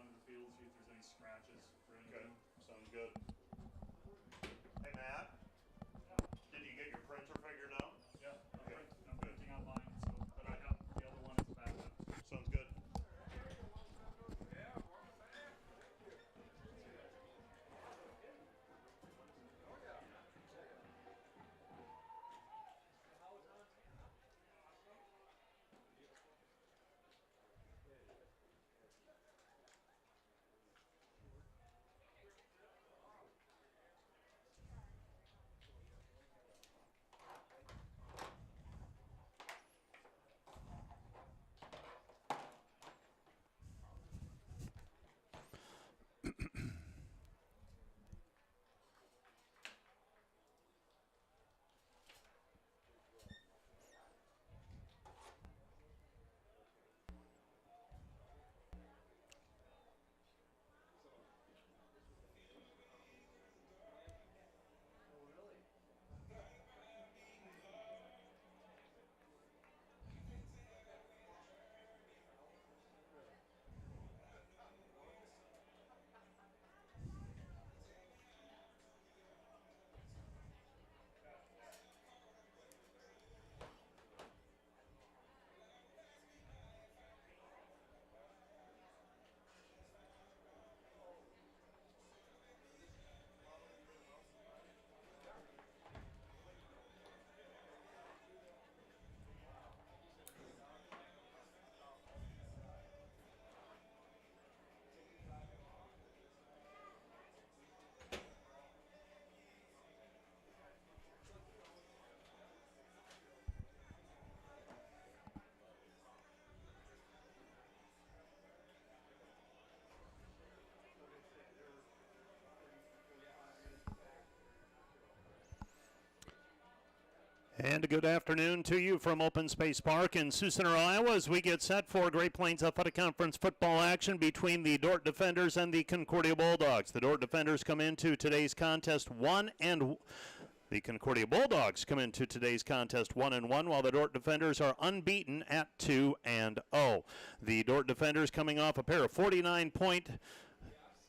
onto the field, see if there's any scratches or anything. Okay, sounds good. Hey, Matt? Yeah. Did you get your printer figured out? Yeah, Okay. I'm printing on mine, so, but I have the other one as a backup. Sounds good. And a good afternoon to you from Open Space Park in Sioux Center, Iowa, as we get set for Great Plains Athletic Conference football action between the Dordt Defenders and the Concordia Bulldogs. The Dordt Defenders come into today's contest the Concordia Bulldogs come into today's contest 1-1, while the Dordt Defenders are unbeaten at 2-0. The Dordt Defenders coming off a pair of 49-point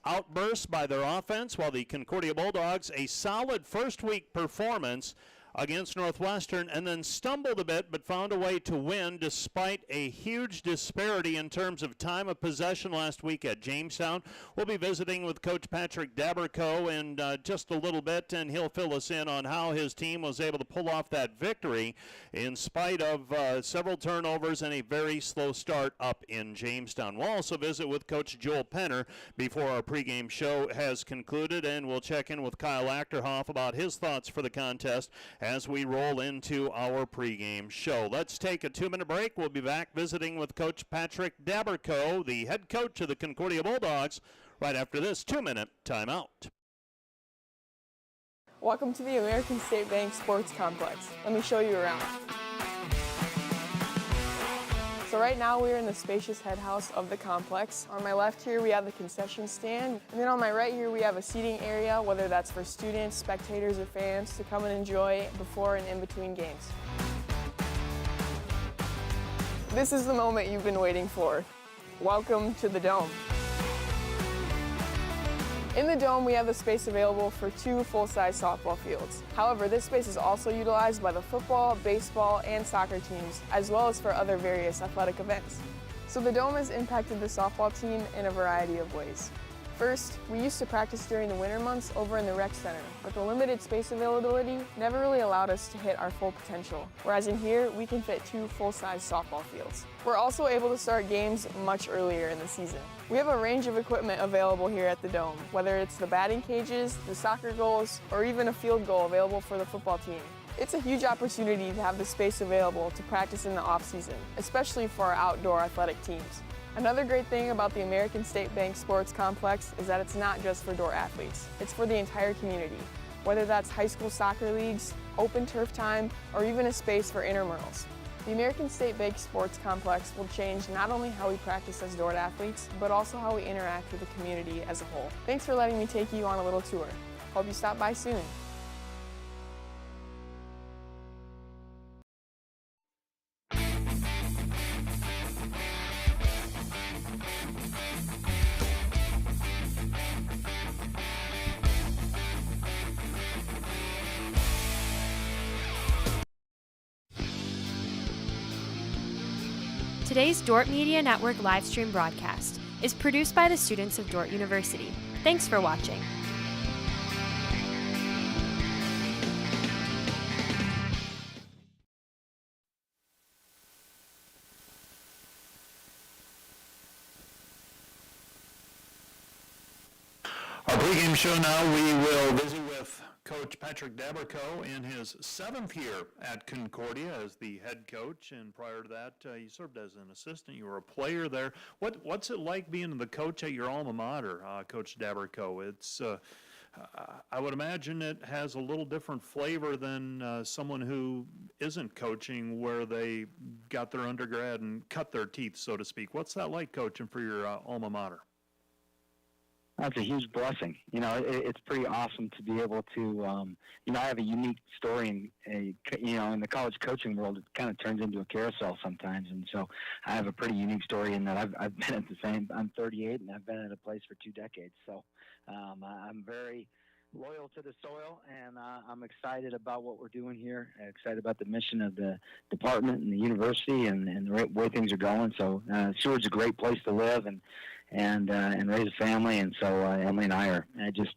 outbursts by their offense, while the Concordia Bulldogs a solid first week performance against Northwestern, and then stumbled a bit but found a way to win despite a huge disparity in terms of time of possession last week at Jamestown. We'll be visiting with Coach Patrick Daberco in just a little bit, and he'll fill us in on how his team was able to pull off that victory in spite of several turnovers and a very slow start up in Jamestown. We'll also visit with Coach Joel Penner before our pregame show has concluded, and we'll check in with Kyle Achterhoff about his thoughts for the contest as we roll into our pregame show. Let's take a 2-minute break. We'll be back visiting with Coach Patrick Daberco, the head coach of the Concordia Bulldogs, right after this 2-minute timeout. Welcome to the American State Bank Sports Complex. Let me show you around. So right now we're in the spacious head house of the complex. On my left here we have the concession stand, and then on my right here we have a seating area, whether that's for students, spectators, or fans to come and enjoy before and in between games. This is the moment you've been waiting for. Welcome to the Dome. In the Dome, we have the space available for 2 full-size softball fields. However, this space is also utilized by the football, baseball, and soccer teams, as well as for other various athletic events. So the Dome has impacted the softball team in a variety of ways. First, we used to practice during the winter months over in the rec center, but the limited space availability never really allowed us to hit our full potential, whereas in here, we can fit 2 full-size softball fields. We're also able to start games much earlier in the season. We have a range of equipment available here at the Dome, whether it's the batting cages, the soccer goals, or even a field goal available for the football team. It's a huge opportunity to have the space available to practice in the off-season, especially for our outdoor athletic teams. Another great thing about the American State Bank Sports Complex is that it's not just for Dordt athletes, it's for the entire community. Whether that's high school soccer leagues, open turf time, or even a space for intramurals. The American State Bank Sports Complex will change not only how we practice as Dordt athletes, but also how we interact with the community as a whole. Thanks for letting me take you on a little tour. Hope you stop by soon. Today's Dordt Media Network livestream broadcast is produced by the students of Dordt University. Thanks for watching. Our pregame show now, we will visit with Coach Patrick Daberco in his 7th year at Concordia as the head coach, and prior to that, you served as an assistant. You were a player there. What's it like being the coach at your alma mater, Coach Daberco? It's I would imagine it has a little different flavor than someone who isn't coaching, where they got their undergrad and cut their teeth, so to speak. What's that like coaching for your alma mater? That's a huge blessing. It's pretty awesome to be able to, I have a unique story in the college coaching world. It kind of turns into a carousel sometimes. And so I have a pretty unique story in that I've been at the same, I'm 38 and I've been at a place for 2 decades. So I'm very loyal to the soil, and I'm excited about what we're doing here, excited about the mission of the department and the university and the way things are going. So Seward's a great place to live and raise a family, and so Emily and I are just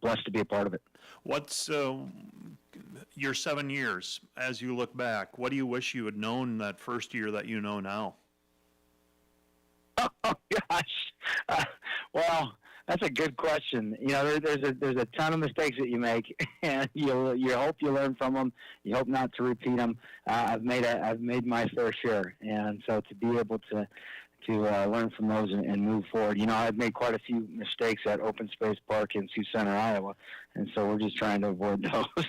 blessed to be a part of it. What's your 7 years, as you look back, what do you wish you had known that first year that you know now? Oh, gosh. Well, that's a good question. There's a ton of mistakes that you make, and you hope you learn from them. You hope not to repeat them. I've made my fair share, and so to be able to learn from those and move forward. I've made quite a few mistakes at Open Space Park in Sioux Center, Iowa, and so we're just trying to avoid those.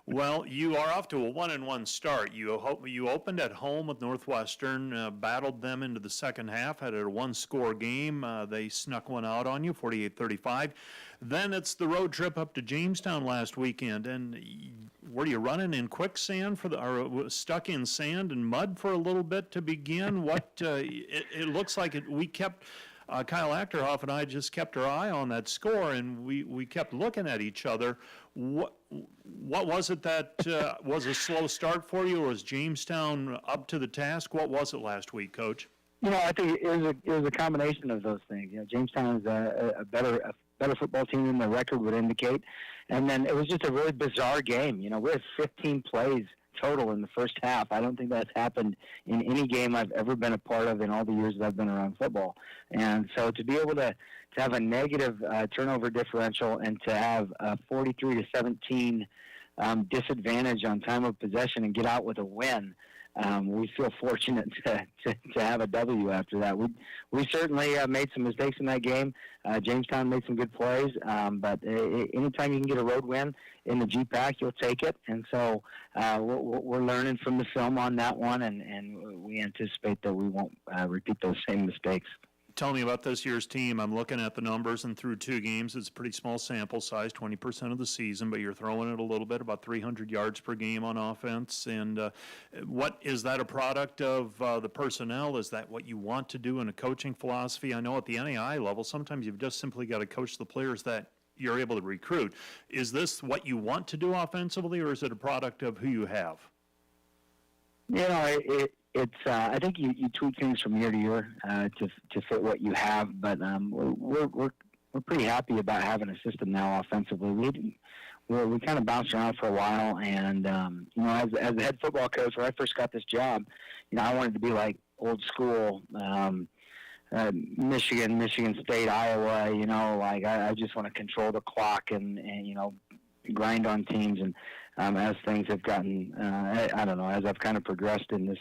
Well, you are off to a 1-1 start. You opened at home with Northwestern, battled them into the second half, had a 1-score game. They snuck one out on you, 48-35. Then it's the road trip up to Jamestown last weekend, and were you running in quicksand or stuck in sand and mud for a little bit to begin? It looks like it. We kept Kyle Achterhoff and I just kept our eye on that score, and we kept looking at each other. What was it that was a slow start for you, or was Jamestown up to the task? What was it last week, Coach? I think it was a combination of those things. Jamestown is a better football team than the record would indicate. And then it was just a really bizarre game. We had 15 plays total in the first half. I don't think that's happened in any game I've ever been a part of in all the years that I've been around football. And so to be able to have a negative turnover differential and to have a 43-17 disadvantage on time of possession and get out with a win, we feel fortunate to have a W after that. We certainly made some mistakes in that game. Jamestown made some good plays, but anytime you can get a road win in the GPAC, you'll take it. And so we're learning from the film on that one, and we anticipate that we won't repeat those same mistakes. Tell me about this year's team. I'm looking at the numbers, and through 2 games, it's a pretty small sample size, 20% of the season, but you're throwing it a little bit, about 300 yards per game on offense. And what is that a product of the personnel? Is that what you want to do in a coaching philosophy? I know at the NAI level, sometimes you've just simply got to coach the players that you're able to recruit. Is this what you want to do offensively, or is it a product of who you have? It's I think you tweak things from year to year to fit what you have, but we're pretty happy about having a system now offensively. We kind of bounced around for a while, and as the head football coach, when I first got this job, I wanted to be like old school Michigan State, Iowa. I just want to control the clock and grind on teams. And as things have gotten, as I've kind of progressed in this,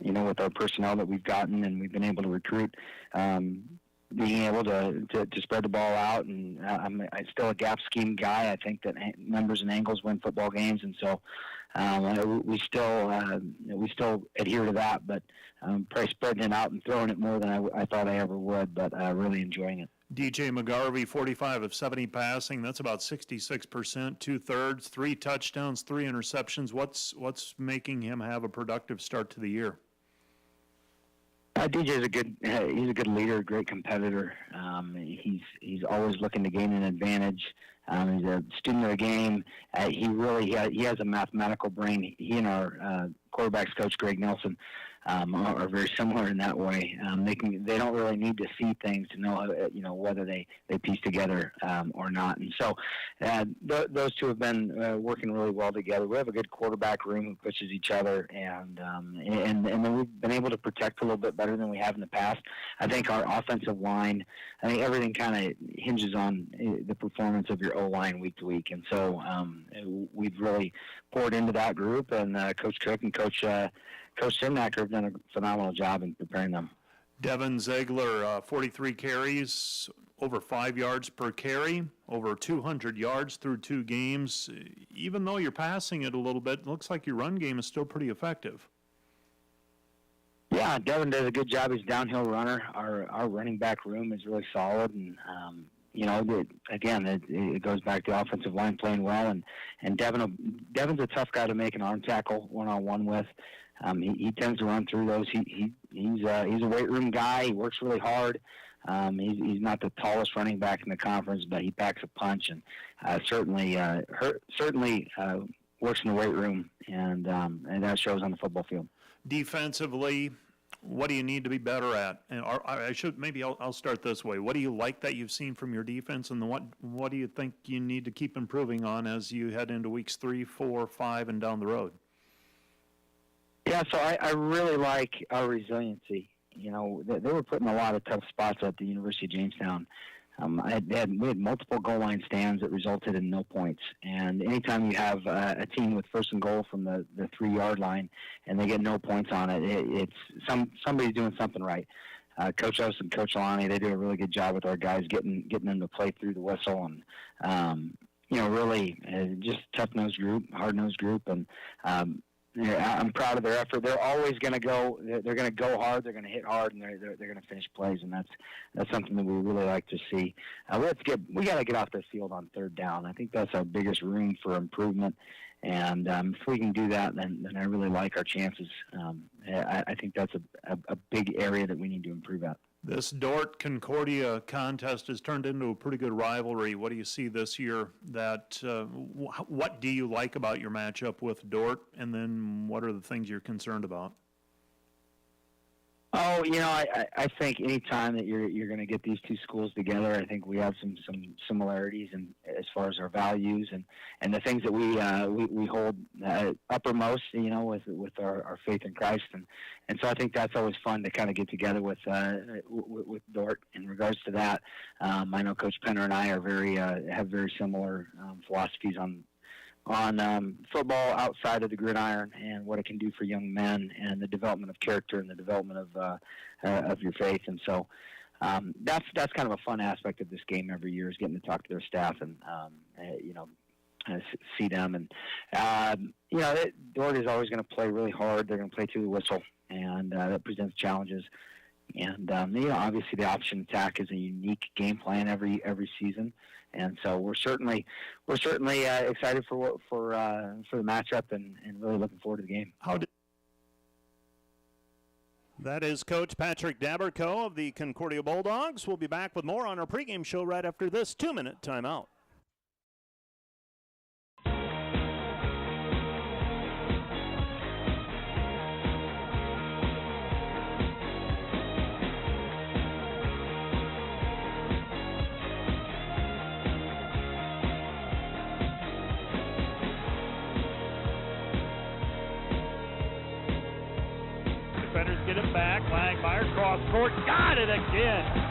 with our personnel that we've gotten and we've been able to recruit, being able to spread the ball out, and I'm still a gap scheme guy. I think that numbers and angles win football games, and so we still adhere to that, but probably spreading it out and throwing it more than I thought I ever would, but really enjoying it. DJ McGarvey, 45 of 70 passing. That's about 66%, 2/3, 3 touchdowns, 3 interceptions. What's making him have a productive start to the year? DJ's he's a good leader, a great competitor. He's always looking to gain an advantage. He's a student of the game. He has a mathematical brain. He and our quarterbacks coach, Greg Nelson, are very similar in that way. They don't really need to see things to know whether they piece together or not. And so those two have been working really well together. We have a good quarterback room who pushes each other, and then we've been able to protect a little bit better than we have in the past. I think our offensive line, I think everything kind of hinges on the performance of your O-line week to week, and so we've really poured into that group, and Coach Cook and Coach Simnacker have done a phenomenal job in preparing them. Devin Ziegler, 43 carries, over 5 yards per carry, over 200 yards through 2 games. Even though you're passing it a little bit, it looks like your run game is still pretty effective. Yeah, Devin does a good job. He's a downhill runner. Our running back room is really solid, and it goes back to the offensive line playing well, and Devin's a tough guy to make an arm tackle one-on-one with. He tends to run through those. He's a weight room guy. He works really hard. He's not the tallest running back in the conference, but he packs a punch, and certainly works in the weight room, and that shows on the football field. Defensively, what do you need to be better at? And I'll start this way. What do you like that you've seen from your defense, and what do you think you need to keep improving on as you head into weeks 3, 4, 5, and down the road? Yeah, so I really like our resiliency. They were put in a lot of tough spots at the University of Jamestown. We had multiple goal line stands that resulted in no points. And anytime you have a team with first and goal from the 3-yard line and they get no points on it, it's somebody's doing something right. Coach Ost and Coach Alani, they do a really good job with our guys getting them to play through the whistle, and really just tough-nosed group, hard-nosed group, and I'm proud of their effort. They're always going to go. They're going to go hard. They're going to hit hard, and they're going to finish plays. And that's something that we really like to see. We got to get off the field on third down. I think that's our biggest room for improvement. And if we can do that, then I really like our chances. I think that's a big area that we need to improve at. This Dordt Concordia contest has turned into a pretty good rivalry. What do you see this year? What do you like about your matchup with Dordt, and then what are the things you're concerned about? Oh, I think any time that you're going to get these two schools together, I think we have some similarities in as far as our values and the things that we hold uppermost, with our faith in Christ, and so I think that's always fun to kind of get together with Dordt in regards to that. I know Coach Penner and I are have very similar philosophies on football outside of the gridiron and what it can do for young men and the development of character and the development of your faith. And so that's kind of a fun aspect of this game every year, is getting to talk to their staff and see them. And Dordt is always going to play really hard. They're going to play through the whistle, and that presents challenges. And obviously the option attack is a unique game plan every season. And so we're certainly excited for the matchup and really looking forward to the game. That is Coach Patrick Daberco of the Concordia Bulldogs. We'll be back with more on our pregame show right after this 2-minute timeout. Get it back. Langmeyer cross court. Got it again.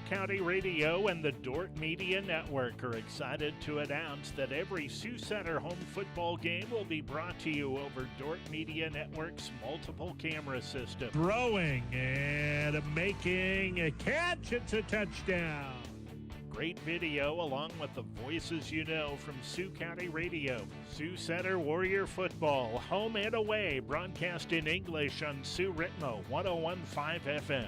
County Radio and the Dordt Media Network are excited to announce that every Sioux Center home football game will be brought to you over Dordt Media Network's multiple camera system. Throwing and making a catch. It's a touchdown. Great video along with the voices you know from Sioux County Radio. Sioux Center Warrior Football, home and away, broadcast in English on Sioux Ritmo 101.5 FM.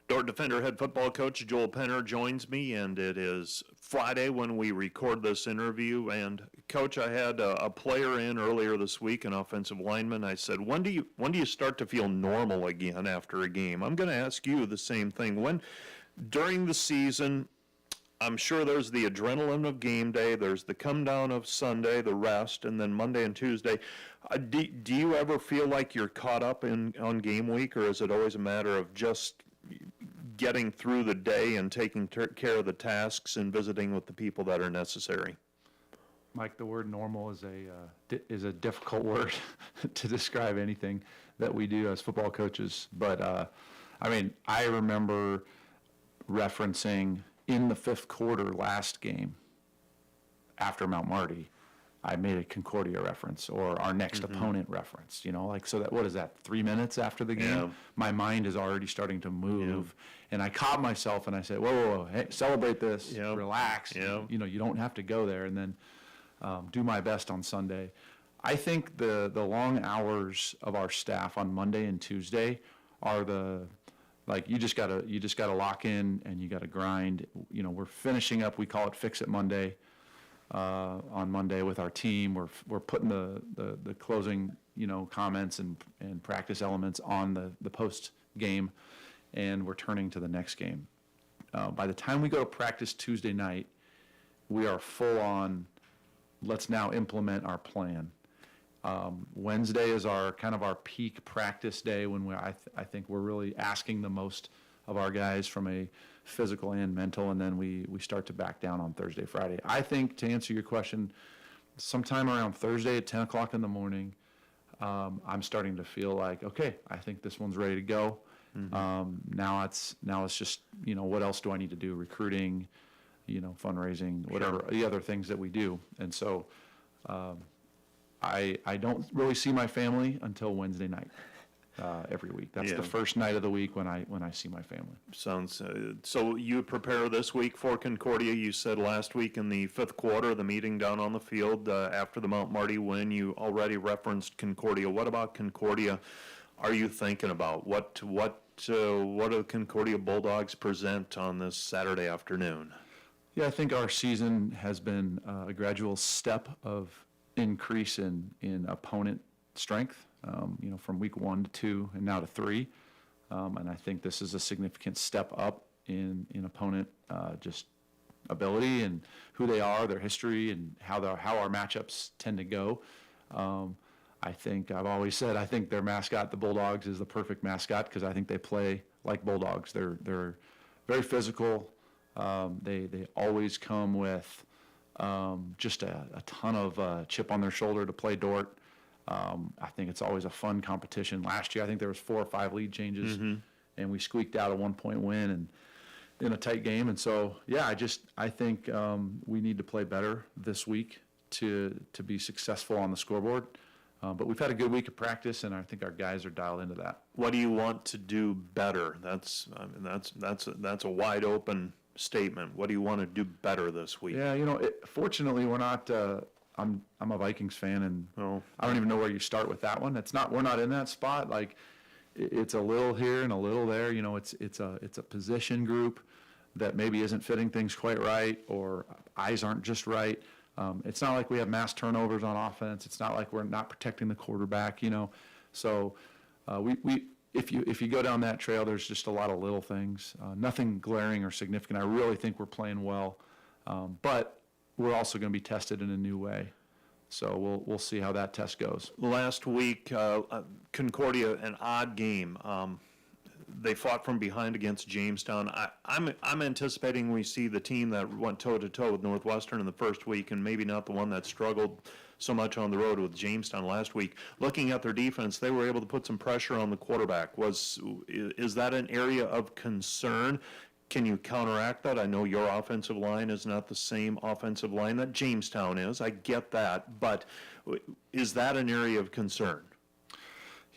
Dordt Defender head football coach Joel Penner joins me, and it is Friday when we record this interview. And Coach, I had a player in earlier this week, an offensive lineman. I said, when do you start to feel normal again after a game? I'm going to ask you the same thing. When during the season, I'm sure there's the adrenaline of game day, there's the come down of Sunday, the rest, and then Monday and Tuesday. Do you ever feel like you're caught up on game week, or is it always a matter of just getting through the day and taking care of the tasks and visiting with the people that are necessary? Mike, the word normal is a difficult word to describe anything that we do as football coaches. But I remember referencing in the fifth quarter last game after Mount Marty, I made a Concordia reference or our next opponent reference, so that, what is that, 3 minutes after the game? Yeah. My mind is already starting to move. And I caught myself and I said, whoa, hey, celebrate this, relax. Yeah. You don't have to go there, and then do my best on Sunday. I think the long hours of our staff on Monday and Tuesday are you just gotta lock in and you gotta grind. We're finishing up, we call it Fix It Monday. On Monday with our team, we're putting the closing comments and practice elements on the post game, and we're turning to the next game. By the time we go to practice Tuesday night, we are full on. Let's now implement our plan. Wednesday is our peak practice day when I think we're really asking the most of our guys from a physical and mental, and then we start to back down on Thursday, Friday. I think, to answer your question, sometime around Thursday at 10 o'clock in the morning, I'm starting to feel like, okay, I think this one's ready to go. Now it's just, what else do I need to do? Recruiting, fundraising, whatever, the other things that we do. And so I don't really see my family until Wednesday night. Every week. That's the first night of the week when I see my family. Sounds so you prepare this week for Concordia. You said last week in the fifth quarter, the meeting down on the field after the Mount Marty win, you already referenced Concordia. What about Concordia are you thinking about? What do the Concordia Bulldogs present on this Saturday afternoon? Yeah, I think our season has been a gradual step of increase in opponent strength. From week 1 to 2 and now to 3. And I think this is a significant step up in opponent just ability and who they are, their history, and how our matchups tend to go. I think I've always said I think their mascot, the Bulldogs, is the perfect mascot because I think they play like Bulldogs. They're very physical. They always come with just a ton of chip on their shoulder to play Dordt. I think it's always a fun competition. Last year, I think there was 4 or 5 lead changes, and we squeaked out a 1-point win and in a tight game. And so, I think we need to play better this week to be successful on the scoreboard. But we've had a good week of practice, and I think our guys are dialed into that. What do you want to do better? That's a wide open statement. What do you want to do better this week? Yeah, fortunately, we're not. I'm a Vikings fan, and I don't even know where you start with that one. We're not in that spot. Like, it's a little here and a little there. It's a position group that maybe isn't fitting things quite right, or eyes aren't just right. It's not like we have mass turnovers on offense. It's not like we're not protecting the quarterback. So if you go down that trail, there's just a lot of little things. Nothing glaring or significant. I really think we're playing well, but we're also going to be tested in a new way. So we'll see how that test goes. Last week, Concordia, an odd game. They fought from behind against Jamestown. I'm anticipating we see the team that went toe-to-toe with Northwestern in the first week, and maybe not the one that struggled so much on the road with Jamestown last week. Looking at their defense, they were able to put some pressure on the quarterback. Is that an area of concern? Can you counteract that? I know your offensive line is not the same offensive line that Jamestown is. I get that, but is that an area of concern?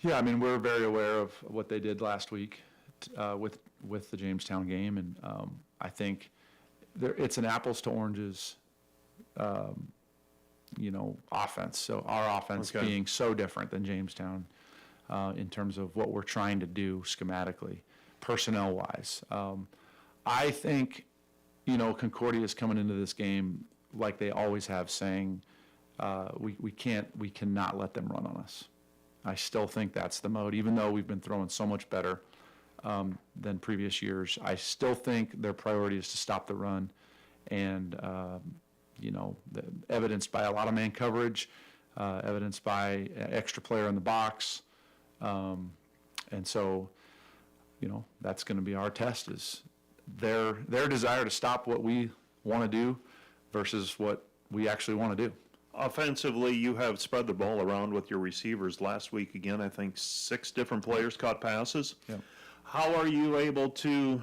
Yeah, I mean, we're very aware of what they did last week with the Jamestown game, and I think it's an apples to oranges, offense. So our offense being so different than Jamestown in terms of what we're trying to do schematically, personnel-wise. I think, Concordia is coming into this game like they always have, saying we cannot let them run on us. I still think that's the mode, even though we've been throwing so much better than previous years. I still think their priority is to stop the run, and evidenced by a lot of man coverage, evidenced by extra player in the box, and so that's going to be our test, is their desire to stop what we want to do versus what we actually want to do. Offensively, you have spread the ball around with your receivers. Last week, again, I think 6 different players caught passes. Yeah. How are you able to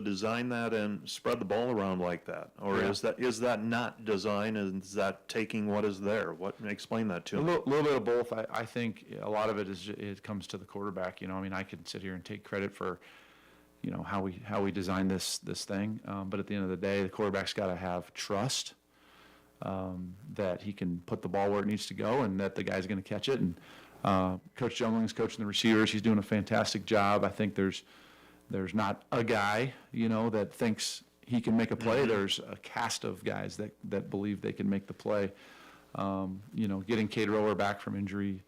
design that and spread the ball around like that? Or is that not design, and is that taking what is there? Explain that to me. A little bit of both. I think a lot of it comes to the quarterback. I could sit here and take credit for how we designed this thing, but at the end of the day, the quarterback's got to have trust that he can put the ball where it needs to go, and that the guy's going to catch it. And Coach Jungling's coaching the receivers. He's doing a fantastic job. I think there's not a guy that thinks he can make a play. Mm-hmm. There's a cast of guys that believe they can make the play. Getting Cade Rower back from injury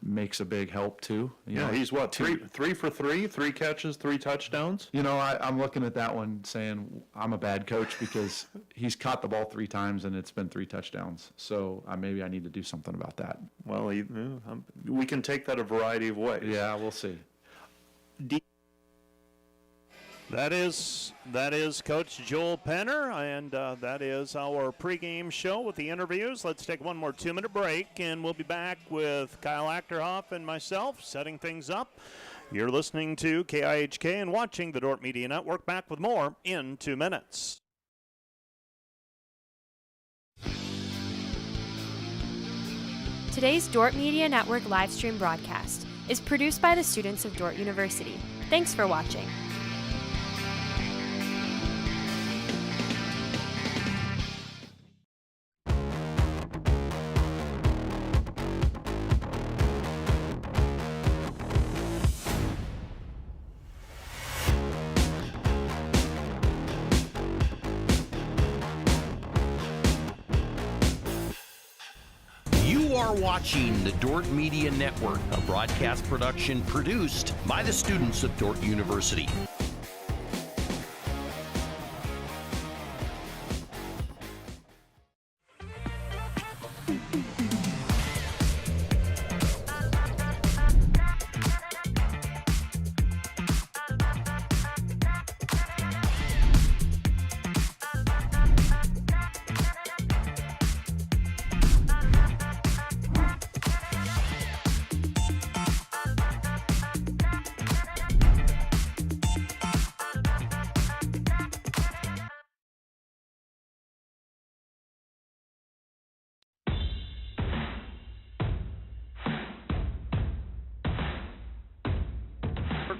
makes a big help too. He's what, three for 3 catches, 3 touchdowns? I'm looking at that one saying I'm a bad coach because he's caught the ball 3 times and it's been 3 touchdowns. So maybe I need to do something about that. Well, we can take that a variety of ways. Yeah, we'll see. That is Coach Joel Penner, and that is our pregame show with the interviews. Let's take one more 2-minute break, and we'll be back with Kyle Achterhoff and myself setting things up. You're listening to KIHK and watching the Dordt Media Network. Back with more in 2 minutes. Today's Dordt Media Network livestream broadcast is produced by the students of Dordt University. Thanks for watching. Watching the Dordt Media Network, a broadcast production produced by the students of Dordt University.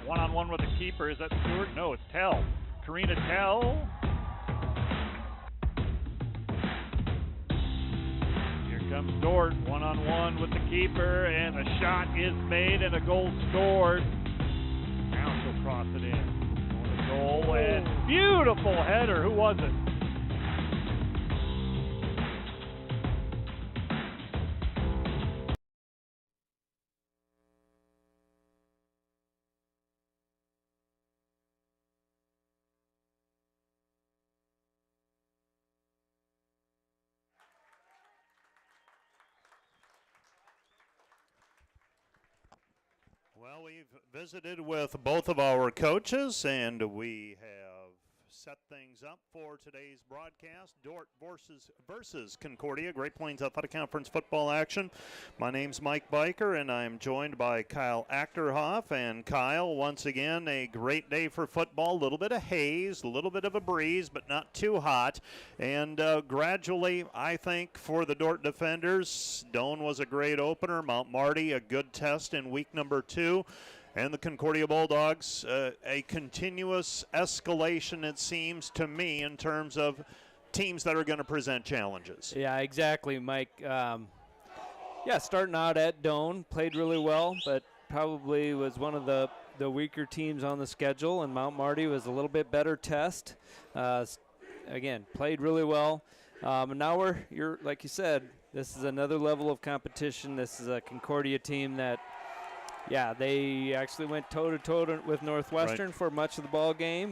One-on-one with the keeper. Is that Stewart? No, it's Tell. Karina Tell. Here comes Dordt. One-on-one with the keeper, and a shot is made and a goal scored. Now she'll cross it in. For the goal, and beautiful header. Who was it? we've visited with both of our coaches, and we have set things up for today's broadcast. Dordt versus Concordia, Great Plains Athletic Conference football action. My name's Mike Biker, and I'm joined by Kyle Achterhoff. And Kyle, once again, a great day for football. A little bit of haze, a little bit of a breeze, but not too hot. And gradually, I think, for the Dordt defenders, Doane was a great opener. Mount Marty, a good test in week number 2. And the Concordia Bulldogs, a continuous escalation, it seems to me, in terms of teams that are going to present challenges. Yeah, exactly, Mike. Starting out at Doane, played really well, but probably was one of the weaker teams on the schedule, and Mount Marty was a little bit better test. Again, played really well. And now you're like you said, this is another level of competition. This is a Concordia team that, yeah, they actually went toe-to-toe with Northwestern for much of the ball game.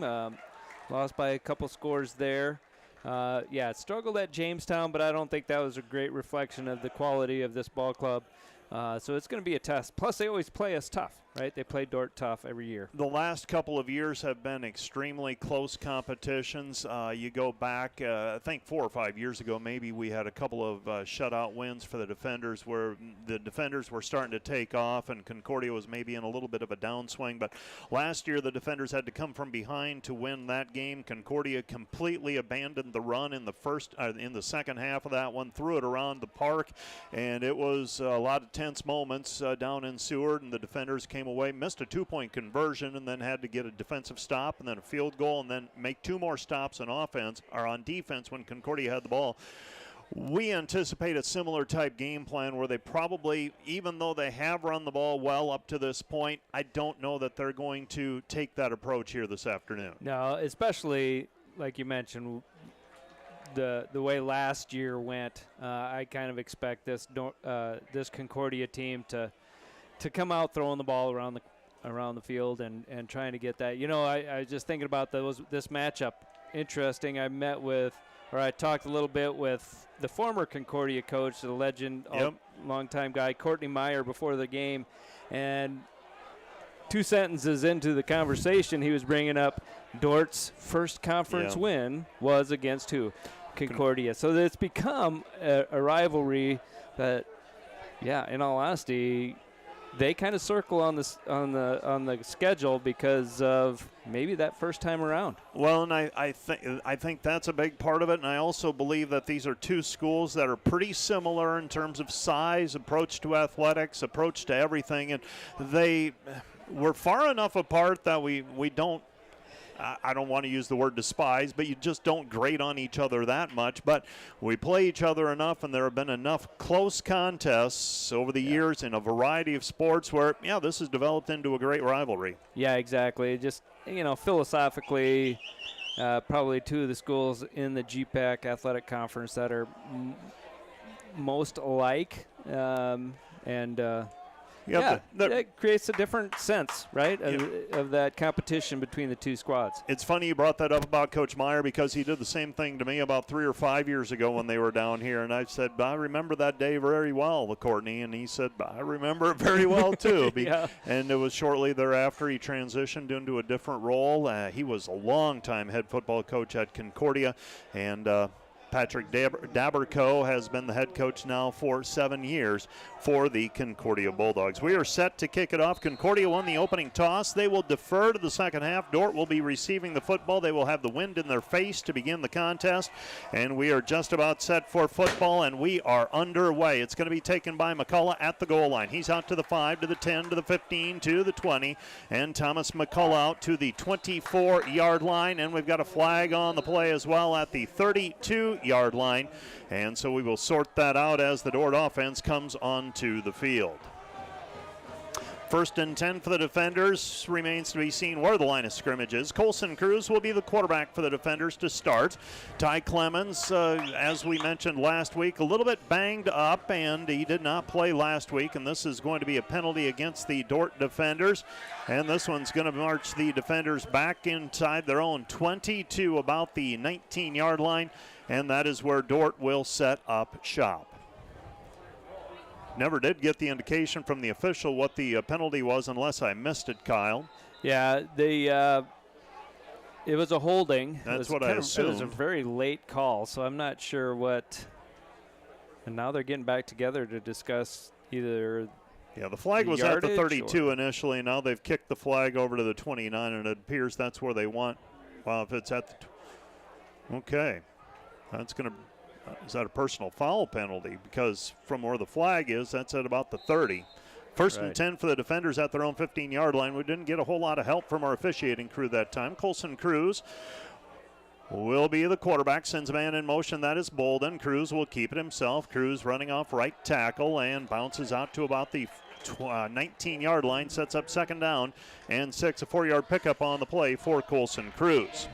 Lost by a couple scores there. It struggled at Jamestown, but I don't think that was a great reflection of the quality of this ball club. So it's going to be a test. Plus, they always play us tough, right? They play Dordt tough every year. The last couple of years have been extremely close competitions. You go back, I think 4 or 5 years ago, maybe we had a couple of shutout wins for the defenders where the defenders were starting to take off and Concordia was maybe in a little bit of a downswing. But last year, the defenders had to come from behind to win that game. Concordia completely abandoned the run in the second half of that one, threw it around the park, and it was a lot of tense moments down in Seward, and the defenders came away, missed a 2-point conversion, and then had to get a defensive stop and then a field goal and then make 2 more stops on defense when Concordia had the ball. We anticipate a similar type game plan where they probably, even though they have run the ball well up to this point, I don't know that they're going to take that approach here this afternoon. No, especially like you mentioned, the way last year went, I kind of expect this Concordia team to come out throwing the ball around the field and trying to get that. You know, I was just thinking about this matchup. Interesting. I talked a little bit with the former Concordia coach, the legend, longtime guy, Courtney Meyer, before the game, and 2 sentences into the conversation, he was bringing up Dordt's first conference win was against who? Concordia. So it's become a rivalry that, in all honesty, they kind of circle on the schedule because of maybe that first time around. Well, and I think that's a big part of it, and I also believe that these are 2 schools that are pretty similar in terms of size, approach to athletics, approach to everything, and they were far enough apart that we don't. I don't want to use the word despise, but you just don't grate on each other that much. But we play each other enough, and there have been enough close contests over the years in a variety of sports where, this has developed into a great rivalry. Yeah, exactly. Just, philosophically, probably 2 of the schools in the GPAC Athletic Conference that are most alike. That creates a different sense, right, of that competition between the 2 squads. It's funny you brought that up about Coach Meyer because he did the same thing to me about 3 or 5 years ago when they were down here. And I said, I remember that day very well, Courtney. And he said, I remember it very well, too. And it was shortly thereafter he transitioned into a different role. He was a longtime head football coach at Concordia. And Patrick Daberco has been the head coach now for 7 years for the Concordia Bulldogs. We are set to kick it off. Concordia won the opening toss. They will defer to the second half. Dordt will be receiving the football. They will have the wind in their face to begin the contest. And we are just about set for football, and we are underway. It's going to be taken by McCullough at the goal line. He's out to the 5, to the 10, to the 15, to the 20. And Thomas McCullough out to the 24-yard line. And we've got a flag on the play as well at the 32-yard line. And so we will sort that out as the Dordt offense comes onto the field. 1st and 10 for the defenders. Remains to be seen where the line of scrimmage is. Colson Cruz will be the quarterback for the defenders to start. Ty Clemens, as we mentioned last week, a little bit banged up, and he did not play last week, and this is going to be a penalty against the Dordt defenders. And this one's going to march the defenders back inside their own 20 to about the 19-yard line, and that is where Dordt will set up shop. Never did get the indication from the official what the penalty was, unless I missed it, Kyle. Yeah, it was a holding. That's what I assumed. It was a very late call, so I'm not sure what. And now they're getting back together to discuss either. Yeah, the flag was at the 32 initially. Now they've kicked the flag over to the 29, and it appears that's where they want. Well, if it's at the. Okay. That's going to. Is that a personal foul penalty? Because from where the flag is, that's at about the 30. First and 10 for the defenders at their own 15-yard line. We didn't get a whole lot of help from our officiating crew that time. Colson Cruz will be the quarterback, sends a man in motion. That is Bolden. Cruz will keep it himself. Cruz running off right tackle and bounces out to about the 19-yard line, sets up second down and 6, a 4-yard pickup on the play for Colson Cruz.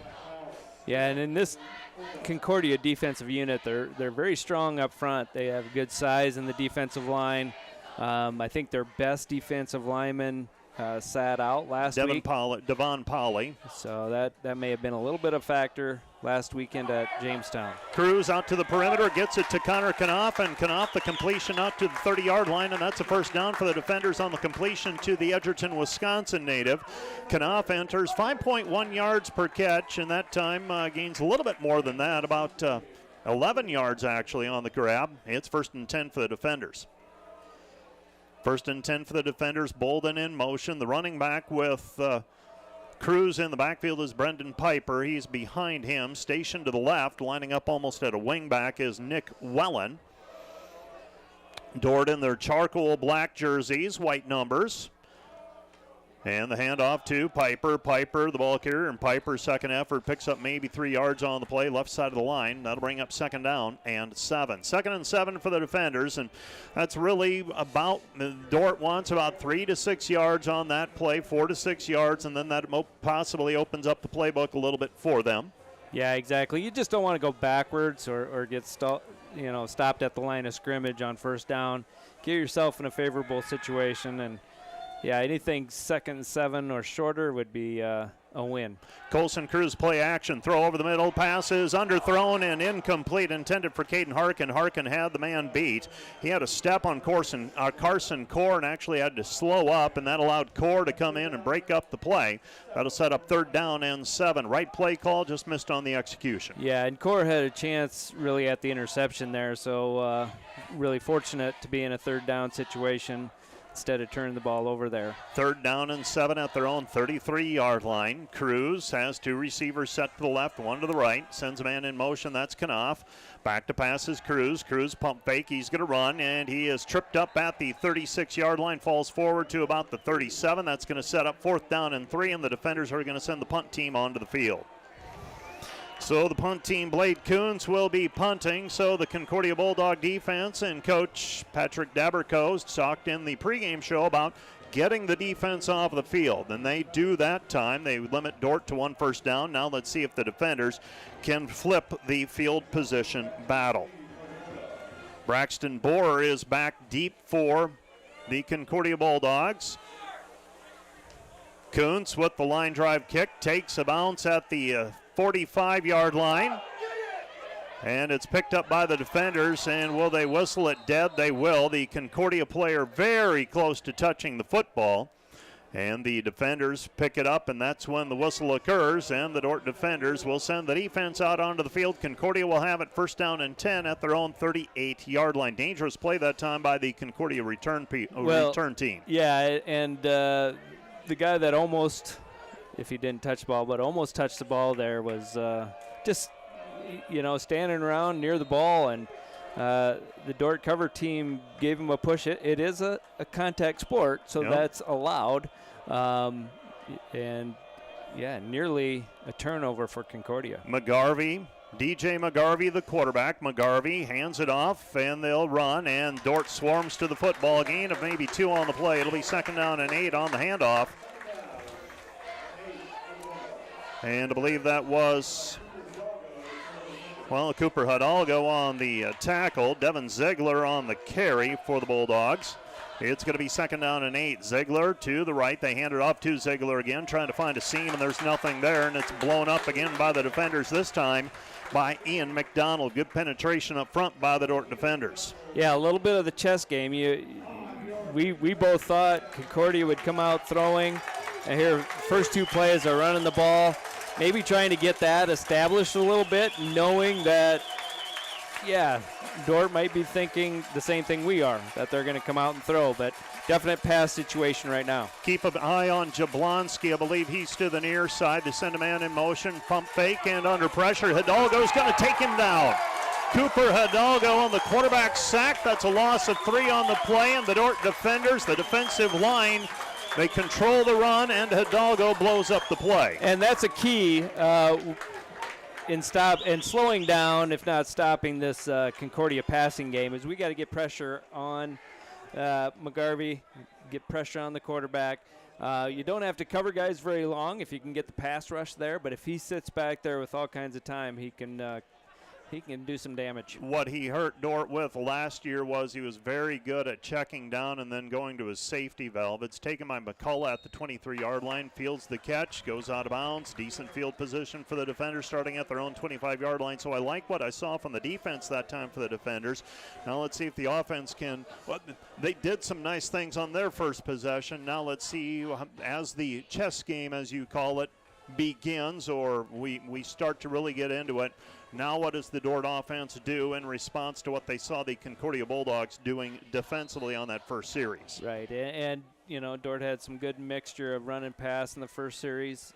Yeah, and in this Concordia defensive unit, they're very strong up front. They have good size in the defensive line. I think their best defensive lineman sat out last week. Devon Polly. So that may have been a little bit of a factor last weekend at Jamestown. Cruz out to the perimeter, gets it to Connor Knopf, and Knopf the completion out to the 30-yard line, and that's a first down for the defenders on the completion to the Edgerton, Wisconsin native. Knopf enters 5.1 yards per catch, and that time gains a little bit more than that, about 11 yards actually on the grab. It's first and 10 for the defenders. First and 10 for the defenders. Bolden in motion. The running back with Cruz in the backfield is Brendan Piper. He's behind him. Stationed to the left, lining up almost at a wing back, is Nick Wellen. Dordt in their charcoal black jerseys, white numbers. And the handoff to Piper. Piper, the ball carrier, and Piper's second effort picks up maybe 3 yards on the play, left side of the line. That'll bring up second down and 7. Second and 7 for the defenders, and that's really about, Dordt wants about 3 to 6 yards on that play, 4 to 6 yards, and then that possibly opens up the playbook a little bit for them. Yeah, exactly. You just don't want to go backwards or get stopped at the line of scrimmage on first down. Get yourself in a favorable situation, and yeah, anything second and 7 or shorter would be a win. Colson Cruz play action, throw over the middle, pass is underthrown and incomplete, intended for Caden Harkin. Harkin had the man beat. He had a step on Carson Core and actually had to slow up, and that allowed Core to come in and break up the play. That'll set up third down and 7. Right play call, just missed on the execution. Yeah, and Core had a chance really at the interception there, so really fortunate to be in a third down situation instead of turning the ball over there. Third down and 7 at their own 33-yard line. Cruz has 2 receivers set to the left, 1 to the right. Sends a man in motion. That's Knopf. Back to pass is Cruz. Cruz pump fake. He's going to run, and he is tripped up at the 36-yard line. Falls forward to about the 37. That's going to set up fourth down and 3, and the defenders are going to send the punt team onto the field. So the punt team, Blade Coons, will be punting. So the Concordia Bulldog defense and Coach Patrick Daberco talked in the pregame show about getting the defense off the field. And they do that time. They limit Dordt to 1 first down. Now let's see if the defenders can flip the field position battle. Braxton Borer is back deep for the Concordia Bulldogs. Kuntz with the line drive kick takes a bounce at the 45-yard line, and it's picked up by the defenders. And will they whistle it dead? They will. The Concordia player very close to touching the football, and the defenders pick it up, and that's when the whistle occurs, and the Dordt defenders will send the defense out onto the field. Concordia will have it first down and 10 at their own 38-yard line. Dangerous play that time by the Concordia return team. Yeah, and the guy that almost, if he didn't touch the ball, but almost touched the ball there, was just, standing around near the ball, and the Dordt cover team gave him a push. It is a contact sport, so that's allowed. And, yeah, nearly a turnover for Concordia. DJ McGarvey, the quarterback. McGarvey hands it off, and they'll run, and Dordt swarms to the football. Gain of maybe 2 on the play. It'll be second down and 8 on the handoff. And I believe that was, Cooper Hidalgo on the tackle. Devin Ziegler on the carry for the Bulldogs. It's going to be 2nd down and 8. Ziegler to the right. They hand it off to Ziegler again, trying to find a seam, and there's nothing there, and it's blown up again by the defenders, this time by Ian McDonald. Good penetration up front by the Dordt defenders. Yeah, a little bit of the chess game. We both thought Concordia would come out throwing, and here first 2 plays are running the ball, maybe trying to get that established a little bit, knowing that, yeah, Dordt might be thinking the same thing we are, that they're going to come out and throw, but definite pass situation right now. Keep an eye on Jablonski. I believe he's to the near side to send a man in motion. Pump fake and under pressure. Hidalgo's going to take him down. Cooper Hidalgo on the quarterback sack. That's a loss of 3 on the play, and the Dordt defenders, the defensive line, they control the run, and Hidalgo blows up the play. And that's a key in slowing down, if not stopping this Concordia passing game, is we got to get pressure on McGarvey, get pressure on the quarterback. You don't have to cover guys very long if you can get the pass rush there, but if he sits back there with all kinds of time, he can do some damage. What he hurt Dordt with last year was he was very good at checking down and then going to his safety valve. It's taken by McCullough at the 23-yard line, fields the catch, goes out of bounds. Decent field position for the defenders starting at their own 25-yard line. So I like what I saw from the defense that time for the defenders. Now let's see if the offense can, well, they did some nice things on their first possession. Now let's see, as the chess game, as you call it, begins, or we start to really get into it. Now what does the Dordt offense do in response to what they saw the Concordia Bulldogs doing defensively on that first series? Right, and Dordt had some good mixture of run and pass in the first series,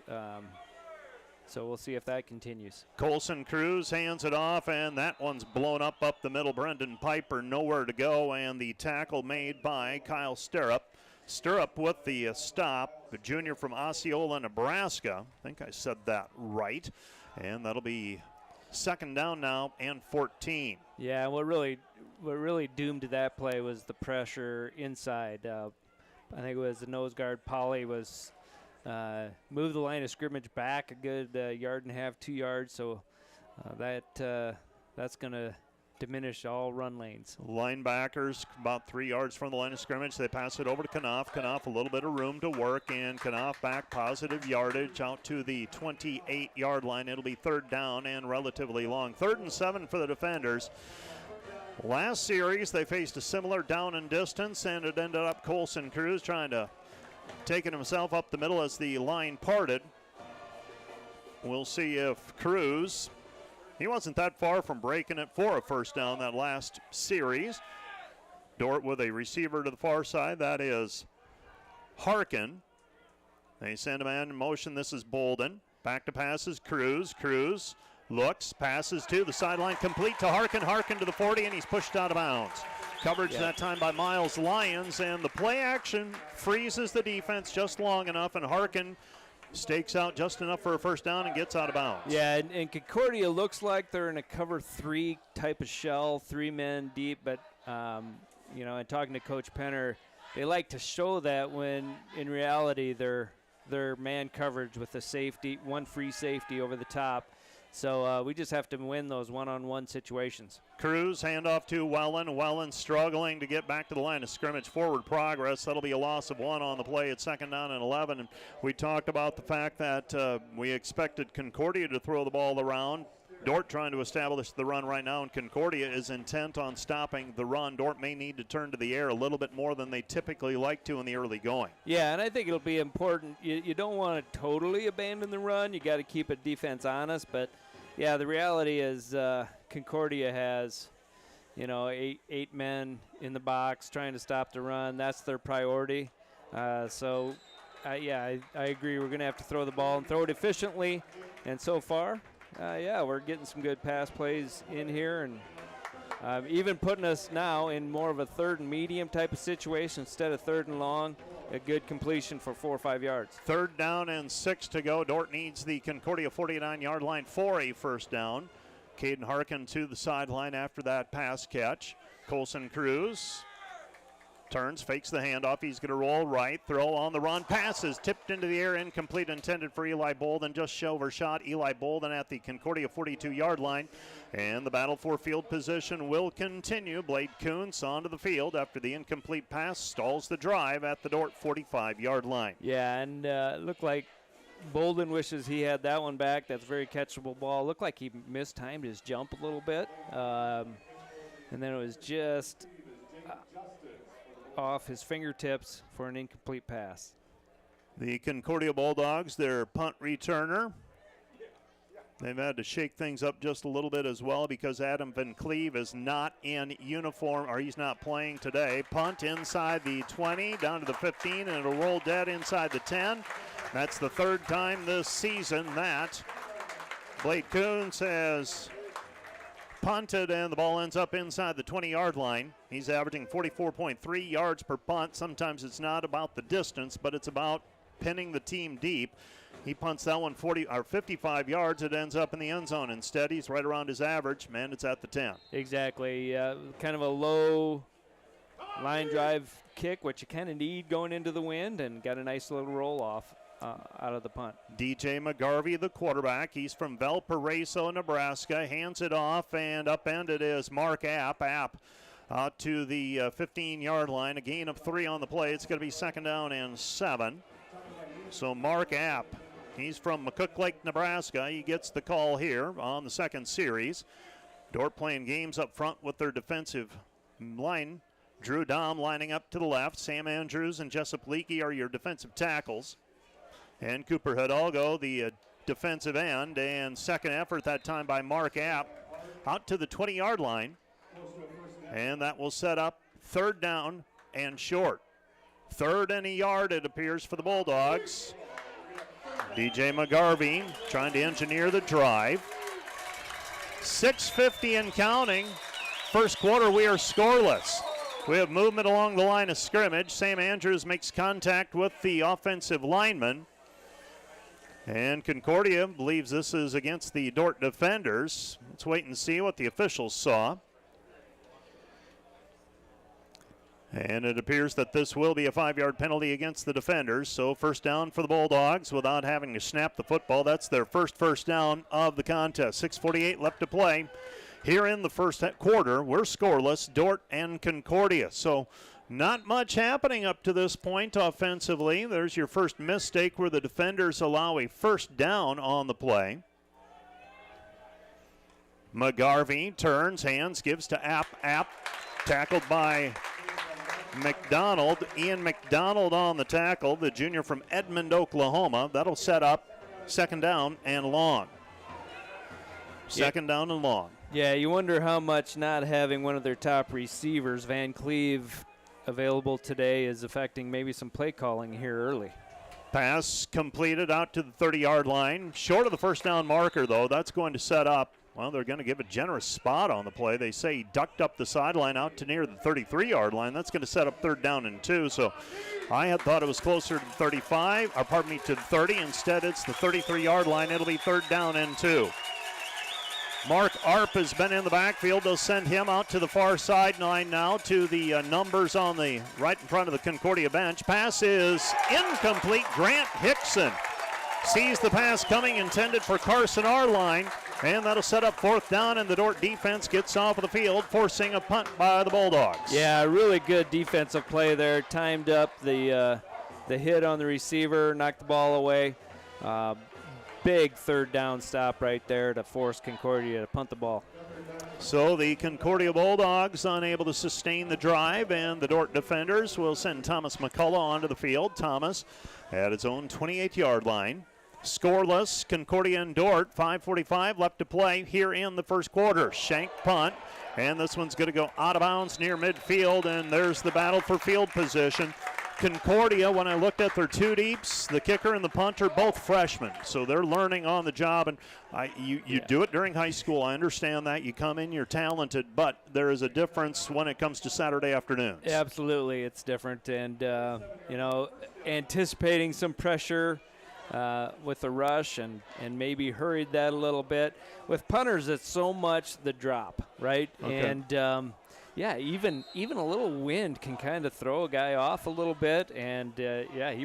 so we'll see if that continues. Colson Cruz hands it off, and that one's blown up the middle. Brendan Piper nowhere to go, and the tackle made by Kyle Stirrup. Stirrup with the stop, the junior from Osceola, Nebraska. I think I said that right, and that'll be 2nd down now and 14. Yeah, what really doomed that play was the pressure inside. I think it was the nose guard, Polly, was moved the line of scrimmage back a good 1.5 yards, 2 yards, so that's going to diminish all run lanes. Linebackers about 3 yards from the line of scrimmage. They pass it over to Knopf. Knopf a little bit of room to work, and Knopf back positive yardage out to the 28-yard line. It'll be 3rd down and relatively long. 3rd and 7 for the defenders. Last series they faced a similar down and distance, and it ended up Colson Cruz trying to take it himself up the middle as the line parted. We'll see if Cruz, he wasn't that far from breaking it for a 1st down that last series. Dordt with a receiver to the far side. That is Harkin. They send a man in motion. This is Bolden. Back to passes. Cruz. Cruz looks, passes to the sideline, complete to Harkin. Harkin to the 40, and he's pushed out of bounds. Coverage that time by Miles Lyons, and the play action freezes the defense just long enough, and Harkin stakes out just enough for a 1st down and gets out of bounds. Yeah, and Concordia looks like they're in a cover 3 type of shell, 3 men deep, but, and talking to Coach Penner, they like to show that when in reality they're man coverage with a safety, one free safety over the top. So we just have to win those one-on-one situations. Cruz, handoff to Wellen. Wellen struggling to get back to the line of scrimmage. Forward progress. That'll be a loss of 1 on the play at 2nd down and 11. And we talked about the fact that we expected Concordia to throw the ball around. Dordt trying to establish the run right now, and Concordia is intent on stopping the run. Dordt may need to turn to the air a little bit more than they typically like to in the early going. Yeah, and I think it'll be important. You don't want to totally abandon the run. You got to keep a defense honest, but yeah, the reality is Concordia has, 8 men in the box trying to stop the run. That's their priority. I agree. We're going to have to throw the ball and throw it efficiently. And so far, we're getting some good pass plays in here, and even putting us now in more of a 3rd and medium type of situation instead of 3rd and long. A good completion for 4 or 5 yards. 3rd down and 6 to go. Dordt needs the Concordia 49-yard line for a 1st down. Caden Harkin to the sideline after that pass catch. Colson Cruz Turns, fakes the handoff. He's going to roll right. Throw on the run. Passes tipped into the air. Incomplete, intended for Eli Bolden. Just overshot Eli Bolden at the Concordia 42-yard line. And the battle for field position will continue. Blade Kuntz onto the field after the incomplete pass stalls the drive at the Dordt 45-yard line. Yeah, and looked like Bolden wishes he had that one back. That's a very catchable ball. Looked like he mistimed his jump a little bit. And then it was just off his fingertips for an incomplete pass. The Concordia Bulldogs, their punt returner. They've had to shake things up just a little bit as well because Adam Van Cleve is not in uniform, or he's not playing today. Punt inside the 20, down to the 15, and it'll roll dead inside the 10. That's the third time this season that Blake Kuntz has punted, and the ball ends up inside the 20-yard line. He's averaging 44.3 yards per punt. Sometimes it's not about the distance, but it's about pinning the team deep. He punts that one 55 yards. It ends up in the end zone. Instead, he's right around his average. Man, it's at the 10. Exactly. Kind of a low line drive kick, which you kind of need going into the wind, and got a nice little roll off out of the punt. DJ McGarvey, the quarterback. He's from Valparaiso, Nebraska. Hands it off, and upended is Mark App. App out to the 15-yard line. A gain of 3 on the play. It's going to be 2nd down and 7. So Mark App, he's from McCook Lake, Nebraska. He gets the call here on the second series. Dordt playing games up front with their defensive line. Drew Dahm lining up to the left. Sam Andrews and Jessup Leakey are your defensive tackles. And Cooper Hidalgo, the defensive end. And second effort that time by Mark App out to the 20-yard line. And that will set up 3rd down and short. 3rd and a yard, it appears, for the Bulldogs. DJ McGarvey trying to engineer the drive. 6:50 and counting. First quarter, we are scoreless. We have movement along the line of scrimmage. Sam Andrews makes contact with the offensive lineman. And Concordia believes this is against the Dordt defenders. Let's wait and see what the officials saw. And it appears that this will be a 5-yard penalty against the defenders. So first down for the Bulldogs without having to snap the football. That's their first down of the contest. 6:48 left to play. Here in the first quarter, we're scoreless, Dordt and Concordia. So not much happening up to this point offensively. There's your first mistake where the defenders allow a first down on the play. McGarvey turns, hands, gives to App. App tackled by McDonald. Ian McDonald on the tackle, the junior from Edmond, Oklahoma. That'll set up 2nd down and long. 2nd down and long. Yeah, you wonder how much not having one of their top receivers, Van Cleve, available today is affecting maybe some play calling here early. Pass completed out to the 30-yard line. Short of the first down marker, though. That's going to set up, well, they're going to give a generous spot on the play. They say he ducked up the sideline out to near the 33-yard line. That's going to set up 3rd down and 2. So I had thought it was closer to the 35, or pardon me, to the 30. Instead, it's the 33-yard line. It'll be 3rd down and 2. Mark Arp has been in the backfield. They'll send him out to the far sideline now to the numbers on the right in front of the Concordia bench. Pass is incomplete. Grant Hickson sees the pass coming, intended for Carson Arline, and that'll set up 4th down, and the Dordt defense gets off of the field, forcing a punt by the Bulldogs. Yeah, really good defensive play there. Timed up the hit on the receiver, knocked the ball away. Big 3rd down stop right there to force Concordia to punt the ball. So the Concordia Bulldogs unable to sustain the drive, and the Dordt defenders will send Thomas McCullough onto the field. Thomas at his own 28-yard line. Scoreless, Concordia and Dordt. 5:45 left to play here in the first quarter. Shank punt, and this one's going to go out of bounds near midfield, and there's the battle for field position. Concordia, when I looked at their 2 deeps, the kicker and the punter, both freshmen. So they're learning on the job, and you do it during high school. I understand that. You come in, you're talented, but there is a difference when it comes to Saturday afternoons. Yeah, absolutely, it's different. And, anticipating some pressure with the rush and maybe hurried that a little bit. With punters, it's so much the drop, right? Okay. And Yeah, even a little wind can kind of throw a guy off a little bit, and he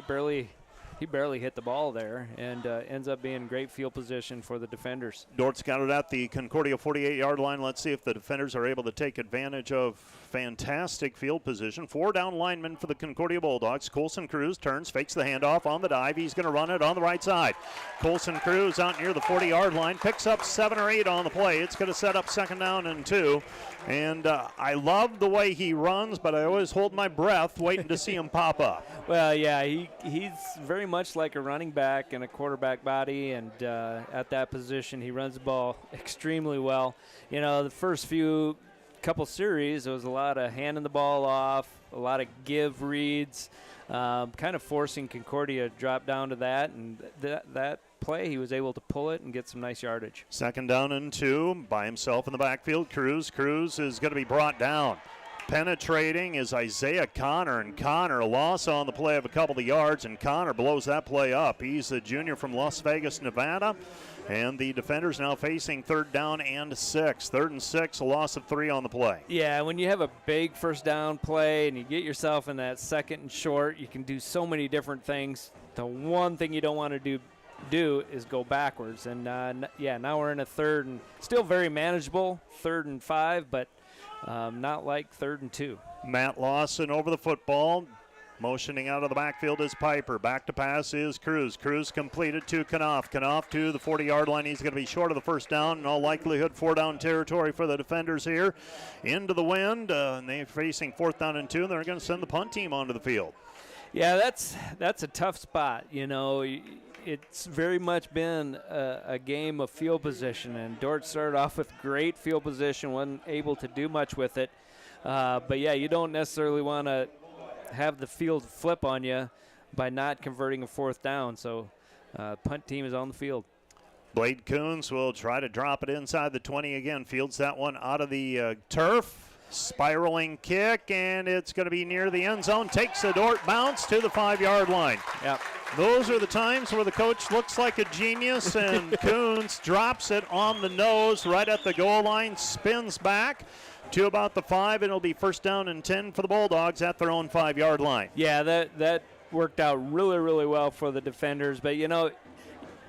barely hit the ball there, and ends up being great field position for the defenders. Dordt's got it at the Concordia 48-yard line. Let's see if the defenders are able to take advantage of fantastic field position. 4 down linemen for the Concordia Bulldogs. Colson Cruz turns, fakes the handoff on the dive. He's going to run it on the right side. Colson Cruz out near the 40-yard line, picks up 7 or 8 on the play. It's going to set up 2nd down and 2. And I love the way he runs, but I always hold my breath waiting to see him pop up. Well, yeah, he's very much like a running back and a quarterback body, and at that position he runs the ball extremely well. You know, the first couple series, there was a lot of handing the ball off, a lot of give reads, kind of forcing Concordia to drop down to that, and that play he was able to pull it and get some nice yardage. 2nd down and 2 by himself in the backfield. Cruz is going to be brought down. Penetrating is Isaiah Connor, and Connor a loss on the play of a couple of yards, and Connor blows that play up. He's a junior from Las Vegas, Nevada, and the defenders now facing 3rd down and 6. 3rd and 6, a loss of 3 on the play. Yeah, when you have a big first down play and you get yourself in that 2nd and short, you can do so many different things. The one thing you don't want to do is go backwards, and now we're in a 3rd and still very manageable 3rd and 5, but not like 3rd and 2. Matt Lawson over the football. Motioning out of the backfield is Piper. Back to pass is Cruz. Cruz completed to Knopf. Knopf to the 40-yard line. He's going to be short of the 1st down. In all likelihood, 4-down territory for the defenders here. Into the wind. And they're facing 4th down and 2. And they're going to send the punt team onto the field. Yeah, that's a tough spot. You know, it's very much been a game of field position, and Dordt started off with great field position, wasn't able to do much with it. But yeah, you don't necessarily want to have the field flip on you by not converting a 4th down. So punt team is on the field. Blade Coons will try to drop it inside the 20 again. Fields that one out of the turf. Spiraling kick, and it's going to be near the end zone. Takes a Dordt bounce to the 5-yard line. Yep. Those are the times where the coach looks like a genius, and Coons drops it on the nose right at the goal line, spins back to about the 5, and it'll be 1st down and 10 for the Bulldogs at their own 5-yard line. Yeah, that worked out really, really well for the defenders. But, you know,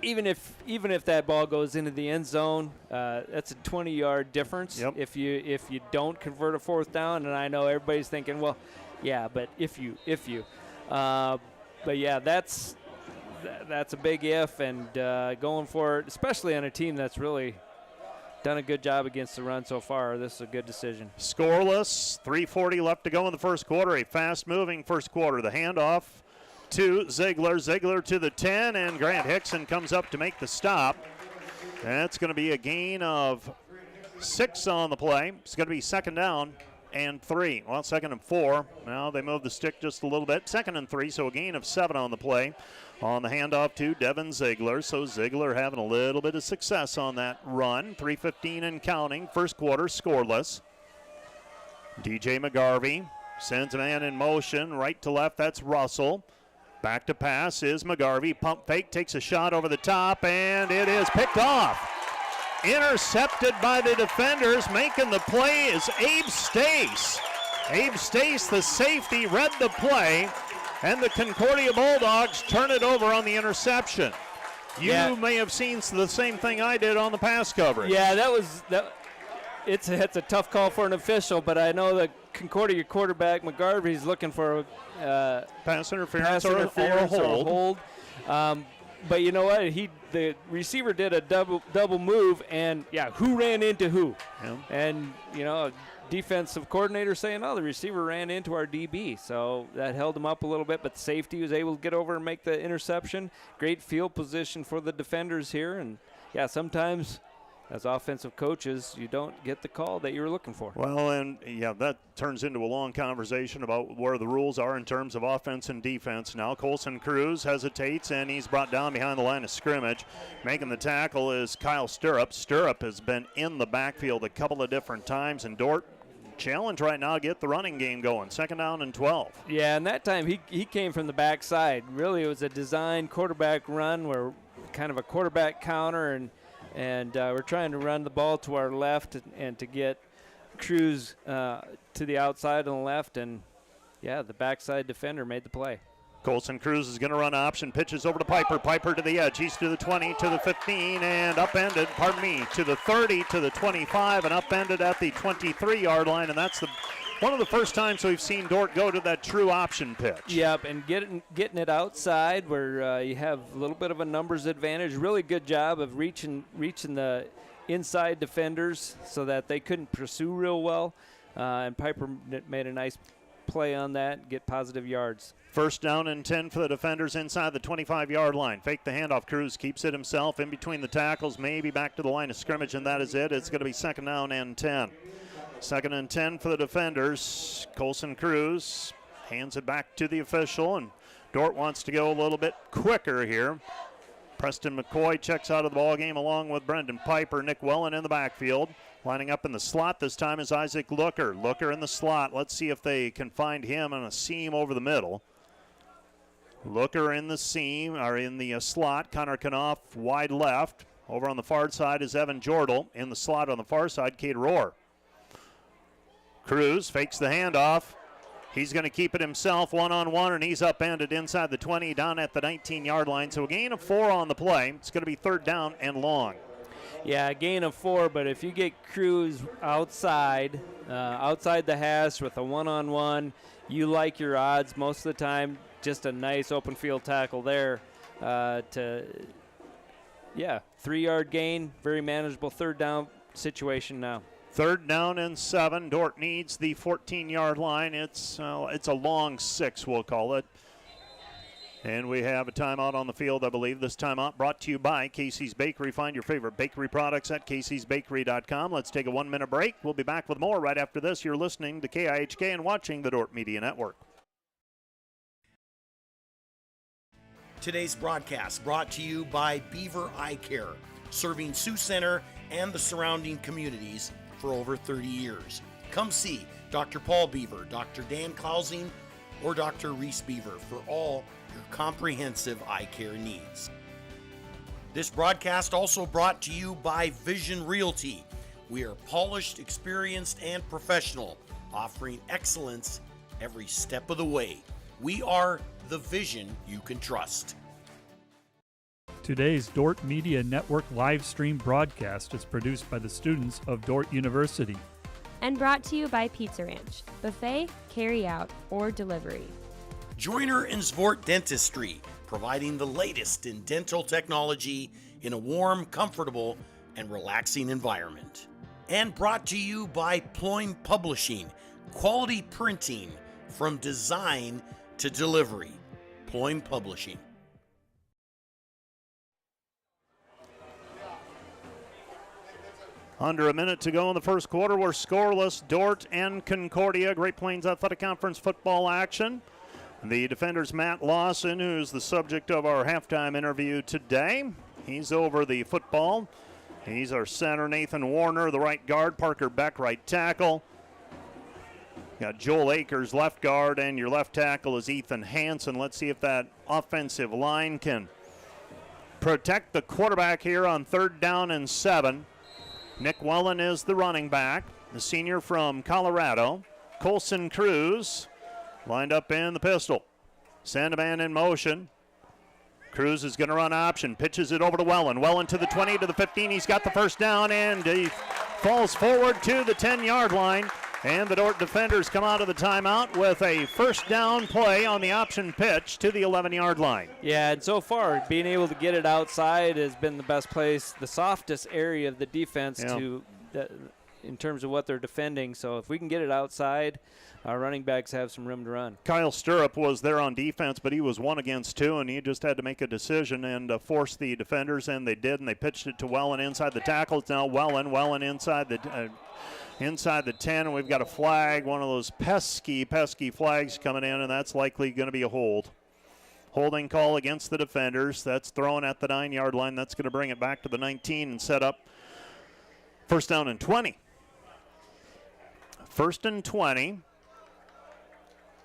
even if that ball goes into the end zone, that's a 20-yard difference. Yep. If you don't convert a 4th down. And I know everybody's thinking, well, yeah, but if you. But yeah, that's a big if, and going for it, especially on a team that's really done a good job against the run so far. This is a good decision. Scoreless, 3:40 left to go in the first quarter. A fast-moving first quarter. The handoff to Ziegler. Ziegler to the 10, and Grant Hickson comes up to make the stop. That's going to be a gain of 6 on the play. It's going to be 2nd down and 3. Well, 2nd and 4. Now they move the stick just a little bit. 2nd and 3, so a gain of 7 on the play. On the handoff to Devin Ziegler. So Ziegler having a little bit of success on that run. 3:15 and counting. First quarter scoreless. DJ McGarvey sends a man in motion. Right to left, that's Russell. Back to pass is McGarvey. Pump fake, takes a shot over the top, and it is picked off. Intercepted by the defenders. Making the play is Abe Stace. Abe Stace, the safety, read the play, and the Concordia Bulldogs turn it over on the interception. You may have seen the same thing I did on the pass coverage. Yeah, it's a tough call for an official, but I know the Concordia quarterback McGarvey's looking for a pass interference or a hold. But you know what? The receiver did a double move, and who ran into who? Yeah. And you know, defensive coordinator saying, "Oh, the receiver ran into our DB," so that held him up a little bit. But safety was able to get over and make the interception. Great field position for the defenders here, and sometimes as offensive coaches, you don't get the call that you were looking for. Well, and that turns into a long conversation about where the rules are in terms of offense and defense. Now Colson Cruz hesitates, and he's brought down behind the line of scrimmage. Making the tackle is Kyle Stirrup. Stirrup has been in the backfield a couple of different times, and Dordt challenge right now to get the running game going. 2nd down and 12. Yeah, and that time he came from the backside. Really, it was a designed quarterback run where kind of a quarterback counter, and we're trying to run the ball to our left and to get Cruz to the outside on the left, and the backside defender made the play. Colson Cruz is going to run option, pitches over to Piper. Piper to the edge. He's to the 20, to the 15, and upended, to the 30, to the 25, and upended at the 23-yard line. And that's one of the first times we've seen Dordt go to that true option pitch. Yep, and getting it outside where you have a little bit of a numbers advantage. Really good job of reaching the inside defenders so that they couldn't pursue real well. And Piper made a nice play on that, get positive yards. First down and 10 for the defenders inside the 25-yard line. Fake the handoff. Cruz keeps it himself in between the tackles, maybe back to the line of scrimmage, and that is it. It's going to be second down and 10. Second and 10 for the defenders. Colson Cruz hands it back to the official, and Dordt wants to go a little bit quicker here. Preston McCoy checks out of the ball game along with Brendan Piper. Nick Wellen in the backfield. Lining up in the slot this time is Isaac Looker. Looker in the slot. Let's see if they can find him on a seam over the middle. Looker in the seam, or in the slot. Connor Knopf wide left. Over on the far side is Evan Jordal. In the slot on the far side, Cade Rohr. Cruz fakes the handoff. He's going to keep it himself one-on-one, and he's upended inside the 20 down at the 19-yard line. So a gain of 4 on the play. It's going to be third down and long. Yeah, a gain of 4, but if you get Cruz outside the hash with a one-on-one, you like your odds most of the time. Just a nice open field tackle there. 3-yard gain, very manageable third down situation now. Third down and 7. Dordt needs the 14-yard line. It's a long 6, we'll call it. And we have a timeout on the field, I believe. This timeout brought to you by Casey's Bakery. Find your favorite bakery products at caseysbakery.com. Let's take a 1-minute break. We'll be back with more right after this. You're listening to KIHK and watching the Dordt Media Network. Today's broadcast brought to you by Beaver Eye Care, serving Sioux Center and the surrounding communities for over 30 years. Come see Dr. Paul Beaver, Dr. Dan Klausing, or Dr. Reese Beaver for all your comprehensive eye care needs. This broadcast also brought to you by Vision Realty. We are polished, experienced, and professional, offering excellence every step of the way. We are the vision you can trust. Today's Dordt Media Network live stream broadcast is produced by the students of Dordt University. And brought to you by Pizza Ranch, buffet, carry out, or delivery. Joyner and Zvort Dentistry, providing the latest in dental technology in a warm, comfortable, and relaxing environment. And brought to you by Ployne Publishing, quality printing from design to delivery. Ployne Publishing. Under a minute to go in the first quarter. We're scoreless. Dordt and Concordia. Great Plains Athletic Conference football action. The defender's Matt Lawson, who's the subject of our halftime interview today. He's over the football. He's our center. Nathan Warner, the right guard. Parker Beck, right tackle. Got Joel Akers, left guard, and your left tackle is Ethan Hansen. Let's see if that offensive line can protect the quarterback here on third down and 7. Nick Wellen is the running back, the senior from Colorado. Colson Cruz lined up in the pistol. Send a man in motion. Cruz is going to run option, pitches it over to Wellen. Wellen to the 20, to the 15. He's got the first down, and he falls forward to the 10-yard line. And the Dordt defenders come out of the timeout with a first down play on the option pitch to the 11-yard line. Yeah, and so far, being able to get it outside has been the best place, the softest area of the defense in terms of what they're defending. So if we can get it outside, our running backs have some room to run. Kyle Stirrup was there on defense, but he was 1 against 2, and he just had to make a decision and force the defenders, and they did, and they pitched it to Wellen inside the tackle. It's now Wellen inside the 10, and we've got a flag, one of those pesky flags coming in, and that's likely going to be a hold. Holding call against the defenders. That's thrown at the 9-yard line. That's going to bring it back to the 19 and set up first down and 20. First and 20.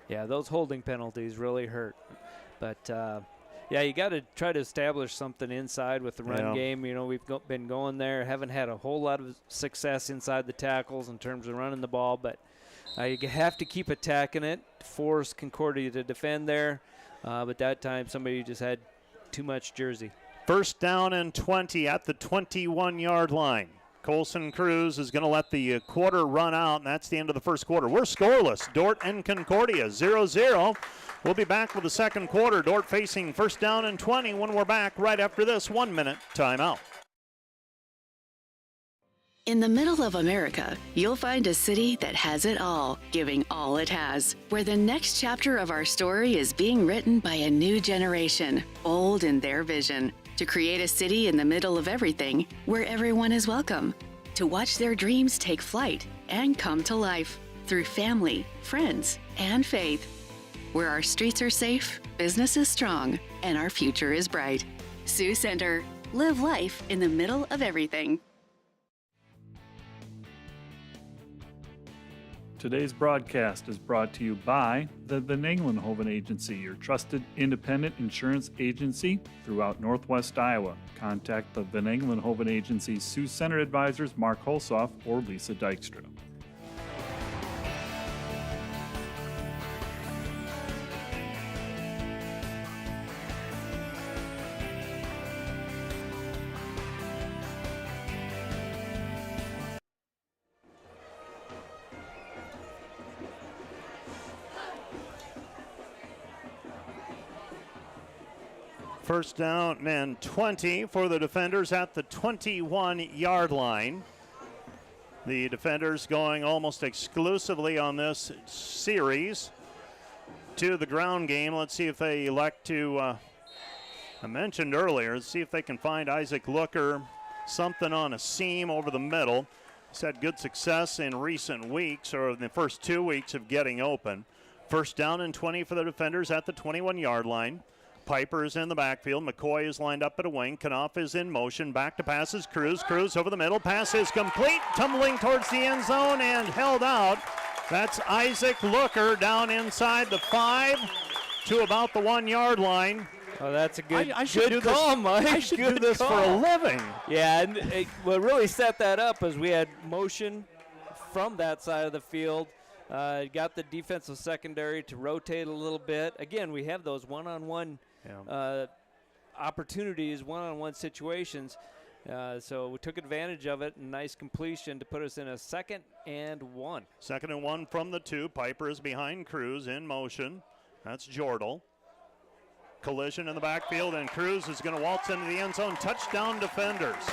Yeah, those holding penalties really hurt. But Yeah, you got to try to establish something inside with the run Yeah. game. You know, we've been going there, haven't had a whole lot of success inside the tackles in terms of running the ball, but you have to keep attacking it, force Concordia to defend there. But that time somebody just had too much jersey. First down and 20 at the 21-yard line. Colson Cruz is going to let the quarter run out, and that's the end of the first quarter. We're scoreless. Dordt and Concordia 0-0. We'll be back with the second quarter. Dordt facing first down and 20 when we're back right after this 1-minute timeout. In the middle of America, you'll find a city that has it all, giving all it has, where the next chapter of our story is being written by a new generation, bold in their vision, to create a city in the middle of everything, where everyone is welcome, to watch their dreams take flight and come to life through family, friends, and faith, where our streets are safe, business is strong, and our future is bright. Sioux Center. Live life in the middle of everything. Today's broadcast is brought to you by the Van Engelenhoven Agency, your trusted independent insurance agency throughout Northwest Iowa. Contact the Van Engelenhoven Agency's Sioux Center advisors Mark Holsoff or Lisa Dykstra. First down and 20 for the defenders at the 21-yard line. The defenders going almost exclusively on this series to the ground game. Let's see if they elect to, I mentioned earlier, let's see if they can find Isaac Looker something on a seam over the middle. He's had good success in recent weeks, or in the first 2 weeks of getting open. First down and 20 for the defenders at the 21-yard line. Piper is in the backfield. McCoy is lined up at a wing. Knopf is in motion. Back to passes. Cruz over the middle. Pass is complete. Tumbling towards the end zone and held out. That's Isaac Looker down inside the 5 to about the 1-yard line. Oh, that's a good, I should good do call, this. Mike. I should Good do this call. for a living. Yeah, and what really set that up is we had motion from that side of the field. Got the defensive secondary to rotate a little bit. Again, we have those one-on-one opportunities, one-on-one situations. So we took advantage of it. Nice completion to put us in a 2nd and 1. 2nd and 1 from the 2. Piper is behind Cruz in motion. That's Jordal. Collision in the backfield, and Cruz is going to waltz into the end zone. Touchdown defenders.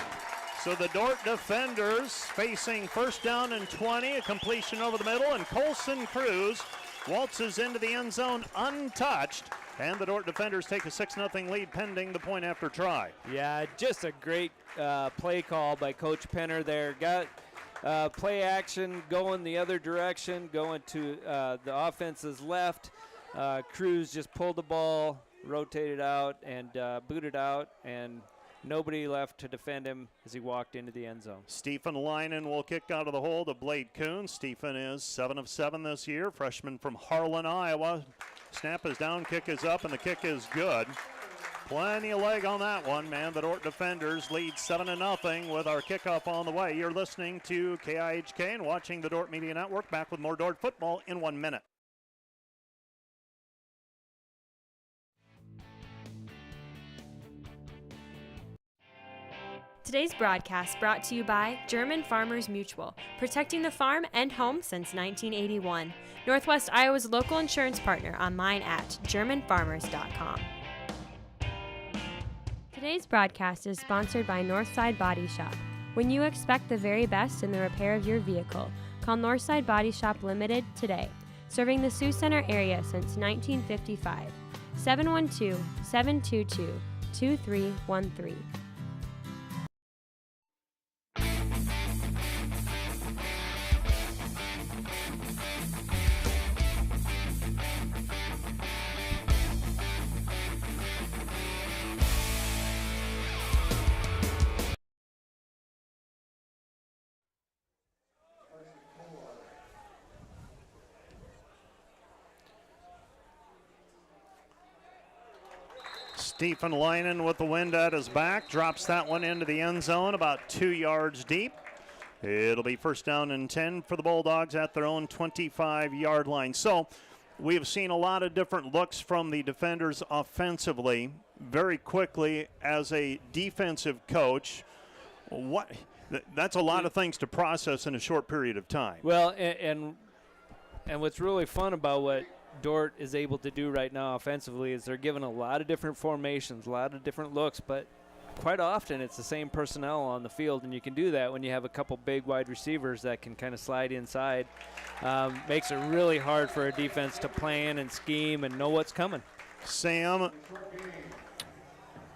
So the Dordt defenders facing first down and 20, a completion over the middle, and Colson Cruz waltzes into the end zone untouched, and the Dordt defenders take a 6-0 lead pending the point after try. Yeah, just a great play call by Coach Penner there. Got play action going the other direction, going to the offense's left. Cruz just pulled the ball, rotated out, and booted out, and nobody left to defend him as he walked into the end zone. Stephen Linen will kick out of the hole to Blade Kuhn. Stephen is 7 of 7 this year, freshman from Harlan, Iowa. Snap is down, kick is up, and the kick is good. Plenty of leg on that one, man. The Dordt defenders lead 7-0 with our kickoff on the way. You're listening to KIHK and watching the Dordt Media Network. Back with more Dordt football in 1 minute. Today's broadcast brought to you by German Farmers Mutual, protecting the farm and home since 1981. Northwest Iowa's local insurance partner, online at germanfarmers.com. Today's broadcast is sponsored by Northside Body Shop. When you expect the very best in the repair of your vehicle, call Northside Body Shop Limited today, serving the Sioux Center area since 1955. 712-722-2313. Stephen Leinen with the wind at his back, drops that one into the end zone about 2 yards deep. It'll be first down and 10 for the Bulldogs at their own 25-yard line. So we have seen a lot of different looks from the defenders offensively. Very quickly, as a defensive coach, that's a lot of things to process in a short period of time. Well, and what's really fun about what Dordt is able to do right now offensively is they're given a lot of different formations, a lot of different looks, but quite often it's the same personnel on the field, and you can do that when you have a couple big wide receivers that can kind of slide inside. Makes it really hard for a defense to plan and scheme and know what's coming. Sam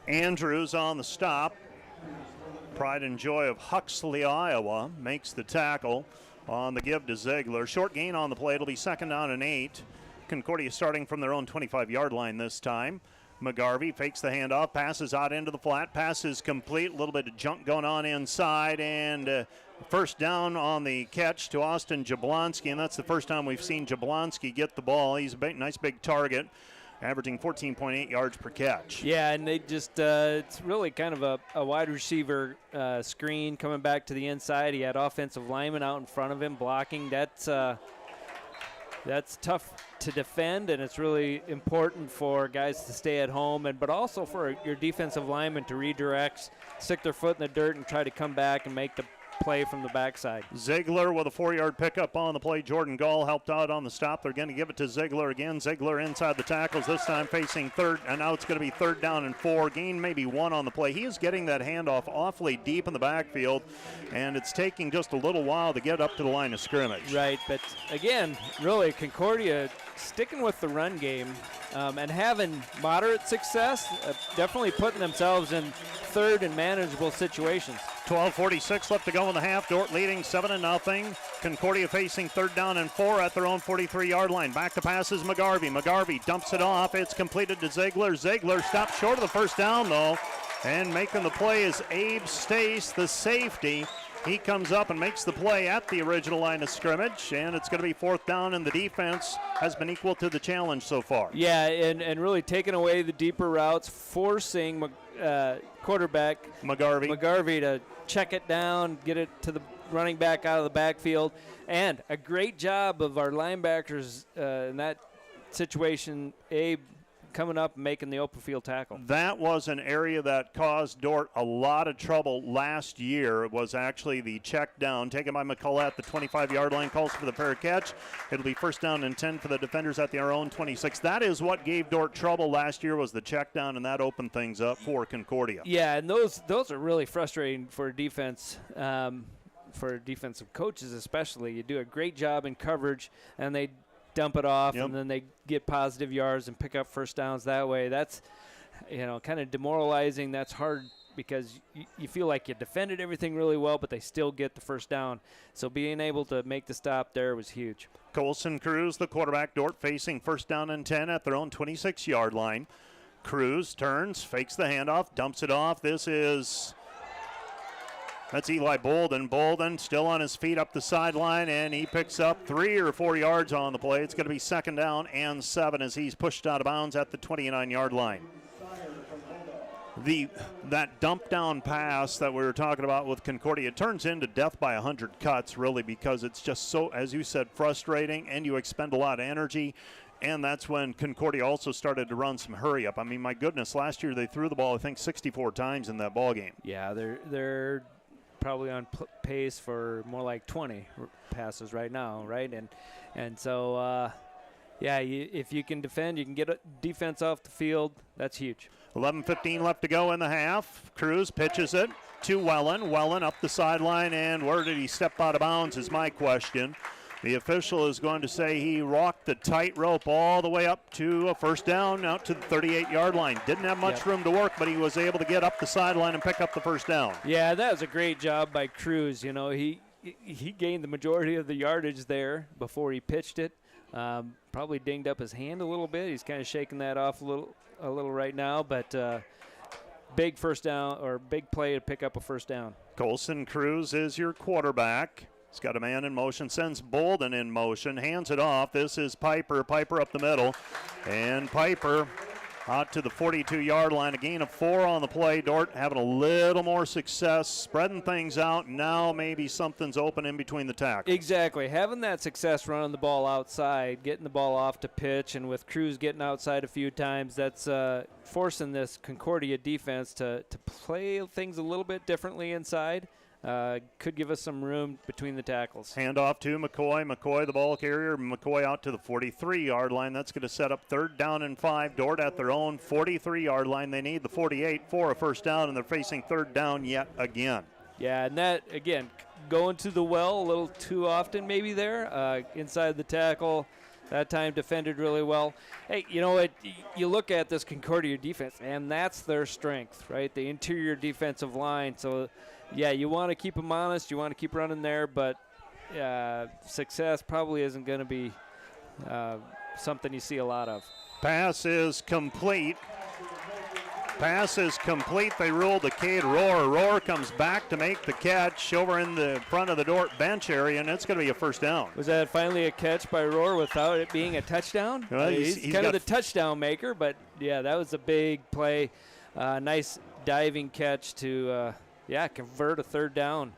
Andrews on the stop. Pride and Joy of Huxley, Iowa, makes the tackle on the give to Ziegler. Short gain on the play. It'll be second down and 8. Concordia starting from their own 25-yard line this time. McGarvey fakes the handoff, passes out into the flat, passes complete, a little bit of junk going on inside, and first down on the catch to Austin Jablonski, and that's the first time we've seen Jablonski get the ball. He's a nice big target, averaging 14.8 yards per catch. Yeah, and they just, it's really kind of a wide receiver screen coming back to the inside. He had offensive linemen out in front of him blocking. That's tough to defend, and it's really important for guys to stay at home, but also for your defensive linemen to redirect, stick their foot in the dirt, and try to come back and make the play from the backside. Ziegler with a 4-yard pickup on the play. Jordan Gall helped out on the stop. They're going to give it to Ziegler again. Ziegler inside the tackles, this time facing third, and now it's going to be third down and 4. Gain maybe 1 on the play. He is getting that handoff awfully deep in the backfield, and it's taking just a little while to get up to the line of scrimmage. Right, but again, really, Concordia sticking with the run game and having moderate success, definitely putting themselves in third and manageable situations. 12:46 left to go in the half. Dordt leading 7-0. Concordia facing third down and 4 at their own 43-yard line. Back to pass is McGarvey. McGarvey dumps it off. It's completed to Ziegler. Ziegler stops short of the first down, though. And making the play is Abe Stace, the safety. He comes up and makes the play at the original line of scrimmage, and it's going to be fourth down, and the defense has been equal to the challenge so far. Yeah, and really taking away the deeper routes, forcing quarterback McGarvey to check it down, get it to the running back out of the backfield, and a great job of our linebackers in that situation, Abe coming up and making the open field tackle. That was an area that caused Dordt a lot of trouble last year. It was actually the check down taken by McCullough at the 25-yard line, calls for the fair catch. It'll be first down and 10 for the defenders at their own 26. That is what gave Dordt trouble last year, was the check down, and that opened things up for Concordia. Yeah, and those are really frustrating for defense. For defensive coaches especially. You do a great job in coverage, and they dump it off, and then they get positive yards and pick up first downs that way. That's, kind of demoralizing. That's hard because you feel like you defended everything really well, but they still get the first down. So being able to make the stop there was huge. Colson Cruz, the quarterback, Dordt facing first down and 10 at their own 26-yard line. Cruz turns, fakes the handoff, dumps it off. That's Eli Bolden. Bolden still on his feet up the sideline, and he picks up 3 or 4 yards on the play. It's going to be second down and 7 as he's pushed out of bounds at the 29-yard line. That dump down pass that we were talking about with Concordia turns into death by 100 cuts, really, because it's just so, as you said, frustrating, and you expend a lot of energy. And that's when Concordia also started to run some hurry up. I mean, my goodness, last year they threw the ball, I think, 64 times in that ball game. Yeah, they're probably on pace for more like 20 passes right now, right? And so, if you can defend, you can get a defense off the field. That's huge. 11:15 left to go in the half. Cruz pitches it to Wellen. Wellen up the sideline, and where did he step out of bounds is my question. The official is going to say he rocked the tightrope all the way up to a first down, out to the 38-yard line. Didn't have much room to work, but he was able to get up the sideline and pick up the first down. Yeah, that was a great job by Cruz. He gained the majority of the yardage there before he pitched it. Probably dinged up his hand a little bit. He's kind of shaking that off a little right now, but big first down, or big play to pick up a first down. Colson Cruz is your quarterback. He's got a man in motion, sends Bolden in motion, hands it off. This is Piper. Piper up the middle. And Piper out to the 42-yard line. A gain of 4 on the play. Dordt having a little more success, spreading things out. Now maybe something's open in between the tackles. Exactly. Having that success running the ball outside, getting the ball off to pitch, and with Cruz getting outside a few times, that's forcing this Concordia defense to play things a little bit differently inside. Could give us some room between the tackles. Handoff to McCoy. McCoy, the ball carrier. McCoy out to the 43-yard line. That's going to set up 3rd down and 5. Dordt at their own 43-yard line. They need the 48 for a first down, and they're facing 3rd down yet again. Yeah, and that, again, going to the well a little too often maybe there. Inside the tackle. That time defended really well. Hey, you know what? You look at this Concordia defense, and that's their strength, right? The interior defensive line. So, yeah, you want to keep them honest. You want to keep running there, but success probably isn't going to be something you see a lot of. Pass is complete. Pass is complete. They rule the Cade Rohr. Rohr comes back to make the catch over in the front of the Dordt bench area, and it's going to be a first down. Was that finally a catch by Rohr without it being a touchdown? Well, he's kind of the touchdown maker, but, yeah, that was a big play. Nice diving catch to, convert a 3rd down.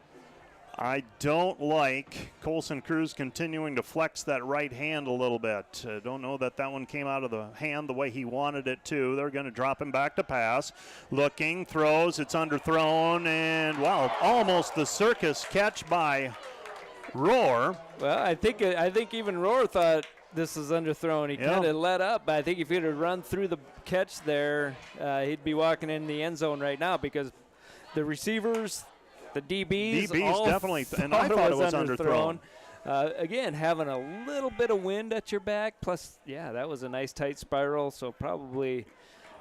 I don't like Colson Cruz continuing to flex that right hand a little bit. Don't know that one came out of the hand the way he wanted it to. They're going to drop him back to pass. Looking, throws, it's underthrown, and, wow, almost the circus catch by Rohr. Well, I think even Rohr thought this was underthrown. He kind of let up, but I think if he'd have run through the catch there, he'd be walking in the end zone right now because the receivers – the DBs definitely, and I thought it was underthrown. Again, having a little bit of wind at your back, plus, that was a nice tight spiral, so probably.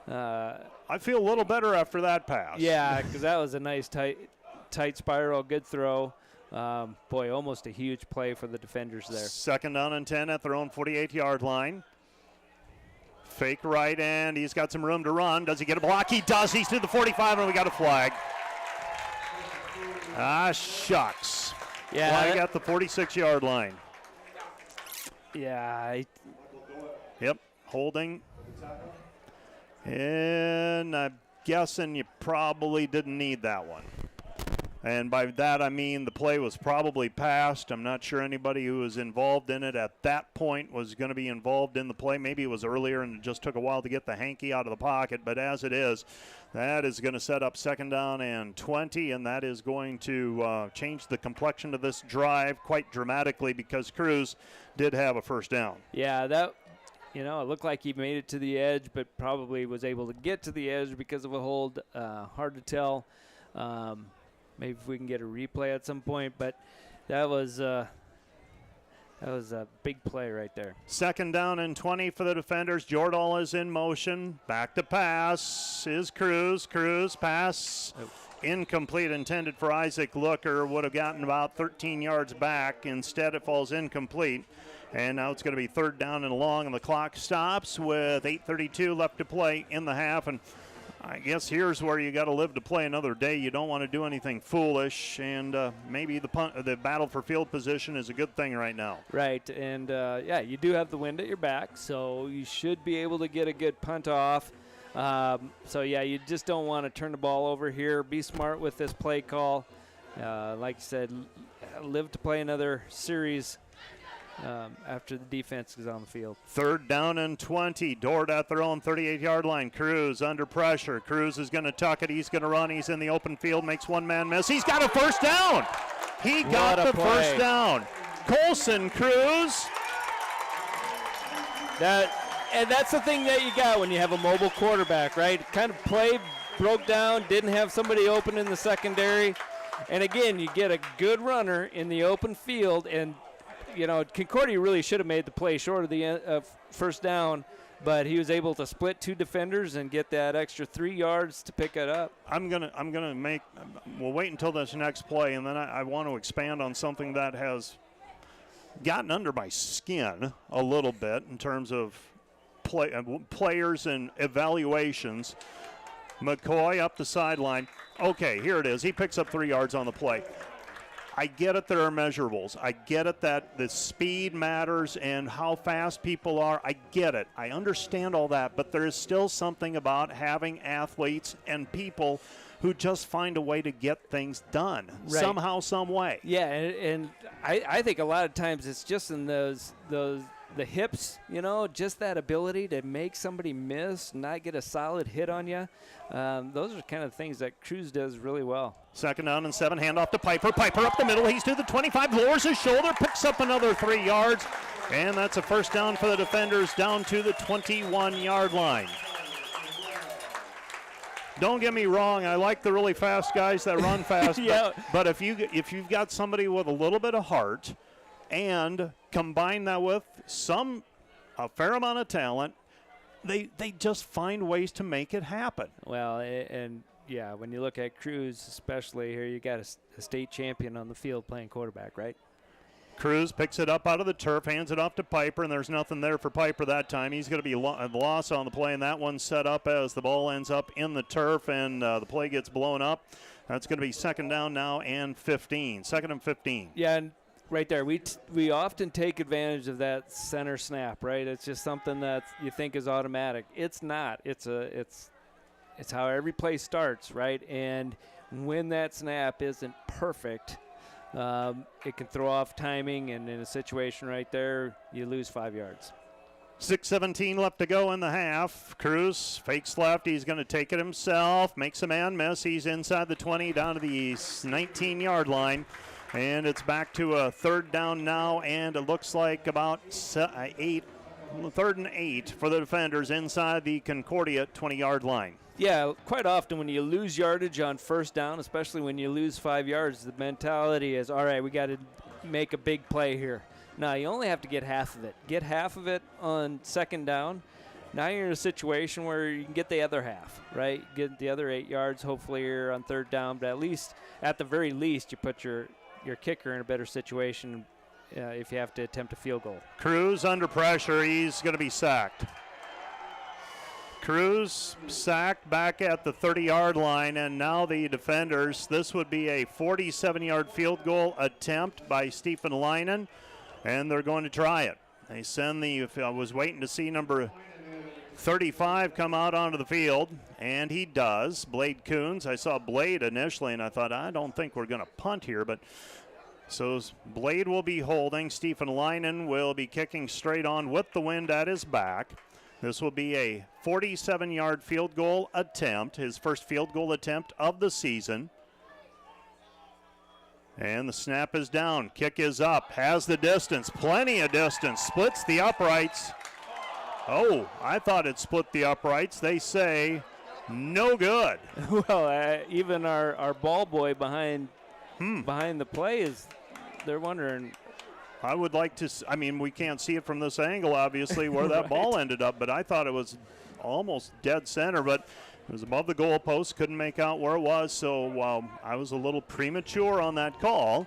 I feel a little better after that pass. Yeah, because that was a nice tight spiral, good throw. Almost a huge play for the defenders there. 2nd down and 10 at their own 48-yard line. Fake right end. He's got some room to run. Does he get a block? He does. He's to the 45, and we got a flag. Shucks. Yeah. Flag at the 46-yard line. Yeah. Yep, holding. And I'm guessing you probably didn't need that one. And by that I mean the play was probably passed. I'm not sure anybody who was involved in it at that point was going to be involved in the play. Maybe it was earlier and it just took a while to get the hanky out of the pocket. But as it is, that is going to set up 2nd down and 20, and that is going to change the complexion of this drive quite dramatically because Cruz did have a first down. Yeah, that, it looked like he made it to the edge, but probably was able to get to the edge because of a hold. Hard to tell. Maybe if we can get a replay at some point, but that was a big play right there. 2nd down and 20 for the defenders. Jordahl is in motion. Back to pass is Cruz. Cruz pass incomplete, intended for Isaac Looker. Would have gotten about 13 yards back. Instead, it falls incomplete. And now it's going to be 3rd down and long, and the clock stops with 8:32 left to play in the half. And I guess here's where you got to live to play another day. You don't want to do anything foolish, and maybe the battle for field position is a good thing right now. Right, and you do have the wind at your back, so you should be able to get a good punt off. You just don't want to turn the ball over here. Be smart with this play call. Like you said, live to play another series after the defense is on the field. 3rd down and 20. Dordt at their own 38-yard line. Cruz under pressure. Cruz is going to tuck it. He's going to run. He's in the open field. Makes one man miss. He's got a first down. He got the first down. Colson Cruz. That's the thing that you got when you have a mobile quarterback, right? Kind of play broke down. Didn't have somebody open in the secondary. And again, you get a good runner in the open field, and Concordia really should have made the play short of the first down, but he was able to split 2 defenders and get that extra 3 yards to pick it up. We'll wait until this next play, and then I want to expand on something that has gotten under my skin a little bit in terms of players and evaluations. McCoy up the sideline. Okay, here it is. He picks up 3 yards on the play. I get it, there are measurables. I get it that the speed matters and how fast people are. I get it. I understand all that, but there is still something about having athletes and people who just find a way to get things done somehow, some way. Yeah, and I think a lot of times it's just in the hips, just that ability to make somebody miss, not get a solid hit on you. Those are kind of things that Cruz does really well. 2nd down and 7, handoff to Piper. Piper up the middle, he's to the 25, lowers his shoulder, picks up another 3 yards, and that's a first down for the defenders down to the 21-yard line. Don't get me wrong, I like the really fast guys that run fast, Yeah. but if you've got somebody with a little bit of heart and combine that with a fair amount of talent, they just find ways to make it happen. Well, and yeah, when you look at Cruz, especially here, you got a state champion on the field playing quarterback, right? Cruz picks it up out of the turf, hands it off to Piper, and there's nothing there for Piper that time. He's going to be lost on the play, and that one's set up as the ball ends up in the turf, and the play gets blown up. That's going to be 2nd down now and 15. 2nd and 15. Yeah, and right there, we often take advantage of that center snap, right? It's just something that you think is automatic. It's not. It's how every play starts, right? And when that snap isn't perfect, it can throw off timing, and in a situation right there, you lose 5 yards. 6:17 left to go in the half. Cruz fakes left. He's going to take it himself, makes a man miss. He's inside the 20, down to the 19-yard line. And it's back to a 3rd down now, and it looks like about 3rd and 8 for the defenders inside the Concordia 20-yard line. Yeah, quite often when you lose yardage on 1st down, especially when you lose 5 yards, the mentality is, all right, we got to make a big play here. Now, you only have to get half of it. Get half of it on 2nd down. Now you're in a situation where you can get the other half, right? Get the other 8 yards. Hopefully you're on 3rd down, but at the very least, you put your kicker in a better situation if you have to attempt a field goal. Cruz under pressure. He's going to be sacked. Cruz sacked back at the 30-yard line, and now the defenders, this would be a 47-yard field goal attempt by Stephen Leinen, and they're going to try it. They send I was waiting to see number 35 come out onto the field, and he does. Blade Coons. I saw Blade initially, and I thought, I don't think we're going to punt here, but so Blade will be holding. Stephen Leinen will be kicking straight on with the wind at his back. This will be a 47-yard field goal attempt, his first field goal attempt of the season. And the snap is down. Kick is up. Has the distance. Plenty of distance. Splits the uprights. Oh, I thought it split the uprights. They say no good. Well, even our ball boy behind the play they're wondering. I would like to, we can't see it from this angle, obviously, where that ball ended up, but I thought it was almost dead center, but it was above the goalpost, couldn't make out where it was, so I was a little premature on that call.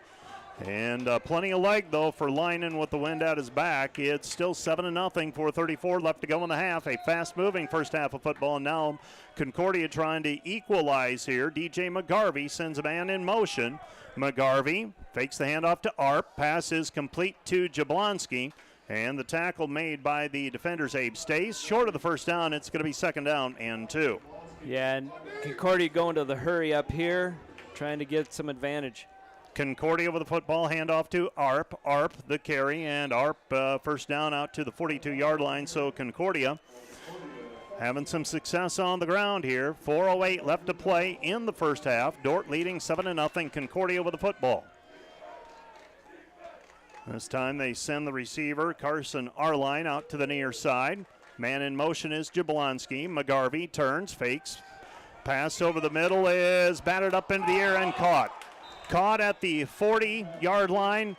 And plenty of leg, though, for Leinen with the wind at his back. It's still 7-0, 4:34 left to go in the half. A fast-moving first half of football, and now Concordia trying to equalize here. DJ McGarvey sends a man in motion. McGarvey fakes the handoff to Arp. Pass is complete to Jablonski. And the tackle made by the defenders, Abe, stays short of the first down. It's going to be 2nd down and 2. Yeah, and Concordia going to the hurry up here, trying to get some advantage. Concordia with the football, handoff to Arp. Arp the carry, and Arp first down out to the 42-yard line. So Concordia having some success on the ground here. 4:08 left to play in the first half. Dordt leading 7-0. Concordia with the football. This time they send the receiver, Carson Arline, out to the near side. Man in motion is Jablonski. McGarvey turns, fakes. Pass over the middle is batted up into the air and caught. Caught at the 40-yard line.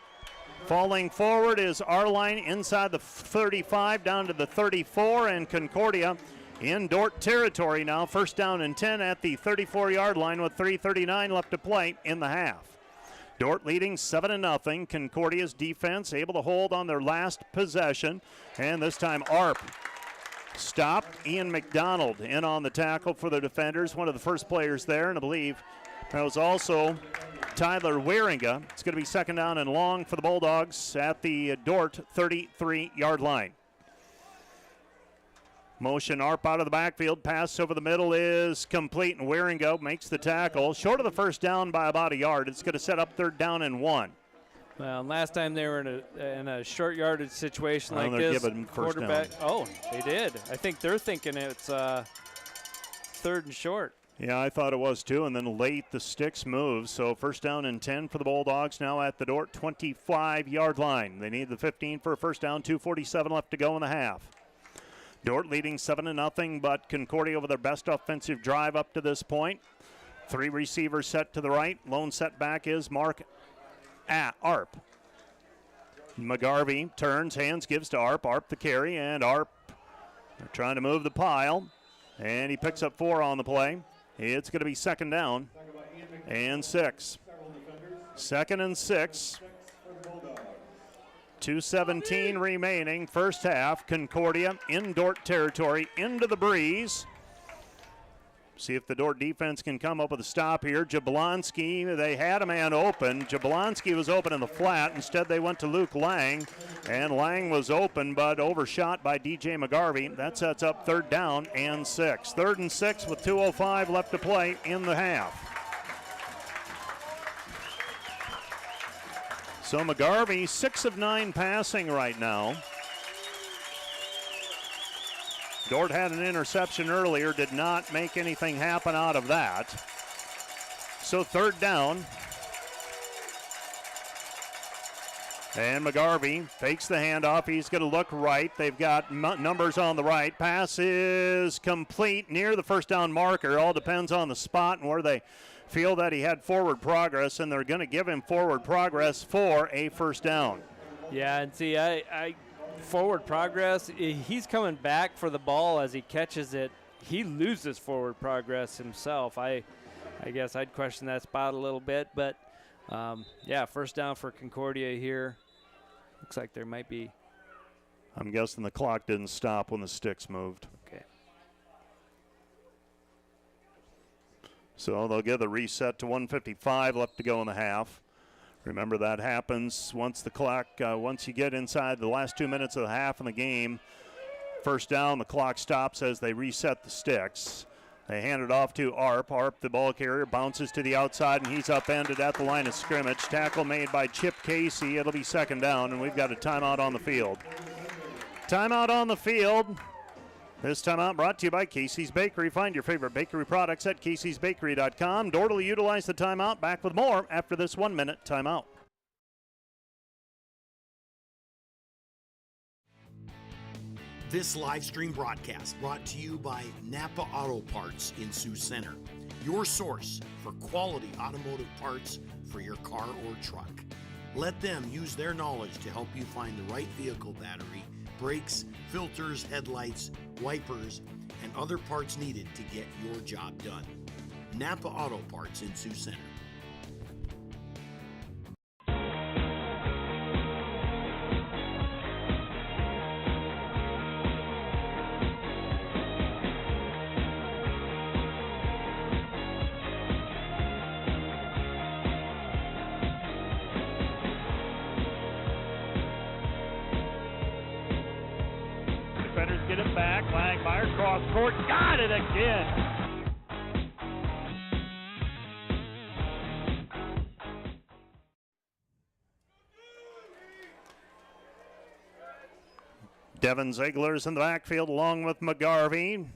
Falling forward is Arline inside the 35 down to the 34, and Concordia in Dordt territory now. First down and 10 at the 34-yard line with 3:39 left to play in the half. Dordt leading 7-0. Concordia's defense able to hold on their last possession, and this time Arp stopped. Ian McDonald in on the tackle for the defenders, one of the first players there, and I believe that was also Tyler Wieringa. It's going to be second down and long for the Bulldogs at the Dordt 33-yard line. Motion Arp out of the backfield. Pass over the middle is complete, and Wieringa makes the tackle. Short of the first down by about a yard. It's going to set up third down and 1. Well, last time they were in a short yardage situation like they're this, giving first quarterback. down. Oh, they did. I think they're thinking it's third and short. Yeah, I thought it was too, and then late the sticks move. So first down and 10 for the Bulldogs now at the Dordt 25-yard line. They need the 15 for a first down, 2:47 left to go in the half. Dordt leading 7-0, but Concordia with their best offensive drive up to this point. 3 receivers set to the right. Lone setback is Mark Arp. McGarvey turns, hands, gives to Arp. Arp the carry, and Arp trying to move the pile. And he picks up 4 on the play. It's going to be second down and 6. Second and 6. 2:17 remaining, first half. Concordia in Dordt territory, into the breeze. See if the Dordt defense can come up with a stop here. Jablonski, they had a man open. Jablonski was open in the flat. Instead, they went to Luke Lang, and Lang was open but overshot by DJ McGarvey. That sets up third down and 6. Third and 6 with 2:05 left to play in the half. So McGarvey, 6 of 9 passing right now. Dordt had an interception earlier, did not make anything happen out of that. So third down. And McGarvey fakes the handoff. He's going to look right. They've got numbers on the right. Pass is complete near the first down marker. All depends on the spot and where they feel that he had forward progress, and they're going to give him forward progress for a first down. Yeah, and see, I forward progress, he's coming back for the ball as he catches it. He loses forward progress himself. I guess I'd question that spot a little bit, but yeah, first down for Concordia here. Looks like there might be. I'm guessing the clock didn't stop when the sticks moved. Okay. So they'll give the reset to 1:55 left to go in the half. Remember, that happens once the clock, once you get inside the last 2 minutes of the half in the game. First down, the clock stops as they reset the sticks. They hand it off to Arp. Arp, the ball carrier, bounces to the outside, and he's upended at the line of scrimmage. Tackle made by Chip Casey. It'll be second down, and we've got a timeout on the field. Timeout on the field. This timeout brought to you by Casey's Bakery. Find your favorite bakery products at caseysbakery.com. Dordt will utilize the timeout. Back with more after this 1-minute timeout. This live stream broadcast brought to you by Napa Auto Parts in Sioux Center, your source for quality automotive parts for your car or truck. Let them use their knowledge to help you find the right vehicle battery, brakes, filters, headlights, wipers, and other parts needed to get your job done. Napa Auto Parts in Sioux Center. Get it back. Langmeyer cross court. Got it again. Devin Ziegler's in the backfield along with McGarvey.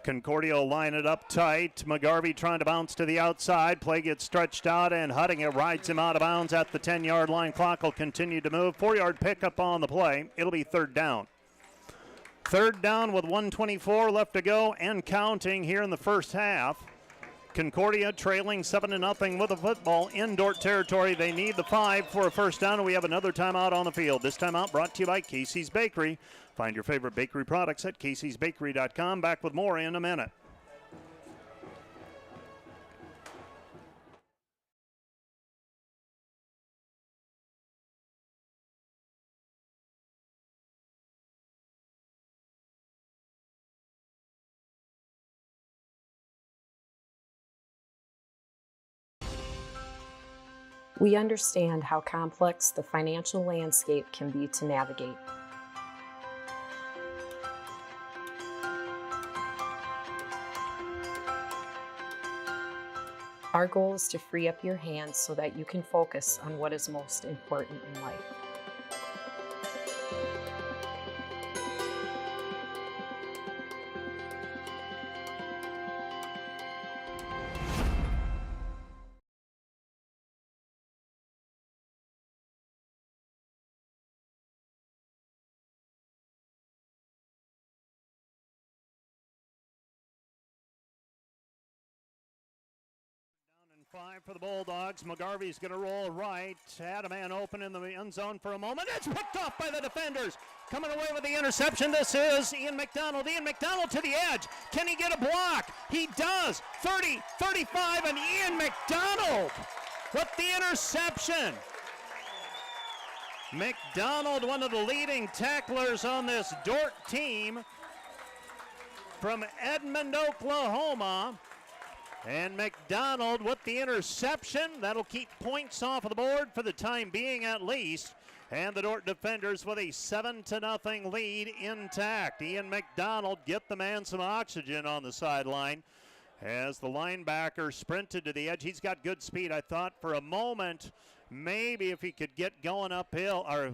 Concordia will line it up tight. McGarvey trying to bounce to the outside. Play gets stretched out, and Huttinger rides him out of bounds at the 10-yard line. Clock will continue to move. 4-yard pickup on the play. It'll be third down. Third down with 1:24 left to go and counting here in the first half. Concordia trailing 7-0 with the football in Dordt territory. They need the 5 for a first down, and we have another timeout on the field. This timeout brought to you by Casey's Bakery. Find your favorite bakery products at caseysbakery.com. Back with more in a minute. We understand how complex the financial landscape can be to navigate. Our goal is to free up your hands so that you can focus on what is most important in life. Five for the Bulldogs. McGarvey's going to roll right. Had a man open in the end zone for a moment. It's picked off by the defenders. Coming away with the interception. This is Ian McDonald. Ian McDonald to the edge. Can he get a block? He does. 30, 35, and Ian McDonald with the interception. McDonald, one of the leading tacklers on this Dordt team from Edmond, Oklahoma. And McDonald with the interception. That'll keep points off of the board for the time being at least. And the Dordt defenders with a 7-0 lead intact. Ian McDonald get the man some oxygen on the sideline as the linebacker sprinted to the edge. He's got good speed. I thought for a moment maybe if he could get going uphill or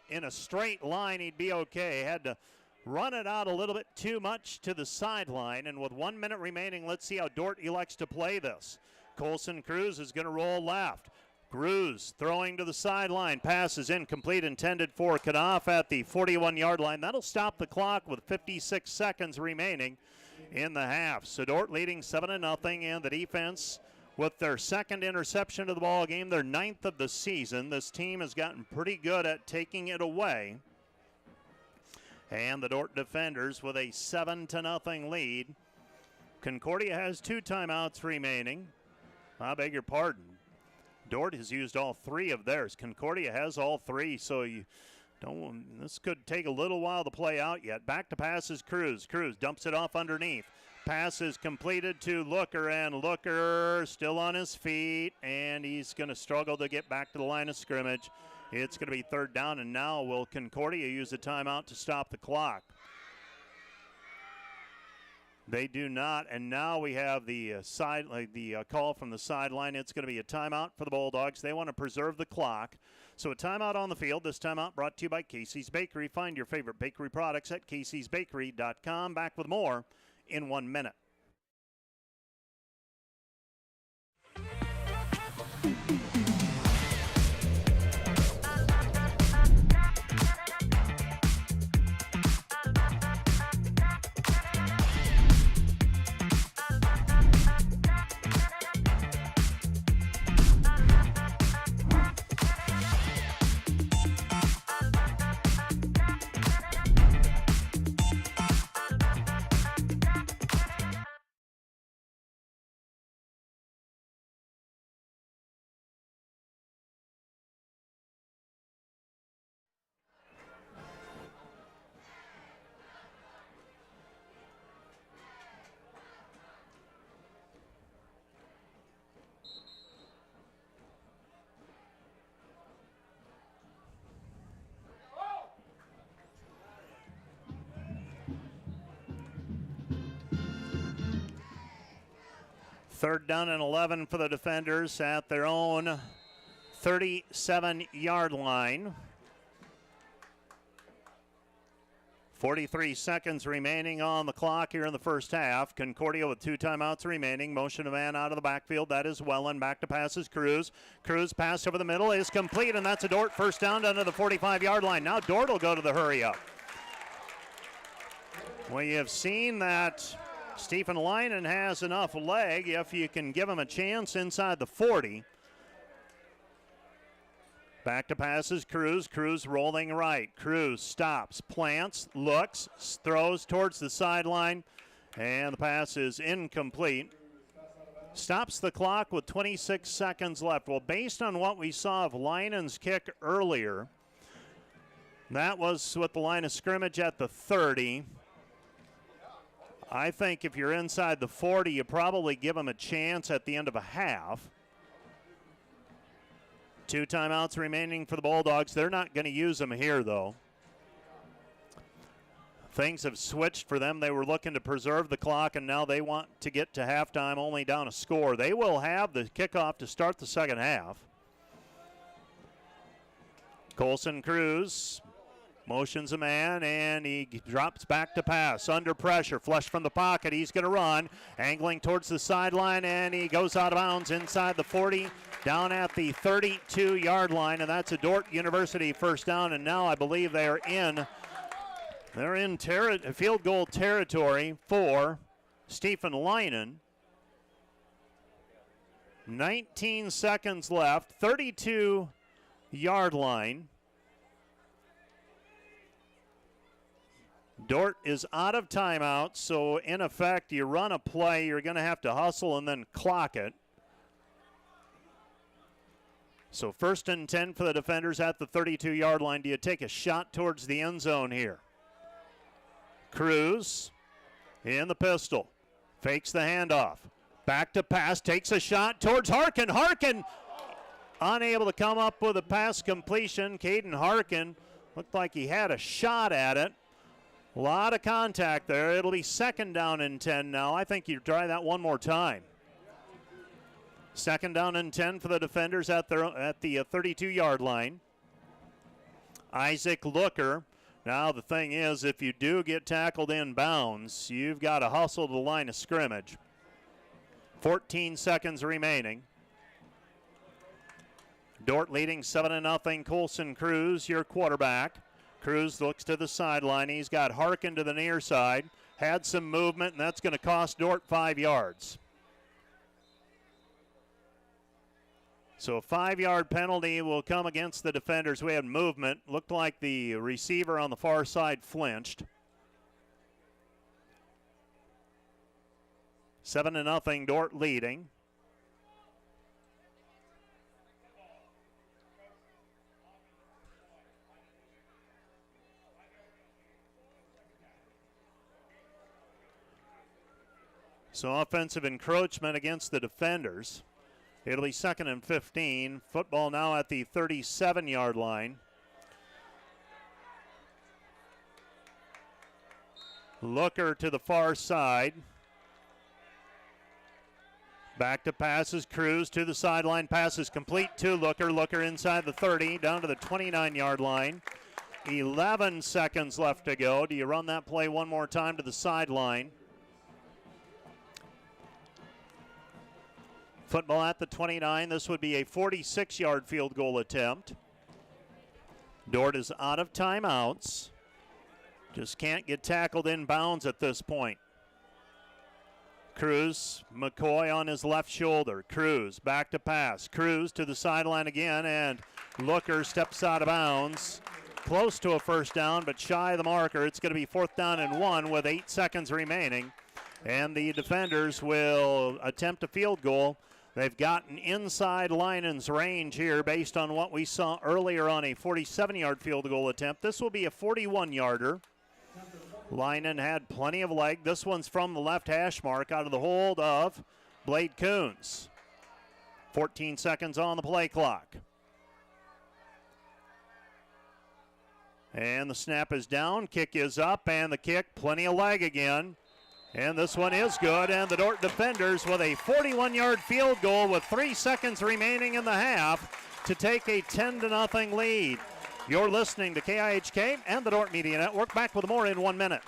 in a straight line he'd be okay. Had to run it out a little bit too much to the sideline, and with 1 minute remaining, let's see how Dordt elects to play this. Colson Cruz is going to roll left. Cruz throwing to the sideline. Pass is incomplete, intended for Knopf at the 41-yard line. That'll stop the clock with 56 seconds remaining in the half. So Dordt leading 7-0, and the defense with their second interception of the ball game, their 9th of the season. This team has gotten pretty good at taking it away. And the Dordt defenders with a 7-0 lead. Concordia has 2 timeouts remaining. I beg your pardon. Dordt has used all 3 of theirs. Concordia has all 3, so this could take a little while to play out yet. Back to passes Cruz. Cruz dumps it off underneath. Pass is completed to Looker, and Looker still on his feet, and he's going to struggle to get back to the line of scrimmage. It's going to be 3rd down, and now will Concordia use a timeout to stop the clock? They do not, and now we have the call from the sideline. It's going to be a timeout for the Bulldogs. They want to preserve the clock. So a timeout on the field. This timeout brought to you by Casey's Bakery. Find your favorite bakery products at caseysbakery.com. Back with more in 1 minute. Third down and 11 for the defenders at their own 37-yard line. 43 seconds remaining on the clock here in the first half. Concordia with 2 timeouts remaining. Motion a man out of the backfield. That is Wellen. Back to passes Cruz. Cruz pass over the middle is complete, and that's a Dordt first down down to the 45-yard line. Now Dordt will go to the hurry up. We have seen that Stephen Leinen has enough leg if you can give him a chance inside the 40. Back to passes Cruz. Cruz rolling right. Cruz stops, plants, looks, throws towards the sideline, and the pass is incomplete. Stops the clock with 26 seconds left. Well, based on what we saw of Leinen's kick earlier, that was with the line of scrimmage at the 30. I think if you're inside the 40, you probably give him a chance at the end of a half. 2 timeouts remaining for the Bulldogs. They're not going to use them here, though. Things have switched for them. They were looking to preserve the clock, and now they want to get to halftime only down a score. They will have the kickoff to start the second half. Colson Cruz motions a man, and he drops back to pass. Under pressure, flush from the pocket. He's going to run, angling towards the sideline, and he goes out of bounds inside the 40, down at the 32-yard line, and that's a Dordt University first down, and now I believe they're in field goal territory for Stephen Leinen. 19 seconds left, 32-yard line. Dordt is out of timeout, so in effect, you run a play, you're going to have to hustle and then clock it. So 1st and 10 for the defenders at the 32-yard line. Do you take a shot towards the end zone here? Cruz in the pistol, fakes the handoff, back to pass, takes a shot towards Harkin. Harkin unable to come up with a pass completion. Caden Harkin looked like he had a shot at it. A lot of contact there. It'll be 2nd down and 10 now. I think you try that one more time. 2nd down and 10 for the defenders at the 32-yard line. Isaac Looker. Now the thing is, if you do get tackled in bounds, you've got to hustle to the line of scrimmage. 14 seconds remaining. Dordt leading 7-0. Colson Cruz, your quarterback. Cruz looks to the sideline. He's got Harkin to the near side. Had some movement, and that's going to cost Dordt 5 yards. So a 5-yard penalty will come against the defenders. We had movement. Looked like the receiver on the far side flinched. 7-0, Dordt leading. So offensive encroachment against the defenders. It'll be 2nd and 15. Football now at the 37-yard line. Looker to the far side. Back to passes. Cruz to the sideline. Passes complete to Looker. Looker inside the 30, down to the 29-yard line. 11 seconds left to go. Do you run that play one more time to the sideline? Football at the 29. This would be a 46-yard field goal attempt. Dordt is out of timeouts. Just can't get tackled in bounds at this point. Cruz, McCoy on his left shoulder. Cruz back to pass. Cruz to the sideline again, and Looker steps out of bounds. Close to a first down, but shy of the marker. It's going to be 4th down and 1 with 8 seconds remaining. And the defenders will attempt a field goal. They've gotten inside Leinen's range here based on what we saw earlier on a 47-yard field goal attempt. This will be a 41-yarder. Leinen had plenty of leg. This one's from the left hash mark out of the hold of Blade Coons. 14 seconds on the play clock. And the snap is down, kick is up, and the kick, plenty of leg again. And this one is good, and the Dordt defenders with a 41-yard field goal with 3 seconds remaining in the half to take a 10-0 lead. You're listening to KIHK and the Dordt Media Network. Back with more in 1 minute.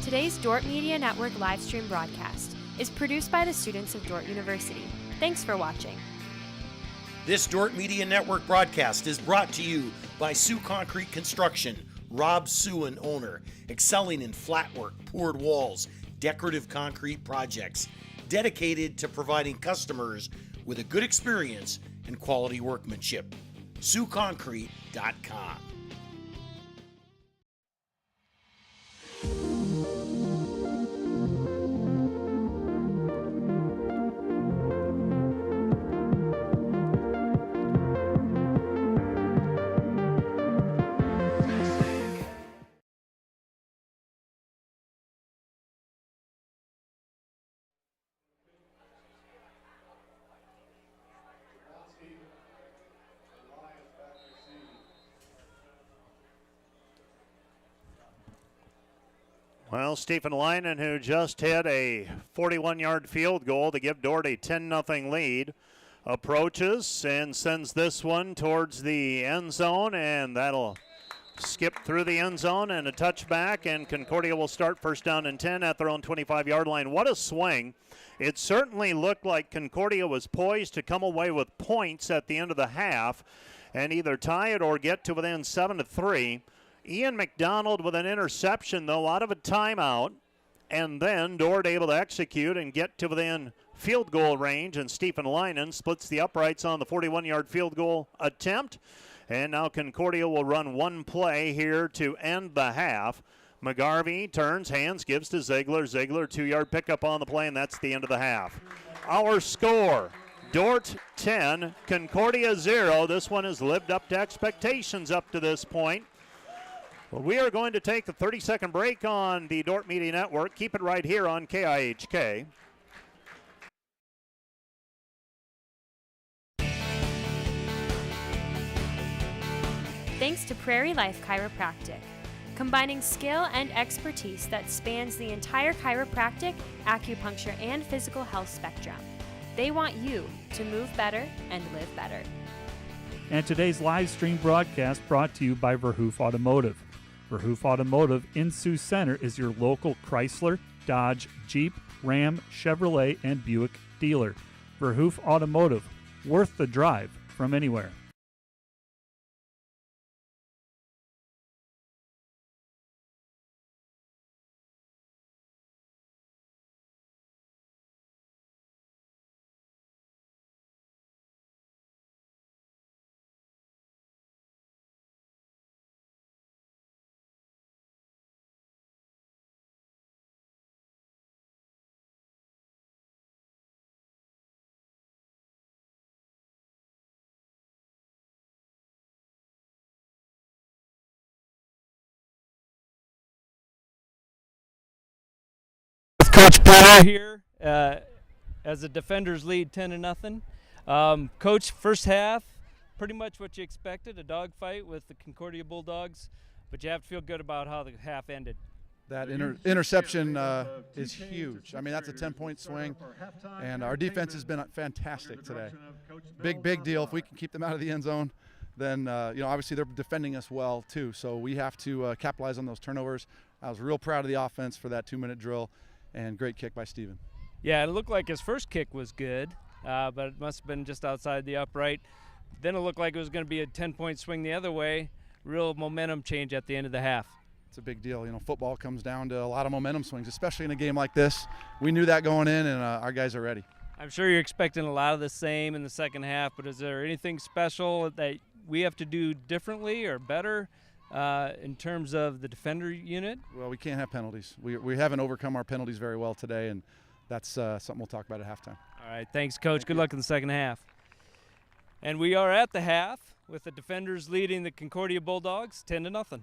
Today's Dordt Media Network live stream broadcast is produced by the students of Dordt University. Thanks for watching. This Dordt Media Network broadcast is brought to you by Sioux Concrete Construction, Rob Suen, owner, excelling in flat work, poured walls, decorative concrete projects, dedicated to providing customers with a good experience and quality workmanship. SiouxConcrete.com. Well, Stephen Leinen, who just hit a 41-yard field goal to give Dordt a 10-0 lead, approaches and sends this one towards the end zone, and that'll skip through the end zone and a touchback, and Concordia will start first down and 10 at their own 25-yard line. What a swing. It certainly looked like Concordia was poised to come away with points at the end of the half and either tie it or get to within 7-3. Ian McDonald with an interception, though, out of a timeout. And then Dordt able to execute and get to within field goal range. And Stephen Leinen splits the uprights on the 41-yard field goal attempt. And now Concordia will run one play here to end the half. McGarvey turns, hands, gives to Ziegler. Ziegler, 2-yard pickup on the play, and that's the end of the half. Our score, Dordt 10, Concordia 0. This one has lived up to expectations up to this point. Well, we are going to take a 30-second break on the Dordt Media Network. Keep it right here on KIHK. Thanks to Prairie Life Chiropractic, combining skill and expertise that spans the entire chiropractic, acupuncture, and physical health spectrum. They want you to move better and live better. And today's live stream broadcast brought to you by Verhoof Automotive. Verhoof Automotive in Sioux Center is your local Chrysler, Dodge, Jeep, Ram, Chevrolet, and Buick dealer. Verhoof Automotive, worth the drive from anywhere. Coach Brenner here as the defenders lead 10-0. Coach, first half, pretty much what you expected, a dogfight with the Concordia Bulldogs, but you have to feel good about how the half ended. That interception is huge. I mean, that's a 10-point swing, and our defense has been fantastic today. Big deal. If we can keep them out of the end zone, then obviously they're defending us well too. So we have to capitalize on those turnovers. I was real proud of the offense for that 2-minute drill, and great kick by Steven. Yeah, it looked like his first kick was good, but it must have been just outside the upright. Then it looked like it was going to be a 10-point swing the other way. Real momentum change at the end of the half. It's a big deal. Football comes down to a lot of momentum swings, especially in a game like this. We knew that going in, and our guys are ready. I'm sure you're expecting a lot of the same in the second half, but is there anything special that we have to do differently or better in terms of the defender unit? Well, we can't have penalties. We haven't overcome our penalties very well today, and that's something we'll talk about at halftime. All right, thanks, Coach. Good luck in the second half. And we are at the half with the defenders leading the Concordia Bulldogs 10-0.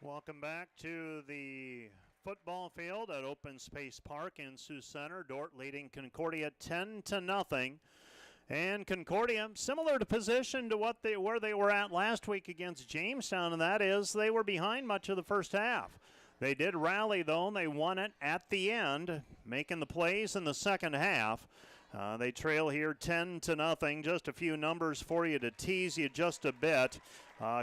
Welcome back to the football field at Open Space Park in Sioux Center. Dordt leading Concordia 10-0. And Concordia, similar to position to where they were at last week against Jamestown, and that is they were behind much of the first half. They did rally, though, and they won it at the end, making the plays in the second half. They trail here 10-0. Just a few numbers for you to tease you just a bit.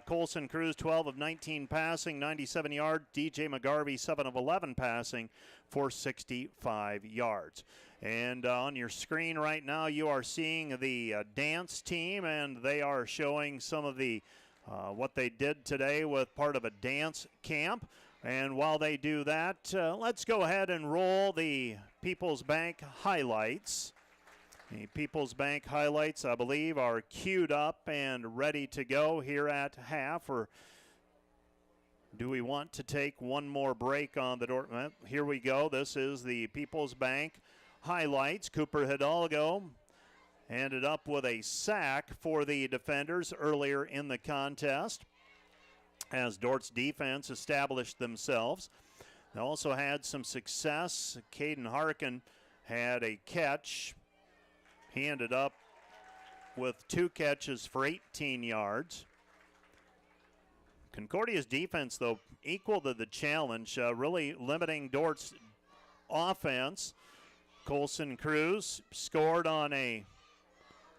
Colson Cruz, 12 of 19 passing, 97 yards. DJ McGarvey, 7 of 11 passing for 65 yards. And on your screen right now, you are seeing the dance team, and they are showing some of the what they did today with part of a dance camp. And while they do that, let's go ahead and roll the People's Bank highlights. The People's Bank highlights, I believe, are queued up and ready to go here at half. Or do we want to take one more break on the Dordt? Here we go. This is the People's Bank highlights. Cooper Hidalgo ended up with a sack for the defenders earlier in the contest as Dordt's defense established themselves. They also had some success. Caden Harkin had a catch. He ended up with 2 catches for 18 yards. Concordia's defense, though, equal to the challenge, really limiting Dordt's offense. Colson Cruz scored on a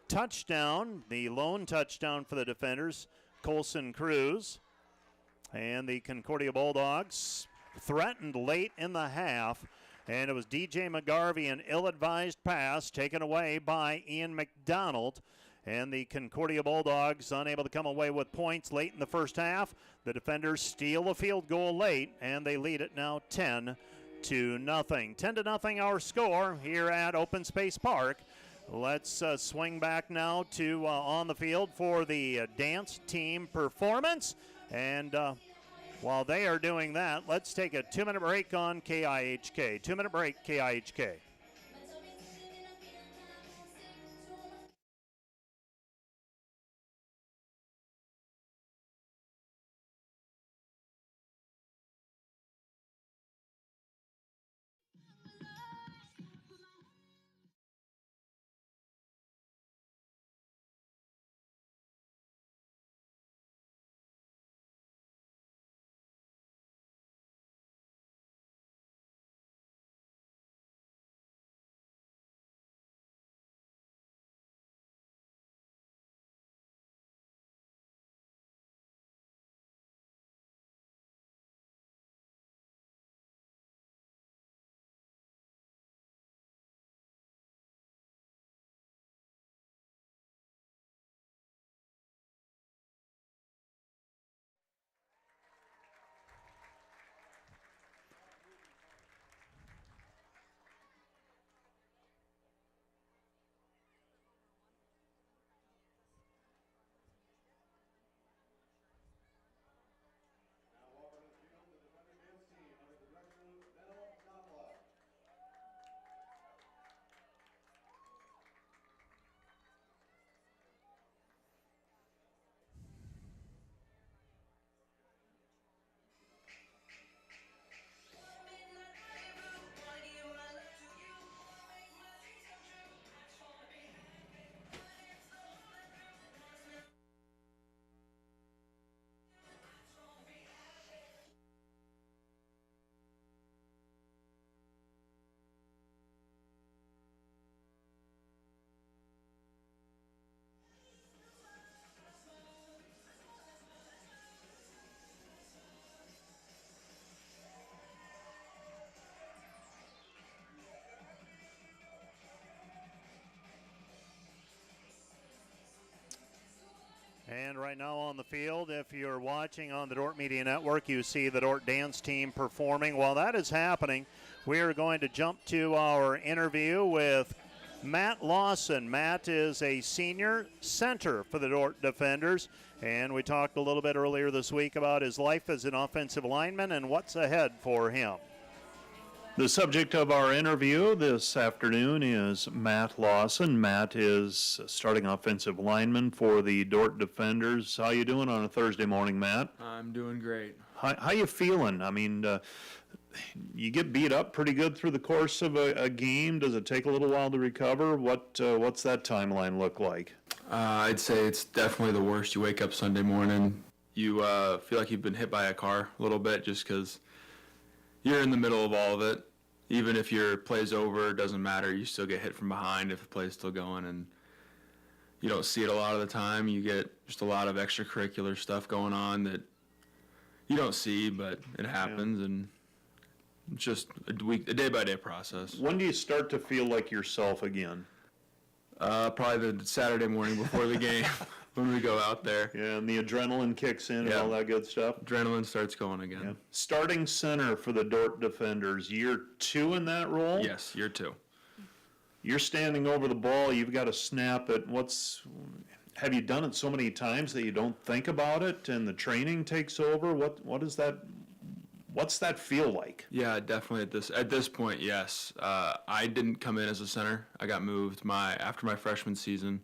touchdown, the lone touchdown for the defenders, Colson Cruz. And the Concordia Bulldogs threatened late in the half, and it was DJ McGarvey, an ill-advised pass taken away by Ian McDonald. And the Concordia Bulldogs unable to come away with points late in the first half. The defenders steal a field goal late, and they lead it now 10-0. 10-0 our score here at Open Space Park. Let's swing back now to on the field for the dance team performance. And while they are doing that, let's take a 2-minute break on KIHK. 2-minute break, KIHK. And right now on the field, if you're watching on the Dordt Media Network, you see the Dordt dance team performing. While that is happening, we are going to jump to our interview with Matt Lawson. Matt is a senior center for the Dordt Defenders, and we talked a little bit earlier this week about his life as an offensive lineman and what's ahead for him. The subject of our interview this afternoon is Matt Lawson. Matt is starting offensive lineman for the Dordt Defenders. How you doing on a Thursday morning, Matt? I'm doing great. How you feeling? I mean, you get beat up pretty good through the course of a game. Does it take a little while to recover? What's that timeline look like? I'd say it's definitely the worst. You wake up Sunday morning, you feel like you've been hit by a car a little bit just because you're in the middle of all of it. even if your play's over, it doesn't matter. You still get hit from behind if the play's still going, and you don't see it a lot of the time. You get just a lot of extracurricular stuff going on that you don't see, but it happens, and it's just a day-by-day process. When do you start to feel like yourself again? Probably the Saturday morning before the game when we go out there. Yeah, and the adrenaline kicks in and all that good stuff. Adrenaline starts going again. Yeah. Starting center for the Dordt Defenders, year 2 in that role? Yes, year 2. You're standing over the ball, you've got to snap it. Have you done it so many times that you don't think about it and the training takes over? What's that feel like? Yeah, definitely at this point, yes. I didn't come in as a center. I got moved after my freshman season.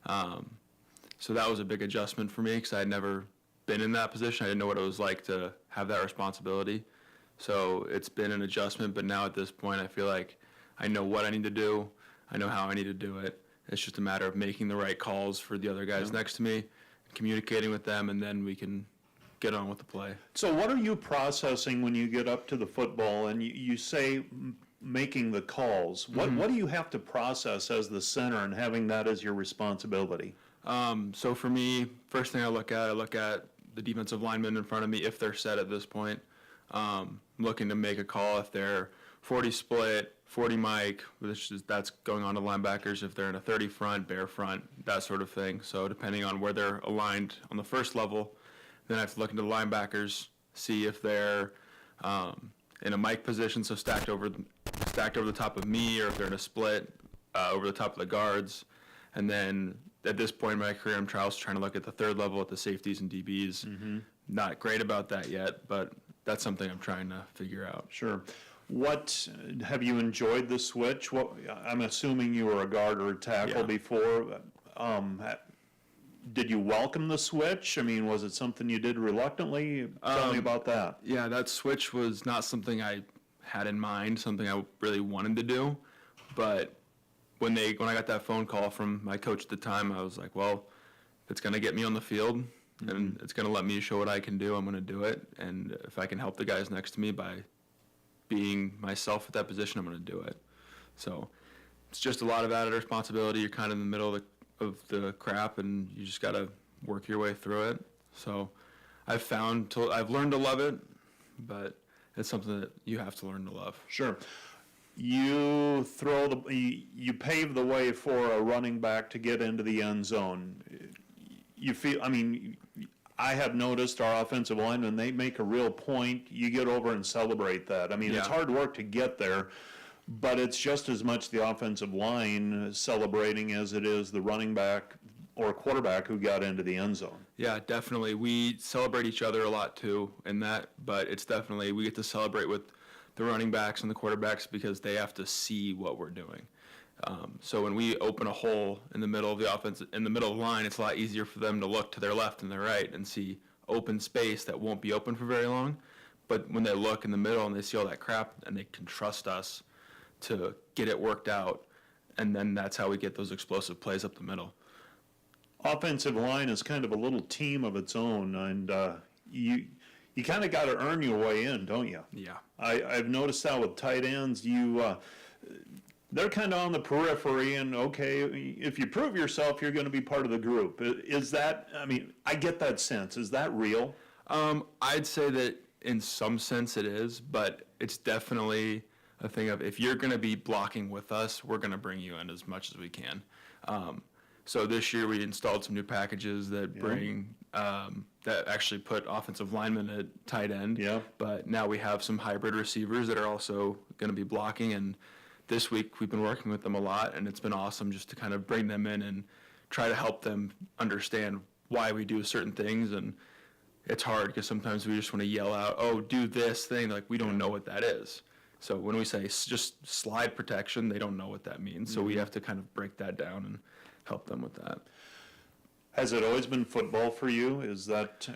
So that was a big adjustment for me because I had never been in that position. I didn't know what it was like to have that responsibility. So it's been an adjustment, but now at this point I feel like I know what I need to do. I know how I need to do it. It's just a matter of making the right calls for the other guys next to me, communicating with them, and then we can get on with the play. So what are you processing when you get up to the football and you say making the calls? What do you have to process as the center and having that as your responsibility? So for me, first thing I look at the defensive linemen in front of me if they're set at this point. Looking to make a call if they're 40 split, 40 mic, that's going on to linebackers. If they're in a 30 front, bare front, that sort of thing. So depending on where they're aligned on the first level, then I have to look into the linebackers, see if they're in a mic position, so stacked over the top of me, or if they're in a split over the top of the guards. And then at this point in my career, I'm trying to look at the third level at the safeties and DBs. Not great about that yet, but that's something I'm trying to figure out. Sure. What have you enjoyed the switch? I'm assuming you were a guard or a tackle before. Did you welcome the switch? I mean, was it something you did reluctantly? Tell me about that. Yeah, that switch was not something I had in mind, something I really wanted to do. But when I got that phone call from my coach at the time, I was like, well, if it's going to get me on the field and it's going to let me show what I can do, I'm going to do it. And if I can help the guys next to me by being myself at that position, I'm going to do it. So it's just a lot of added responsibility. You're kind of in the middle of the crap, and you just got to work your way through it. So I've learned to love it, but it's something that you have to learn to love. Sure. You pave the way for a running back to get into the end zone. I have noticed our offensive linemen, they make a real point. You get over and celebrate that. I mean, It's hard work to get there, but it's just as much the offensive line celebrating as it is the running back or quarterback who got into the end zone. Yeah, definitely. We celebrate each other a lot too in that, but it's definitely, we get to celebrate with the running backs and the quarterbacks because they have to see what we're doing. So when we open a hole in the middle of the offense, in the middle of the line, it's a lot easier for them to look to their left and their right and see open space that won't be open for very long. But when they look in the middle and they see all that crap, and they can trust us to get it worked out, and then that's how we get those explosive plays up the middle. Offensive line is kind of a little team of its own, and you kind of got to earn your way in, don't you? Yeah. I've noticed that with tight ends. They're kind of on the periphery, and okay, if you prove yourself, you're going to be part of the group. Is that, I get that sense. Is that real? I'd say that in some sense it is, but it's definitely a thing of if you're going to be blocking with us, we're going to bring you in as much as we can. So this year we installed some new packages that that actually put offensive linemen at tight end. Yeah. But now we have some hybrid receivers that are also going to be blocking, and this week we've been working with them a lot, and it's been awesome just to kind of bring them in and try to help them understand why we do certain things. And it's hard because sometimes we just want to yell out, oh, do this thing, like we don't know what that is. So when we say just slide protection, they don't know what that means. So we have to kind of break that down and help them with that. Has it always been football for you?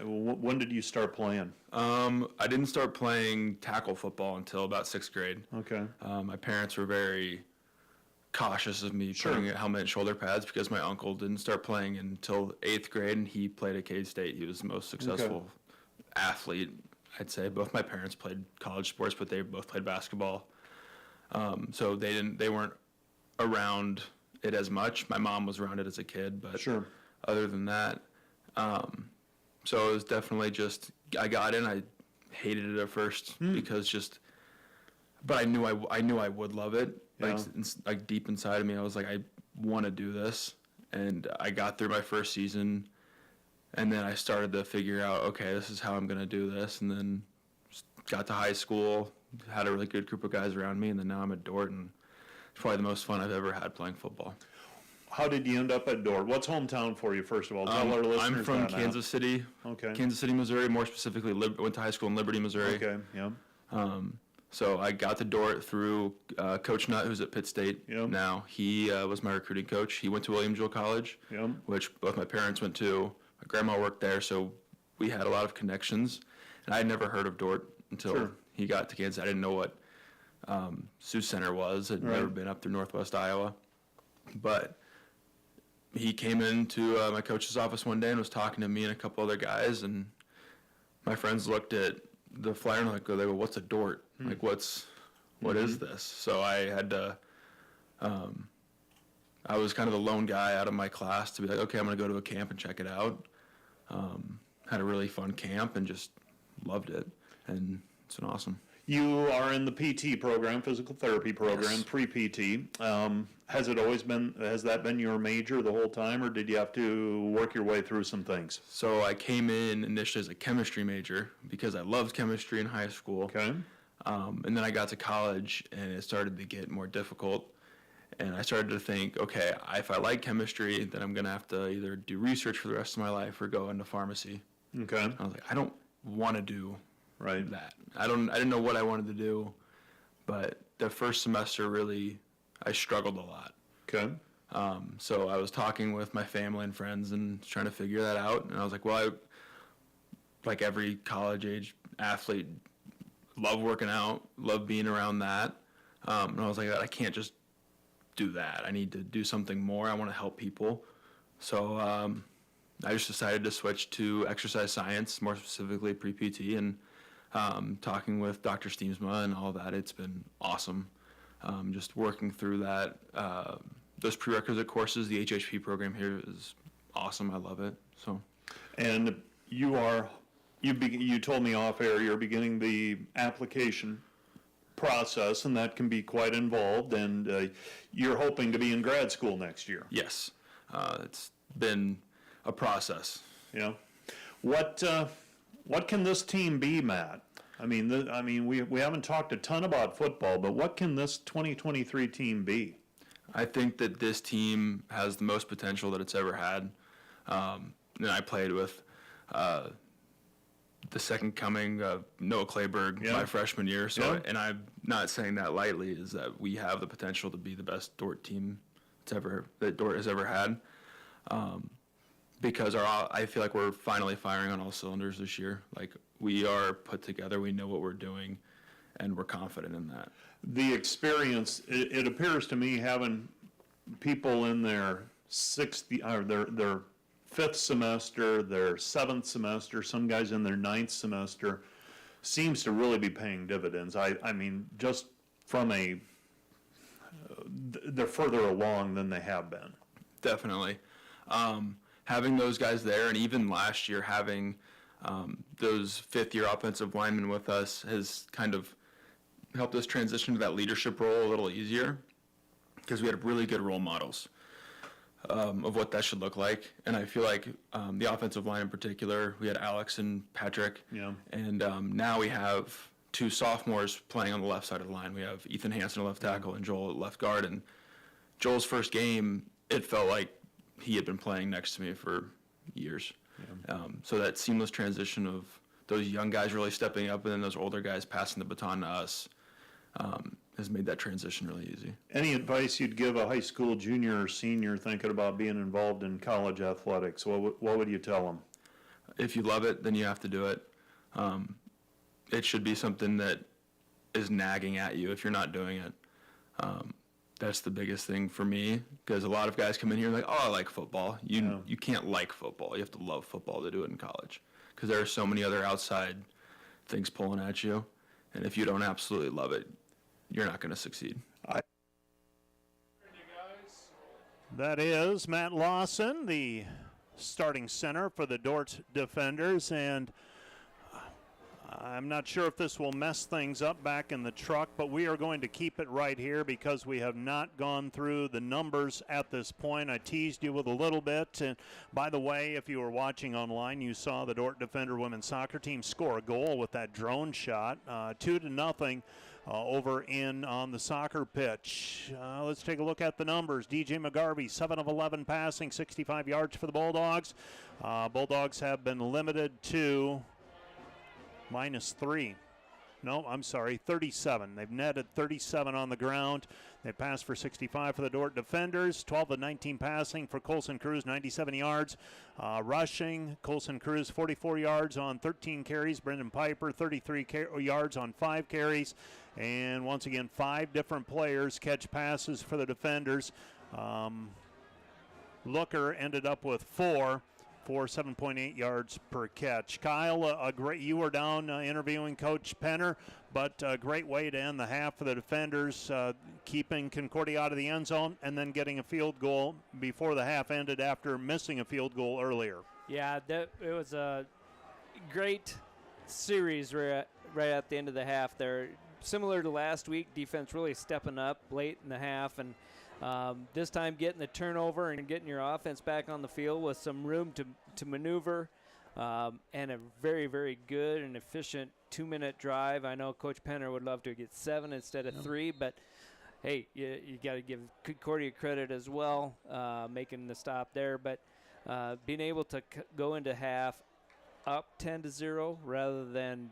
When did you start playing? I didn't start playing tackle football until about 6th grade. Okay. My parents were very cautious of me putting a helmet and shoulder pads because my uncle didn't start playing until 8th grade, and he played at K-State. He was the most successful athlete, I'd say. Both my parents played college sports, but they both played basketball. So they weren't around it as much. My mom was around it as a kid, but Sure. other than that, so it was definitely just, I got in, I hated it at first because but I knew I would love it. Yeah. Like deep inside of me, I was like, I want to do this. And I got through my first season, and then I started to figure out, okay, this is how I'm going to do this. And then got to high school, had a really good group of guys around me, and then now I'm at Dordt, and it's probably the most fun I've ever had playing football. How did you end up at Dordt? What's hometown for you, first of all? Tell our listeners I'm from that now. Kansas City. Okay. Kansas City, Missouri, more specifically, went to high school in Liberty, Missouri. Okay, yeah. So I got to Dordt through Coach Nutt, who's at Pitt State now. He was my recruiting coach. He went to William Jewell College, which both my parents went to. My grandma worked there, so we had a lot of connections. And I had never heard of Dordt until he got to Kansas. I didn't know what Sioux Center was. I'd never been up through Northwest Iowa. But he came into my coach's office one day and was talking to me and a couple other guys, and my friends looked at the flyer and they go, what's a Dordt? Like, what is this? So I had to, I was kind of the lone guy out of my class to be like, okay, I'm going to go to a camp and check it out. Had a really fun camp and just loved it. And it's been awesome. You are in the PT program, physical therapy program, Yes. pre-PT. Has that been your major the whole time, or did you have to work your way through some things? So I came in initially as a chemistry major because I loved chemistry in high school. Okay. And then I got to college and it started to get more difficult. And I started to think, okay, if I like chemistry, then I'm going to have to either do research for the rest of my life or go into pharmacy. Okay. I was like, I don't want to do Right. that. I didn't know what I wanted to do, but the first semester really, I struggled a lot. Okay. So I was talking with my family and friends and trying to figure that out. And I was like, well, like every college age athlete, love working out, love being around that. And I was like, I can't just do that. I need to do something more. I want to help people. So I just decided to switch to exercise science, more specifically pre-PT, and talking with Dr. Steemsma and all that. It's been awesome. Just working through that. Those prerequisite courses, the HHP program here is awesome. I love it. So, And you told me off air you're beginning the application process, and that can be quite involved, and you're hoping to be in grad school next year. yes, it's been a process. Yeah. What can this team be, Matt? I mean, we haven't talked a ton about football, but what can this 2023 team be? I think that this team has the most potential that it's ever had. And I played with the second coming of Noah Clayberg my freshman year. So, and I'm not saying that lightly, is that we have the potential to be the best Dordt team that Dordt has ever had. Because I feel like we're finally firing on all cylinders this year. Like, we are put together, we know what we're doing, and we're confident in that. The experience, it appears to me, having people in their their fifth semester, their seventh semester, some guys in their ninth semester, seems to really be paying dividends. I mean, just from they're further along than they have been. Definitely. Having those guys there, and even last year having those fifth-year offensive linemen with us has kind of helped us transition to that leadership role a little easier, because we had really good role models of what that should look like. And I feel like the offensive line in particular, we had Alex and Patrick, and now we have two sophomores playing on the left side of the line. We have Ethan Hansen at left tackle and Joel at left guard. And Joel's first game, it felt like he had been playing next to me for years. So that seamless transition of those young guys really stepping up and then those older guys passing the baton to us has made that transition really easy. Any advice you'd give a high school junior or senior thinking about being involved in college athletics? What would you tell them? If you love it, then you have to do it. It should be something that is nagging at you if you're not doing it. That's the biggest thing for me, because a lot of guys come in here and like, oh, I like football. You can't like football. You have to love football to do it in college, because there are so many other outside things pulling at you. And if you don't absolutely love it, you're not going to succeed. That is Matt Lawson, the starting center for the Dordt defenders, and I'm not sure if this will mess things up back in the truck, but we are going to keep it right here because we have not gone through the numbers at this point. I teased you with a little bit. And by the way, if you were watching online, you saw the Dordt Defender women's soccer team score a goal with that drone shot, 2-0. Over in on the soccer pitch. Let's take a look at the numbers. DJ McGarvey, 7 of 11 passing, 65 yards for the Bulldogs. Bulldogs have been limited to -3. No, I'm sorry, 37. They've netted 37 on the ground. They passed for 65 for the Dordt defenders. 12 of 19 passing for Colson Cruz, 97 yards. Rushing, Colson Cruz, 44 yards on 13 carries. Brendan Piper, 33 yards on 5 carries. And once again, 5 different players catch passes for the defenders. Looker ended up with 4 for 7.8 yards per catch. Kyle, you were down interviewing Coach Penner, but a great way to end the half for the defenders, keeping Concordia out of the end zone and then getting a field goal before the half ended after missing a field goal earlier. Yeah, it was a great series right at the end of the half there. Similar to last week, defense really stepping up late in the half, and this time getting the turnover and getting your offense back on the field with some room to maneuver, and a very, very good and efficient 2-minute drive. I know Coach Penner would love to get 7 instead of 3, but hey, you got to give Concordia credit as well, making the stop there. But being able to go into half up 10-0 rather than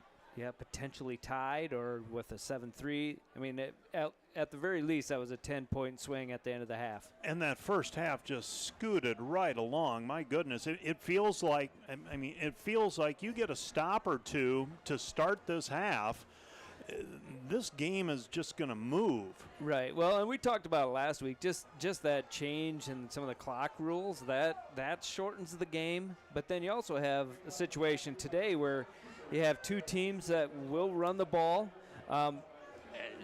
potentially tied or with a 7-3. I mean, at the very least, that was a 10-point swing at the end of the half. And that first half just scooted right along. My goodness, it feels like, it feels like you get a stop or two to start this half. This game is just going to move. Right. Well, and we talked about it last week, just that change in some of the clock rules, that shortens the game. But then you also have a situation today where you have 2 teams that will run the ball.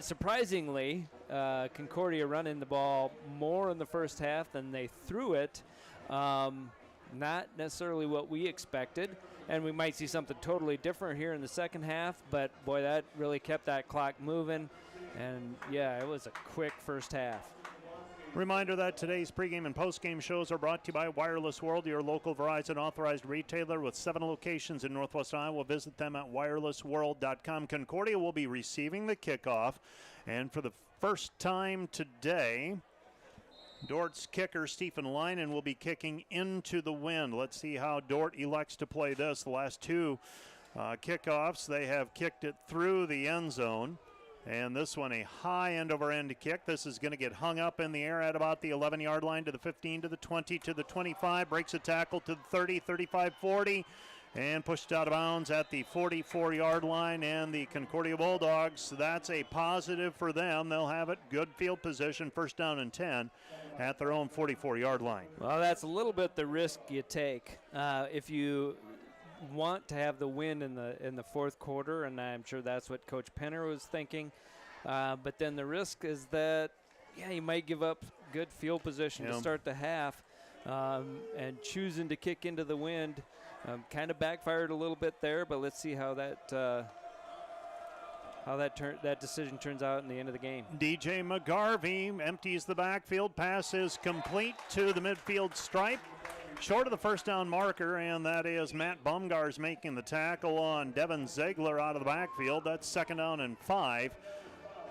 Surprisingly, Concordia running the ball more in the first half than they threw it. Not necessarily what we expected. And we might see something totally different here in the second half. But, boy, that really kept that clock moving. And, yeah, it was a quick first half. Reminder that today's pregame and postgame shows are brought to you by Wireless World, your local Verizon authorized retailer with 7 locations in Northwest Iowa. Visit them at wirelessworld.com. Concordia will be receiving the kickoff. And for the first time today, Dordt's kicker, Stephen Leinen, will be kicking into the wind. Let's see how Dordt elects to play this. The last 2 kickoffs, they have kicked it through the end zone. And this one, a high end-over-end kick. This is going to get hung up in the air at about the 11-yard line to the 15, to the 20, to the 25. Breaks a tackle to the 30, 35, 40. And pushed out of bounds at the 44-yard line. And the Concordia Bulldogs, that's a positive for them. They'll have it. Good field position, first down and 10 at their own 44-yard line. Well, that's a little bit the risk you take. If you want to have the win in the fourth quarter, and I'm sure that's what Coach Penner was thinking. But then the risk is that, you might give up good field position to start the half, and choosing to kick into the wind kind of backfired a little bit there. But let's see how that decision turns out in the end of the game. DJ McGarvey empties the backfield. Pass is complete to the midfield stripe. Short of the first down marker, and that is Matt Bumgars making the tackle on Devin Ziegler out of the backfield. That's 2nd down and 5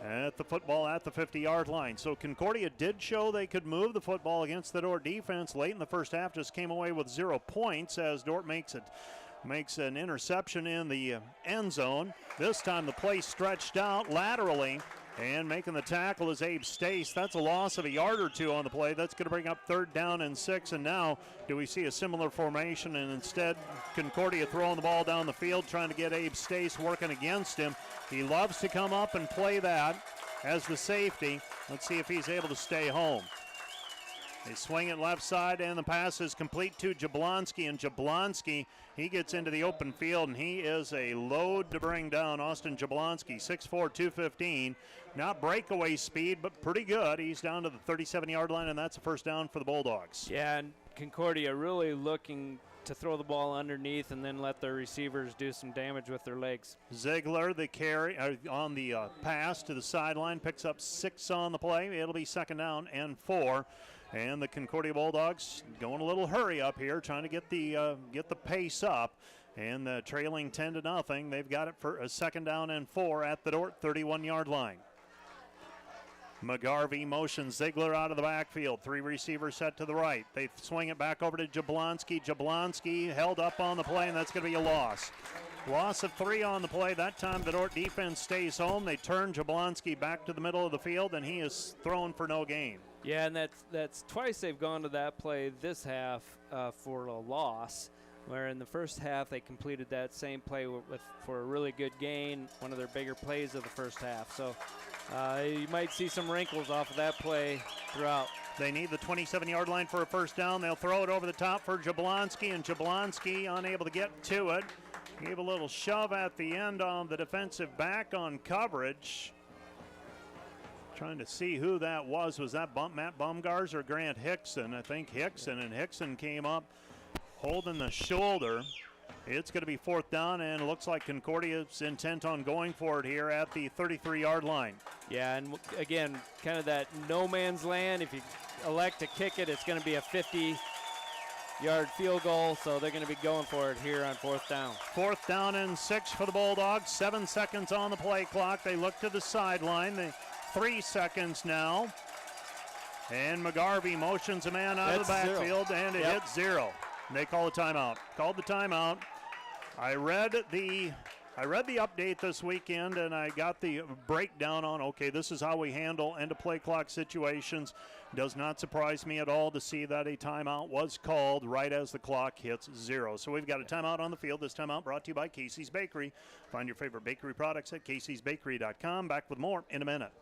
at the football at the 50-yard line. So Concordia did show they could move the football against the Dordt defense late in the first half, just came away with 0 points as Dordt makes an interception in the end zone. This time the play stretched out laterally, and making the tackle is Abe Stace. That's a loss of a yard or 2 on the play. That's going to bring up 3rd down and 6. And now do we see a similar formation, and instead Concordia throwing the ball down the field, trying to get Abe Stace working against him. He loves to come up and play that as the safety. Let's see if he's able to stay home. They swing it left side, and the pass is complete to Jablonski. And Jablonski, he gets into the open field, and he is a load to bring down. Austin Jablonski, 6'4", 215. Not breakaway speed, but pretty good. He's down to the 37-yard line, and that's a first down for the Bulldogs. Yeah, and Concordia really looking to throw the ball underneath and then let their receivers do some damage with their legs. Ziegler, the carry on the pass to the sideline, picks up 6 on the play. It'll be second down and 4. And the Concordia Bulldogs going a little hurry up here, trying to get the pace up. And trailing 10-0. They've got it for a second down and 4 at the Dordt 31-yard line. McGarvey motions Ziegler out of the backfield. 3 receivers set to the right. They swing it back over to Jablonski. Jablonski held up on the play, and that's going to be a loss. Loss of 3 on the play. That time the Dordt defense stays home. They turn Jablonski back to the middle of the field, and he is thrown for no gain. Yeah, and that's twice they've gone to that play this half for a loss, where in the first half they completed that same play for a really good gain, one of their bigger plays of the first half. So you might see some wrinkles off of that play throughout. They need the 27-yard line for a first down. They'll throw it over the top for Jablonski, and Jablonski unable to get to it. Gave a little shove at the end on the defensive back on coverage. Trying to see who that was. Was that Matt Bumgars or Grant Hickson? I think Hickson, and Hickson came up holding the shoulder. It's going to be fourth down, and it looks like Concordia's intent on going for it here at the 33-yard line. Yeah, and again, kind of that no man's land. If you elect to kick it, it's going to be a 50-yard field goal, so they're going to be going for it here on fourth down. Fourth down and 6 for the Bulldogs. 7 seconds on the play clock. They look to the sideline. 3 seconds now. And McGarvey motions a man out of the backfield, and it hits 0. They call a timeout. Called the timeout. I read the update this weekend, and I got the breakdown on, okay, this is how we handle end-of-play clock situations. Does not surprise me at all to see that a timeout was called right as the clock hits 0. So we've got a timeout on the field. This timeout brought to you by Casey's Bakery. Find your favorite bakery products at caseysbakery.com. Back with more in a minute.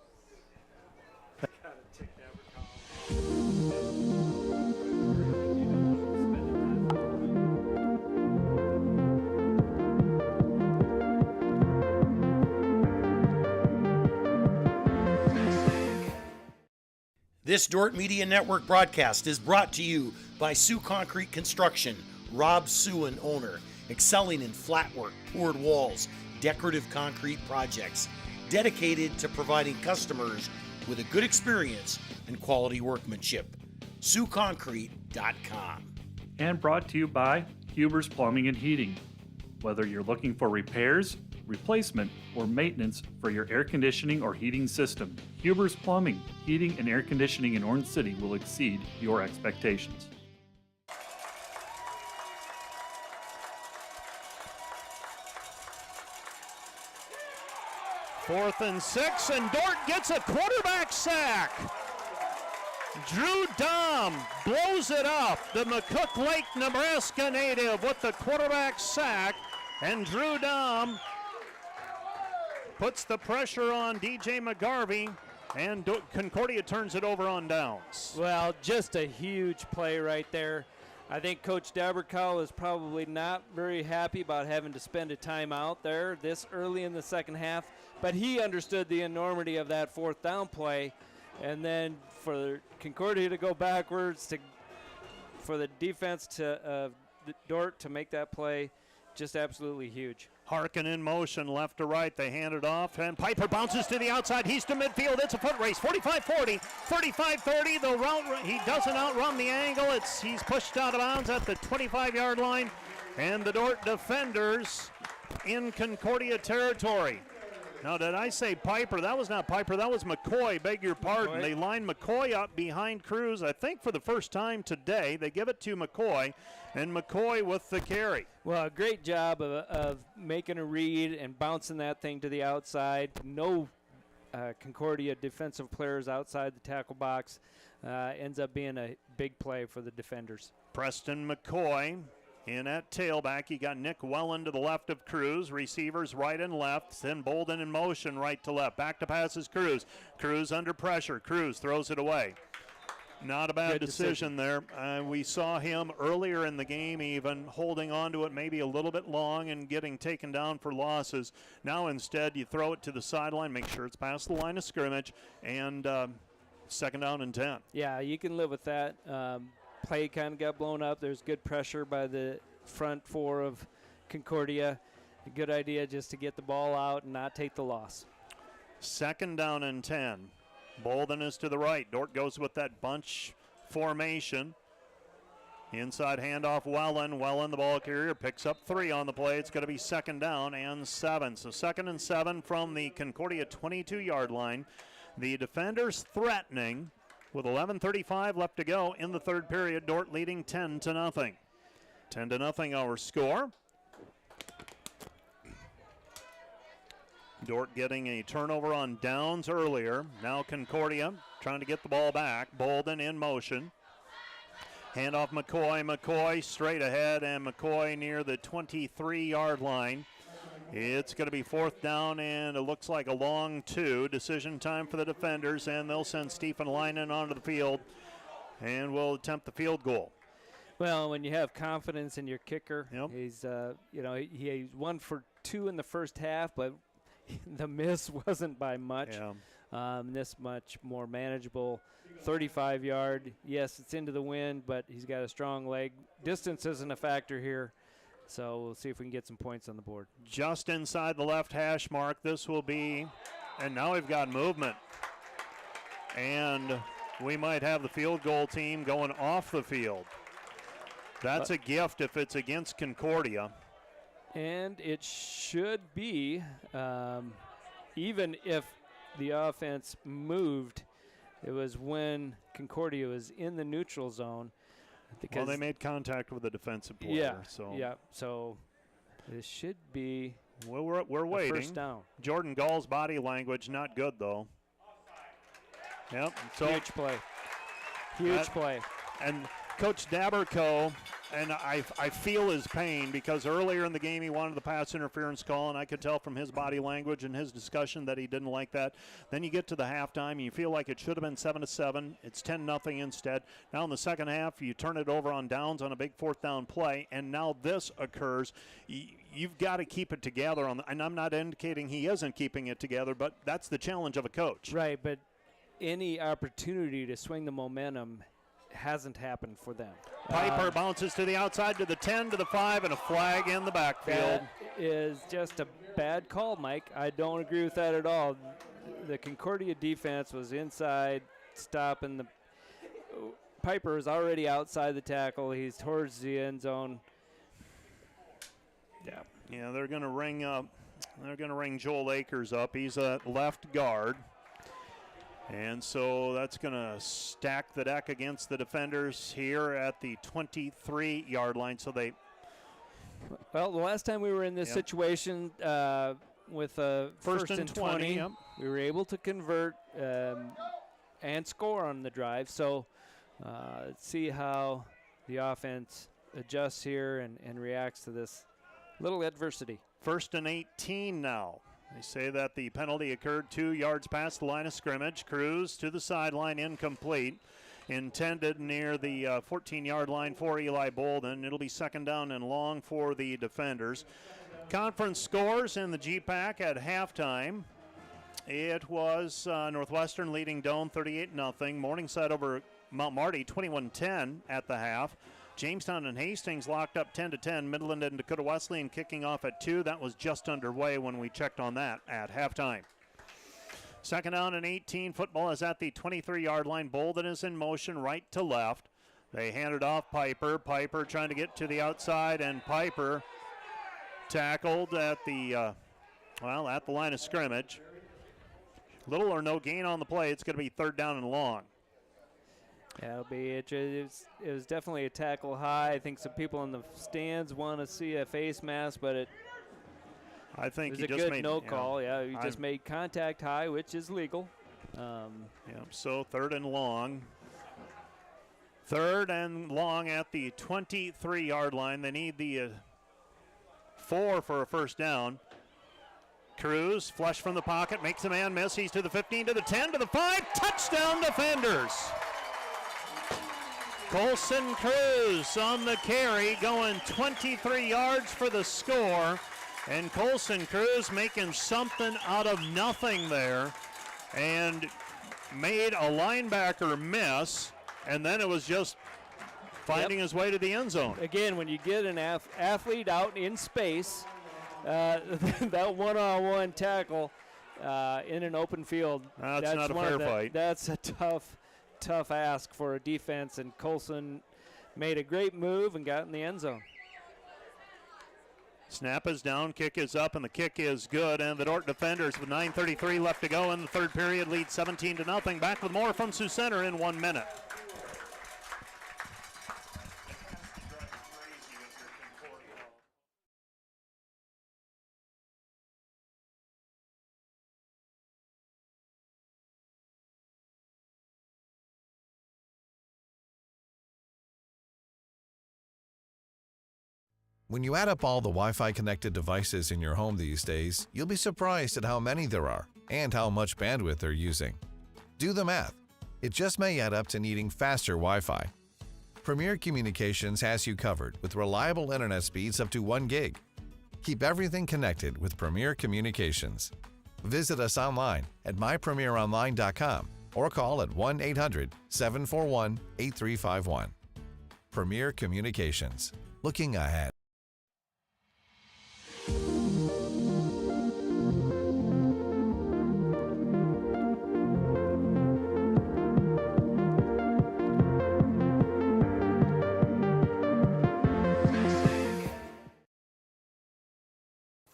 This Dordt Media Network broadcast is brought to you by Sioux Concrete Construction, Rob Suen, owner, excelling in flat work, poured walls, decorative concrete projects, dedicated to providing customers with a good experience and quality workmanship. SiouxConcrete.com. And brought to you by Huber's Plumbing and Heating. Whether you're looking for repairs, replacement, or maintenance for your air conditioning or heating system, Huber's Plumbing, Heating, and Air Conditioning in Orange City will exceed your expectations. Fourth and 6, and Dordt gets a quarterback sack. Drew Dahm blows it up. The McCook Lake, Nebraska native with the quarterback sack, and Drew Dahm puts the pressure on DJ McGarvey, and Concordia turns it over on downs. Well, just a huge play right there. I think Coach Dabercow is probably not very happy about having to spend a timeout there this early in the second half, but he understood the enormity of that fourth down play, and then for Concordia to go backwards, for the defense to Dordt to make that play, just absolutely huge. Harkin in motion, left to right. They hand it off, and Piper bounces to the outside. He's to midfield. It's a foot race. 45-40, 35-30. The route, he doesn't outrun the angle. He's pushed out of bounds at the 25-yard line, and the Dordt defenders in Concordia territory. Now, did I say Piper? That was not Piper. That was McCoy. Beg your pardon. McCoy. They line McCoy up behind Cruz, I think for the first time today. They give it to McCoy, and McCoy with the carry. Well, a great job of making a read and bouncing that thing to the outside. No Concordia defensive players outside the tackle box. Ends up being a big play for the defenders. Preston McCoy in at tailback. You got Nick Welland to the left of Cruz. Receivers right and left. Then Bolden in motion right to left. Back to passes Cruz. Cruz under pressure. Cruz throws it away. Not a bad decision there. We saw him earlier in the game even holding on to it maybe a little bit long and getting taken down for losses. Now instead you throw it to the sideline, make sure it's past the line of scrimmage, and second down and 10. Yeah, you can live with that. Play kind of got blown up. There's good pressure by the front four of Concordia. A good idea just to get the ball out and not take the loss. Second down and 10. Bolden is to the right. Dordt goes with that bunch formation. Inside handoff, Wellen. Wellen, the ball carrier, picks up 3 on the play. It's going to be second down and 7. So 2nd and 7 from the Concordia 22-yard line. The defenders threatening with 11:35 left to go in the third period. Dordt leading 10-0. 10-0 our score. Dordt getting a turnover on downs earlier. Now Concordia trying to get the ball back. Bolden in motion. Handoff McCoy. McCoy straight ahead, and McCoy near the 23-yard line. It's going to be 4th down, and it looks like a long 2. Decision time for the defenders, and they'll send Stephen Leinen onto the field, and will attempt the field goal. Well, when you have confidence in your kicker, yep. He's, he's 1 for 2 in the first half, but the miss wasn't by much. Yeah. This much more manageable. 35-yard. Yes, it's into the wind, but he's got a strong leg. Distance isn't a factor here, so we'll see if we can get some points on the board. Just inside the left hash mark, this will be, and now we've got movement. And we might have the field goal team going off the field. That's a gift if it's against Concordia. And it should be, even if the offense moved, it was when Concordia was in the neutral zone. Well, they made contact with the defensive player. So this should be well, we're waiting. First down. Jordan Gall's body language not good, though. Yep. So huge play. Huge play. And Coach Daberco, and I feel his pain because earlier in the game he wanted the pass interference call, and I could tell from his body language and his discussion that he didn't like that. Then you get to the halftime, and you feel like it should have been 7-7. It's 10-0 instead. Now in the second half, you turn it over on downs on a big 4th down play, and now this occurs. You've got to keep it together. And I'm not indicating he isn't keeping it together, but that's the challenge of a coach. Right, but any opportunity to swing the momentum hasn't happened for them. Piper bounces to the outside, to the 10, to the 5, and a flag in the backfield. That is just a bad call, Mike. I don't agree with that at all. The Concordia defense was inside, stopping the Piper is already outside the tackle. He's towards the end zone. Yeah, they're going to ring up. They're going to ring Joel Akers up. He's a left guard. And so that's going to stack the deck against the defenders here at the 23-yard line. So they. Well, the last time we were in this situation with a first and 20, we were able to convert and score on the drive. So let's see how the offense adjusts here and reacts to this little adversity. 1st and 18 now. They say that the penalty occurred 2 yards past the line of scrimmage. Cruz to the sideline, incomplete. Intended near the 14-yard line for Eli Bolden. It'll be 2nd down and long for the defenders. Conference scores in the GPAC at halftime. It was Northwestern leading Doane 38-0. Morningside over Mount Marty 21-10 at the half. Jamestown and Hastings locked up 10-10. Midland and Dakota Wesleyan kicking off at 2. That was just underway when we checked on that at halftime. 2nd down and 18. Football is at the 23-yard line. Bolden is in motion right to left. They hand it off Piper. Piper trying to get to the outside, and Piper tackled at the at the line of scrimmage. Little or no gain on the play. It's going to be 3rd down and long. Yeah, it'll be it was definitely a tackle high. I think some people in the stands want to see a face mask, but I think it was a good no call. Yeah, he just made contact high, which is legal. So 3rd and long. 3rd and long at the 23-yard line. They need the 4 for a 1st down. Cruz, flush from the pocket, makes a man miss. He's to the 15, to the 10, to the 5. Touchdown defenders. Colson Cruz on the carry, going 23 yards for the score. And Colson Cruz making something out of nothing there and made a linebacker miss, and then it was just finding his way to the end zone. Again, when you get an athlete out in space, that one-on-one tackle in an open field, that's not a fair fight. That's a tough ask for a defense, and Colson made a great move and got in the end zone. Snap is down, kick is up, and the kick is good. And the Dordt defenders, with 9:33 left to go in the third period, lead 17-0. Back with more from Sioux Center in 1 minute. When you add up all the Wi-Fi connected devices in your home these days, you'll be surprised at how many there are and how much bandwidth they're using. Do the math. It just may add up to needing faster Wi-Fi. Premier Communications has you covered with reliable internet speeds up to 1 gig. Keep everything connected with Premier Communications. Visit us online at mypremieronline.com or call at 1-800-741-8351. Premier Communications. Looking ahead.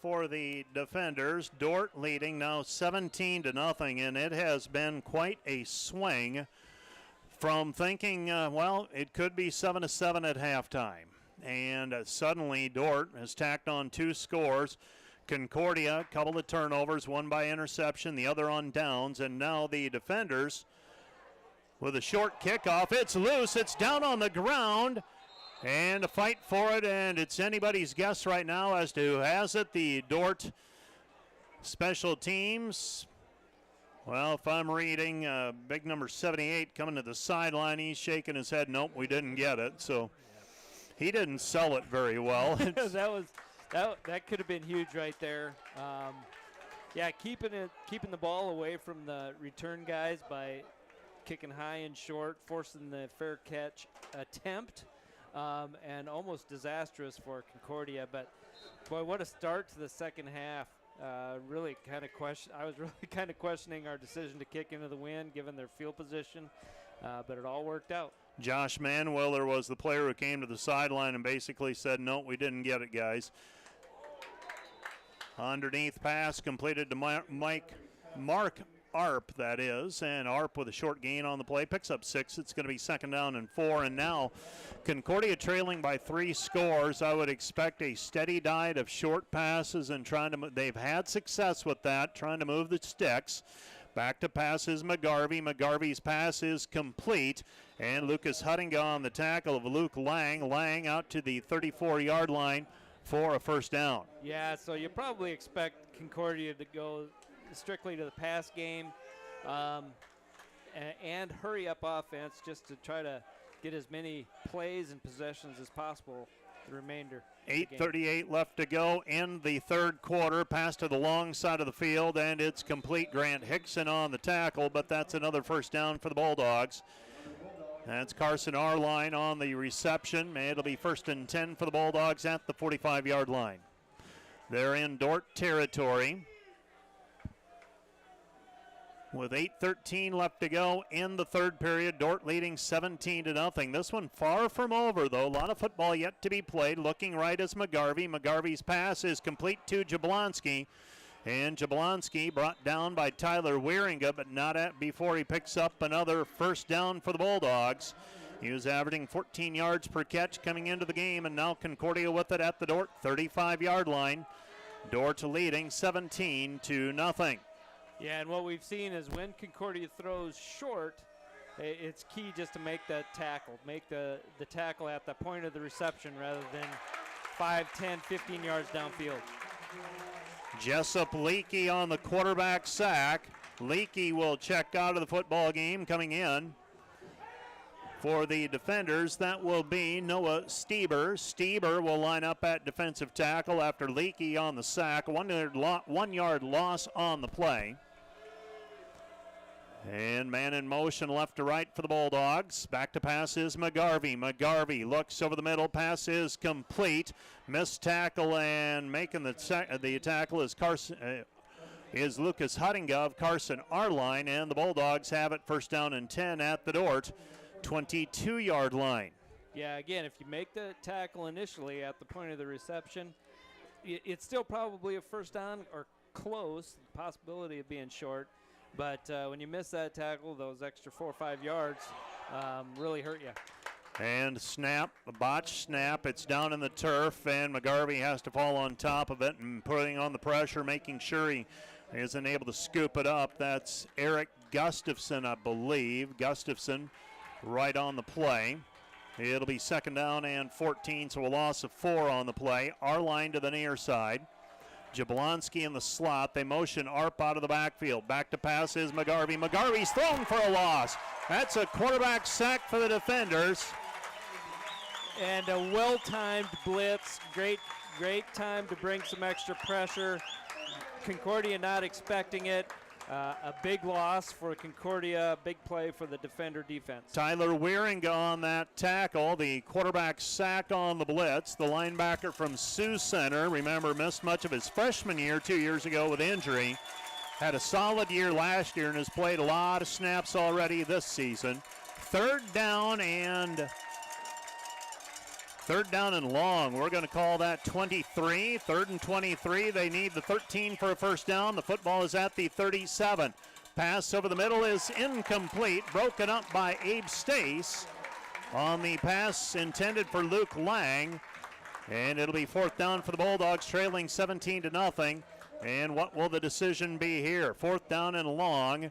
For the defenders, Dordt leading now 17-0, and it has been quite a swing from thinking, well, it could be 7-7 at halftime. And suddenly Dordt has tacked on 2 scores. Concordia, a couple of turnovers, one by interception, the other on downs, and now the defenders with a short kickoff. It's loose, it's down on the ground, and a fight for it, and it's anybody's guess right now as to who has it. The Dordt special teams. Well, if I'm reading, big number 78 coming to the sideline, he's shaking his head. Nope, we didn't get it. So he didn't sell it very well. that could have been huge right there. Yeah, keeping the ball away from the return guys by kicking high and short, forcing the fair catch attempt, and almost disastrous for Concordia. But boy, what a start to the second half. I was really kind of questioning our decision to kick into the wind given their field position, but it all worked out. Josh Manwiller was the player who came to the sideline and basically said, no, we didn't get it, guys. Underneath pass completed to Mark Arp, that is, and Arp with a short gain on the play, picks up 6. It's going to be 2nd down and 4, and now Concordia trailing by 3 scores. I would expect a steady diet of short passes and they've had success with that, trying to move the sticks. Back to pass is McGarvey. McGarvey's pass is complete, and Lucas Huttinga on the tackle of Luke Lang. Lang out to the 34-yard line for a 1st down. Yeah, so you probably expect Concordia to go strictly to the pass game and hurry up offense just to try to get as many plays and possessions as possible the remainder. 8:38 left to go in the 3rd quarter. Pass to the long side of the field, and it's complete. Grant Hickson on the tackle, but that's another 1st down for the Bulldogs. That's Carson Arline on the reception. It'll be 1st and 10 for the Bulldogs at the 45-yard line. They're in Dordt territory with 8:13 left to go in the 3rd period. Dordt leading 17-0. This one far from over, though. A lot of football yet to be played. Looking right is McGarvey. McGarvey's pass is complete to Jablonski. And Jablonski brought down by Tyler Wieringa, but not before he picks up another 1st down for the Bulldogs. He was averaging 14 yards per catch coming into the game, and now Concordia with it at the Dordt 35-yard line. Dordt leading 17-0. Yeah, and what we've seen is when Concordia throws short, it's key just to make that tackle. Make the tackle at the point of the reception rather than 5, 10, 15 yards downfield. Jessup Leakey on the quarterback sack. Leakey will check out of the football game coming in For the defenders, that will be Noah Stieber. Stieber will line up at defensive tackle after Leakey on the sack. 1 yard loss on the play. And man in motion left to right for the Bulldogs. Back to pass is McGarvey. McGarvey looks over the middle. Pass is complete. Missed tackle, and making the tackle is is Lucas Huttinga of Carson Arline. And the Bulldogs have it first down and 10 at the Dordt 22-yard line. Yeah, again, if you make the tackle initially at the point of the reception, it's still probably a first down or close, the possibility of being short. But when you miss that tackle, those extra 4 or 5 yards really hurt you. And snap, a botch snap. It's down in the turf, and McGarvey has to fall on top of it and putting on the pressure, making sure he isn't able to scoop it up. That's Eric Gustafson, I believe. Gustafson right on the play. It'll be second down and 14, so a loss of 4 on the play. Arline to the near side. Jablonski in the slot. They motion Arp out of the backfield. Back to pass is McGarvey. McGarvey's thrown for a loss. That's a quarterback sack for the defenders. And a well-timed blitz. Great time to bring some extra pressure. Concordia not expecting it. A big loss for Concordia, big play for the defender defense. Tyler Wieringa on that tackle, the quarterback sack on the blitz. The linebacker from Sioux Center, remember, missed much of his freshman year 2 years ago with injury. Had a solid year last year and has played a lot of snaps already this season. Third down and long. We're going to call that 23. 3rd and 23. They need the 13 for a first down. The football is at the 37. Pass over the middle is incomplete. Broken up by Abe Stace on the pass intended for Luke Lang. And it'll be 4th down for the Bulldogs, trailing 17-0. And what will the decision be here? 4th down and long.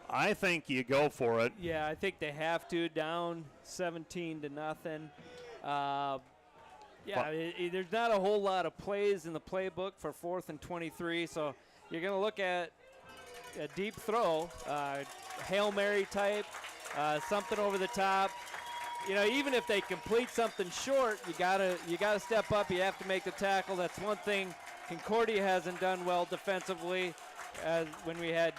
I think you go for it. Yeah, I think they have to. Down 17-0. There's not a whole lot of plays in the playbook for 4th and 23, so you're going to look at a deep throw, Hail Mary type, something over the top. You know, even if they complete something short, you gotta step up. You have to make the tackle. That's one thing Concordia hasn't done well defensively, as when we had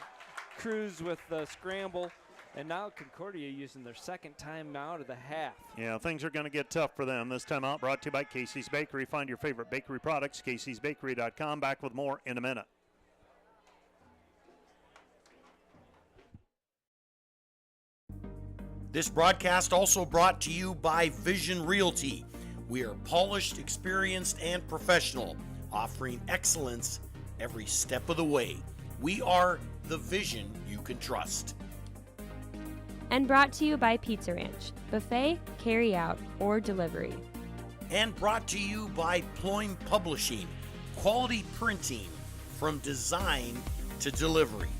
Cruz with the scramble. And now Concordia using their second time out of the half. Yeah, things are going to get tough for them. This time out brought to you by Casey's Bakery. Find your favorite bakery products, caseysbakery.com. Back with more in a minute. This broadcast also brought to you by Vision Realty. We are polished, experienced, and professional, offering excellence every step of the way. We are the vision you can trust. And brought to you by Pizza Ranch, buffet, carry out, or delivery. And brought to you by Ployne Publishing, quality printing from design to delivery.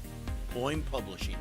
Ployne Publishing.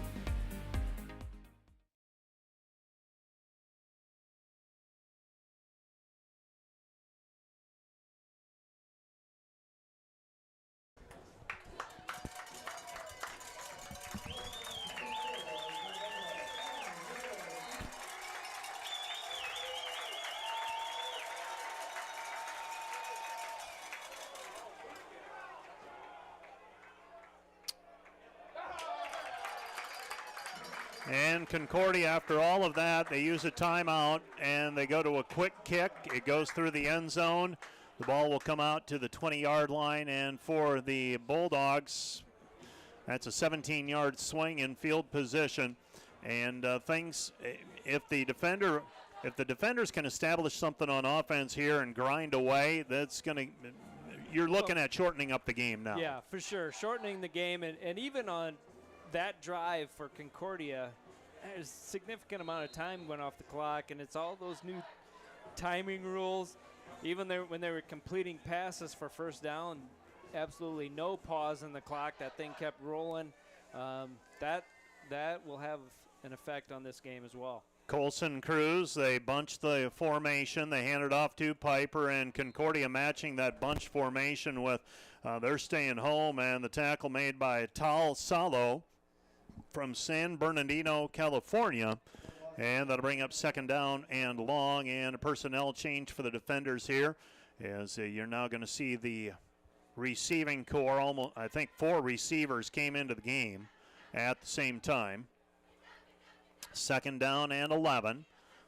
And Concordia, after all of that, they use a timeout and they go to a quick kick. It goes through the end zone. The ball will come out to the 20-yard line, and for the Bulldogs, that's a 17-yard swing in field position. And if the defenders can establish something on offense here and grind away, you're looking at shortening up the game now. Yeah, for sure, shortening the game, and even on that drive for Concordia, there's a significant amount of time went off the clock, and it's all those new timing rules. Even when they were completing passes for first down, absolutely no pause in the clock. That thing kept rolling. That will have an effect on this game as well. Colson Cruz, they bunch the formation. They hand it off to Piper, and Concordia matching that bunch formation with they're staying home, and the tackle made by Tal Salo from San Bernardino, California. And that'll bring up second down and long, and a personnel change for the defenders here, as you're now going to see the receiving core. Almost, I think 4 receivers came into the game at the same time. Second down and 11.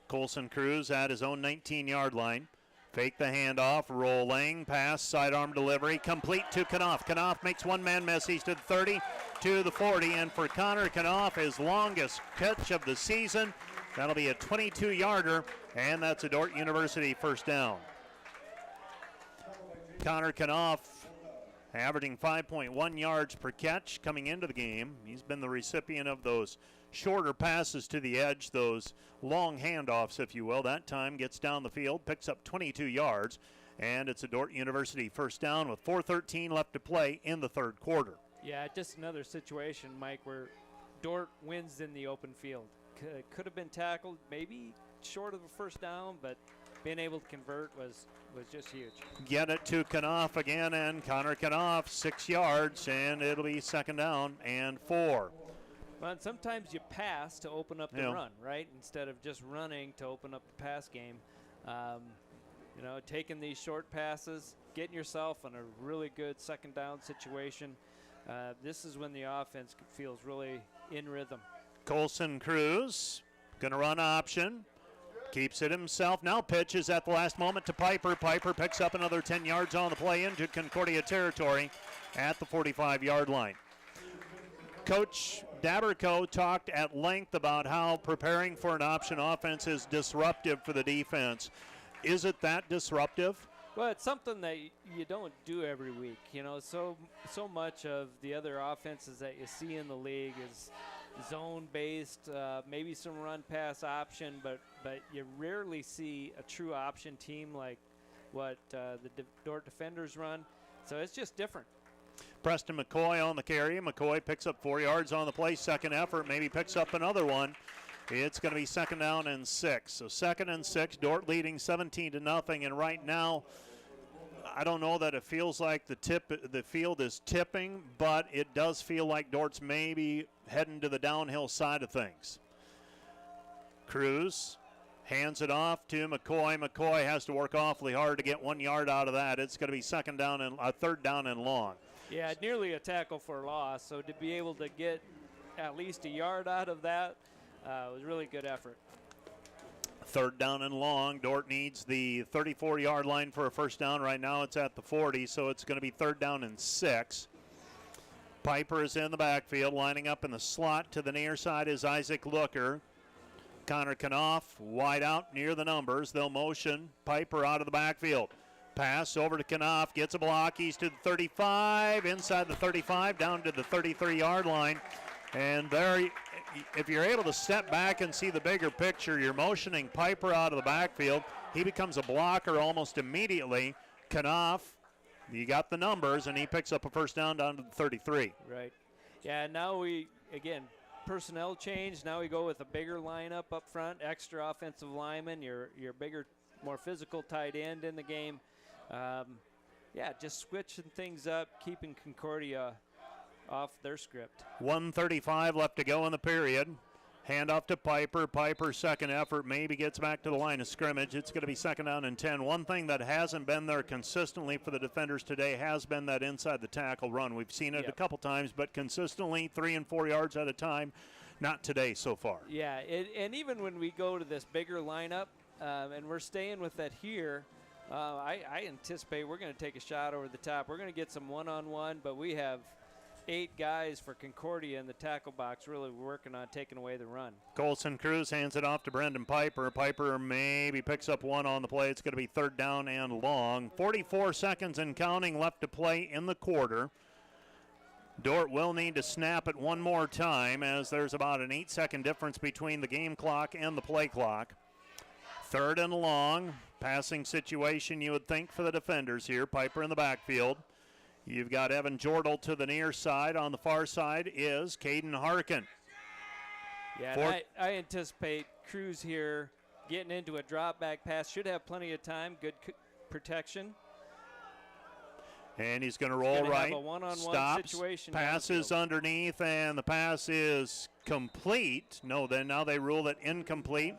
Colson Cruz at his own 19-yard line. Fake the handoff, rolling, pass, sidearm delivery, complete to Knopf. Knopf makes one-man miss. He's to the 30, to the 40, and for Connor Knopf, his longest catch of the season. That'll be a 22-yarder, and that's a Dordt University first down. Connor Knopf averaging 5.1 yards per catch coming into the game. He's been the recipient of those shorter passes to the edge, those long handoffs, if you will. That time gets down the field, picks up 22 yards, and it's a Dordt University first down with 4:13 left to play in the third quarter. Yeah, just another situation, Mike, where Dordt wins in the open field. Could have been tackled, maybe short of a first down, but being able to convert was just huge. Get it to Knopf again, and Connor Knopf, 6 yards, and it'll be second down and 4. Well, and sometimes you pass to open up the run, right? Instead of just running to open up the pass game. Taking these short passes, getting yourself in a really good second down situation. This is when the offense feels really in rhythm. Colson Cruz going to run option. Keeps it himself. Now pitches at the last moment to Piper. Piper picks up another 10 yards on the play into Concordia territory at the 45-yard line. Coach Daberco talked at length about how preparing for an option offense is disruptive for the defense. Is it that disruptive? Well, it's something that you don't do every week. So much of the other offenses that you see in the league is zone-based, maybe some run-pass option, but you rarely see a true option team like what the Dordt defenders run. So it's just different. Preston McCoy on the carry. McCoy picks up 4 yards on the play. Second effort, maybe picks up another one. It's going to be second down and 6. So second and 6, Dordt leading 17-0. And right now, I don't know that it feels like the field is tipping, but it does feel like Dordt's maybe heading to the downhill side of things. Cruz hands it off to McCoy. McCoy has to work awfully hard to get 1 yard out of that. It's going to be third down and long. Yeah, nearly a tackle for loss. So to be able to get at least a yard out of that was really good effort. Third down and long. Dordt needs the 34-yard line for a first down. Right now it's at the 40, so it's going to be third down and 6. Piper is in the backfield. Lining up in the slot to the near side is Isaac Looker. Connor Knopf wide out near the numbers. They'll motion Piper out of the backfield. Pass over to Knopf. Gets a block. He's to the 35. Inside the 35. Down to the 33-yard line. And there, if you're able to step back and see the bigger picture, you're motioning Piper out of the backfield. He becomes a blocker almost immediately. Knopf, you got the numbers, and he picks up a first down to the 33. Right. Yeah, now personnel change. Now we go with a bigger lineup up front, extra offensive lineman, your bigger, more physical tight end in the game. Just switching things up, keeping Concordia off their script. 1:35 left to go in the period. Handoff to Piper. Piper's second effort maybe gets back to the line of scrimmage. It's going to be second down and 10. One thing that hasn't been there consistently for the defenders today has been that inside the tackle run. We've seen it a couple times, but consistently 3 and 4 yards at a time. Not today so far. Yeah, and even when we go to this bigger lineup, and we're staying with that here, I anticipate we're going to take a shot over the top. We're going to get some one-on-one, but we have 8 guys for Concordia in the tackle box really working on taking away the run. Colson Cruz hands it off to Brendan Piper. Piper maybe picks up one on the play. It's going to be third down and long. 44 seconds and counting left to play in the quarter. Dordt will need to snap it one more time, as there's about an 8-second difference between the game clock and the play clock. Third and long. Passing situation, you would think, for the defenders here. Piper in the backfield. You've got Evan Jordal to the near side. On the far side is Caden Harkin. Yeah, I anticipate Cruz here getting into a drop back pass. Should have plenty of time. Good protection. And he's going to roll right. Have a one-on-one Stops. situation. Passes underneath, and the pass is complete. No, then now they rule it incomplete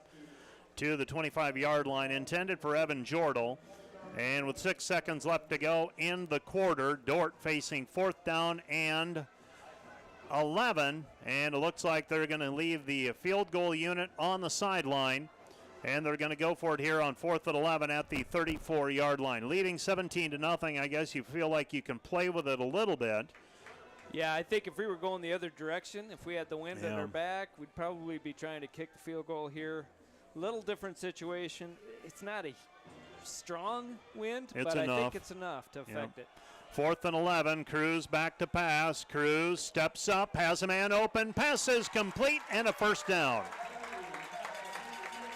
to the 25-yard line, intended for Evan Jordal. And with 6 seconds left to go in the quarter, Dordt facing 4th down and 11. And it looks like they're going to leave the field goal unit on the sideline. And they're going to go for it here on 4th and 11 at the 34-yard line. Leading 17-0, I guess you feel like you can play with it a little bit. Yeah, I think if we were going the other direction, if we had the wind at our back, we'd probably be trying to kick the field goal here. Little different situation. It's not a strong wind, but I think it's enough to affect it. 4th and 11, Cruz back to pass. Cruz steps up, has a man open, passes complete, and a first down.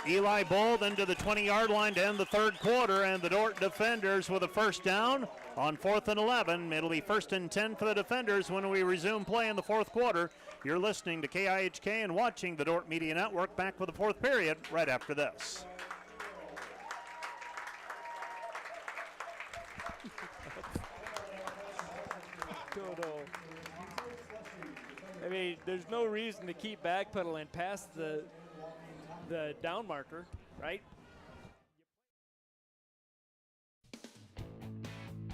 Eli Bolden to the 20-yard line to end the third quarter, and the Dordt defenders with a first down on 4th and 11. It'll be 1st and 10 for the defenders when we resume play in the fourth quarter. You're listening to KIHK and watching the Dordt Media Network. Back with the fourth period right after this. I mean, there's no reason to keep backpedaling past the down marker, right?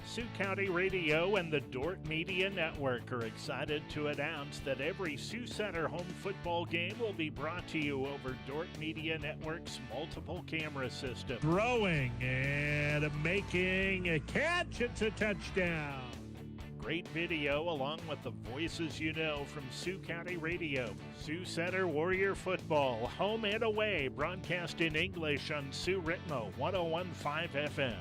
Sioux County Radio and the Dordt Media Network are excited to announce that every Sioux Center home football game will be brought to you over Dordt Media Network's multiple camera system. Throwing and making a catch. It's a touchdown. Great video along with the voices you know from Sioux County Radio. Sioux Center Warrior Football, home and away, broadcast in English on Sioux Ritmo 101.5 FM.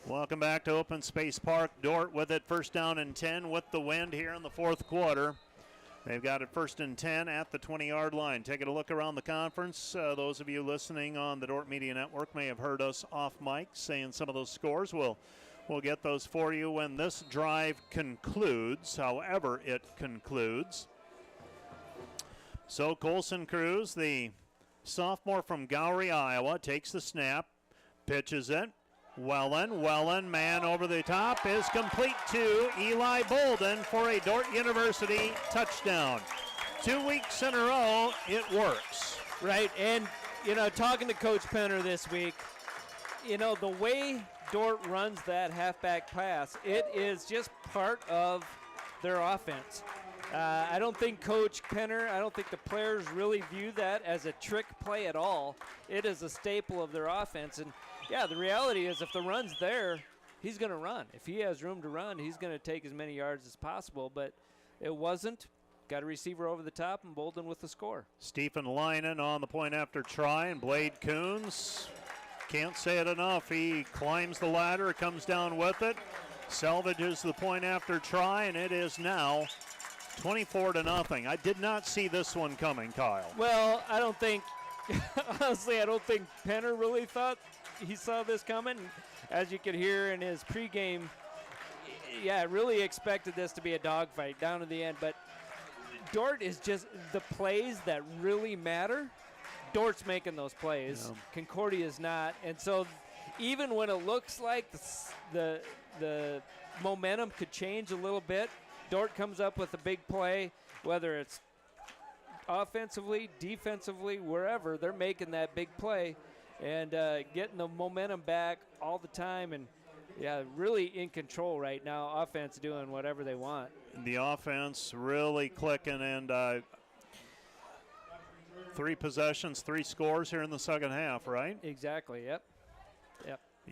Welcome back to Open Space Park. Dordt with it, 1st down and 10 with the wind here in the fourth quarter. They've got it 1st and 10 at the 20-yard line. Taking a look around the conference, those of you listening on the Dordt Media Network may have heard us off mic saying some of those scores. We'll get those for you when this drive concludes, however it concludes. So Colson Cruz, the sophomore from Gowrie, Iowa, takes the snap, pitches it. Wellen, man over the top, is complete to Eli Bolden for a Dordt University touchdown. 2 weeks in a row, it works. Right, and, talking to Coach Penner this week, the way Dordt runs that halfback pass, it is just part of their offense. I don't think Coach Penner, I don't think the players really view that as a trick play at all. It is a staple of their offense, and yeah, the reality is if the run's there, he's going to run. If he has room to run, he's going to take as many yards as possible, but it wasn't. Got a receiver over the top, and Bolden with the score. Stephen Leinen on the point after try, and Blade Coons, can't say it enough. He climbs the ladder, comes down with it, salvages the point after try, and it is now 24-0. I did not see this one coming, Kyle. Well, I don't think Penner really thought he saw this coming. As you could hear in his pregame, really expected this to be a dogfight down to the end. But Dordt is just the plays that really matter. Dordt's making those plays. Yeah. Concordia is not. And so even when it looks like the momentum could change a little bit, Dordt comes up with a big play, whether it's offensively, defensively, wherever, they're making that big play and getting the momentum back all the time. And, really in control right now. Offense doing whatever they want. The offense really clicking, and 3 possessions, 3 scores here in the second half, right? Exactly, yep.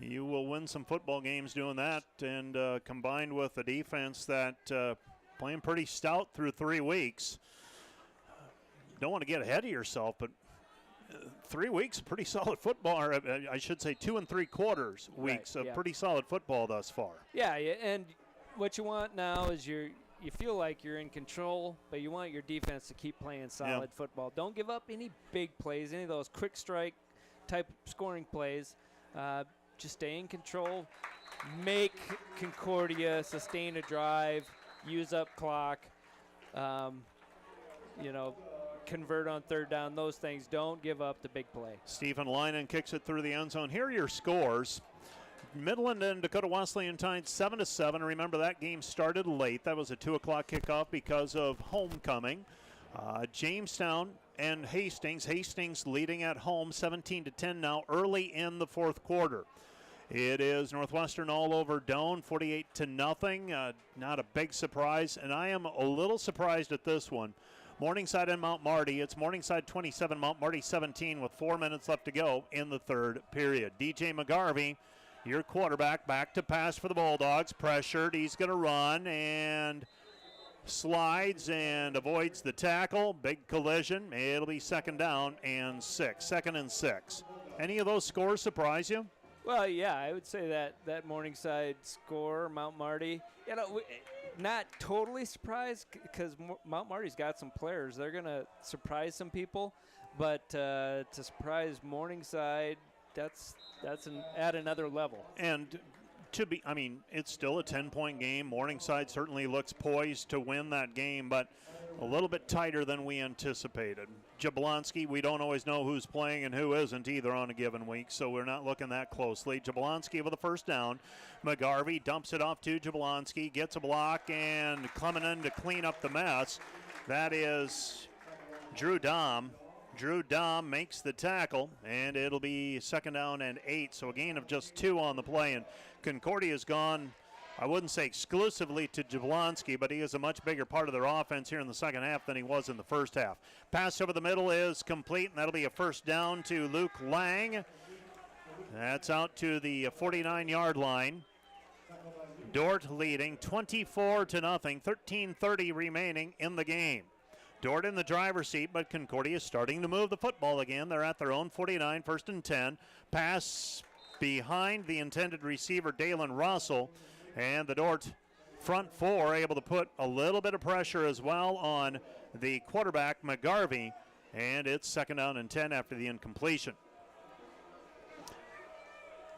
You will win some football games doing that, and combined with a defense that playing pretty stout through 3 weeks. Don't want to get ahead of yourself, but 3 weeks, pretty solid football. Or I should say 2 3/4 weeks of pretty solid football thus far. Yeah, and what you want now is you feel like you're in control, but you want your defense to keep playing solid football. Don't give up any big plays, any of those quick strike type scoring plays. Just stay in control, make Concordia sustain a drive, use up clock, convert on third down, those things. Don't give up the big play. Stephen Linen kicks it through the end zone. Here are your scores. Midland and Dakota Wesleyan tied 7-7. Remember, that game started late. That was a 2 o'clock kickoff because of homecoming. Jamestown and Hastings leading at home 17-10 now early in the fourth quarter. It is Northwestern all over Doane, 48-0. Not a big surprise, and I am a little surprised at this one. Morningside and Mount Marty. It's Morningside 27, Mount Marty 17 with 4 minutes left to go in the third period. DJ McGarvey, your quarterback, back to pass for the Bulldogs. Pressured. He's going to run and slides and avoids the tackle. Big collision. It'll be second and 6. Any of those scores surprise you? Well, yeah, I would say that Morningside score, Mount Marty, not totally surprised because Mount Marty's got some players. They're going to surprise some people, but to surprise Morningside, that's at another level. And it's still a 10-point game. Morningside certainly looks poised to win that game, but a little bit tighter than we anticipated. Jablonski, we don't always know who's playing and who isn't either on a given week, so we're not looking that closely. Jablonski with a first down. McGarvey dumps it off to Jablonski, gets a block, and coming in to clean up the mess. That is Drew Dom. Drew Dom makes the tackle, and it'll be second down and 8, so a gain of just 2 on the play. And Concordia's gone, I wouldn't say exclusively to Jablonski, but he is a much bigger part of their offense here in the second half than he was in the first half. Pass over the middle is complete, and that'll be a first down to Luke Lang. That's out to the 49-yard line. Dordt leading 24-0, 13:30 remaining in the game. Dordt in the driver's seat, but Concordia is starting to move the football again. They're at their own 49, first and 10. Pass behind the intended receiver, Dalen Russell. And the Dordt front four able to put a little bit of pressure as well on the quarterback, McGarvey. And it's second down and 10 after the incompletion.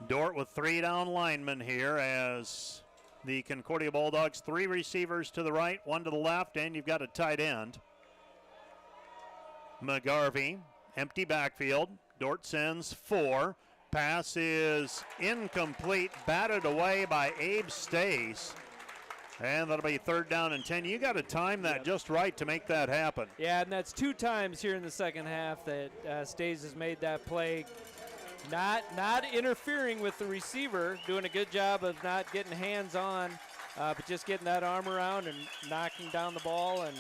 Dordt with 3 down linemen here as the Concordia Bulldogs, 3 receivers to the right, 1 to the left, and you've got a tight end. McGarvey, empty backfield. Dordt sends 4. Pass is incomplete, batted away by Abe Stace. And that'll be third down and 10. You got to time that just right to make that happen. Yeah, and that's 2 times here in the second half that Stace has made that play. Not interfering with the receiver, doing a good job of not getting hands on, but just getting that arm around and knocking down the ball and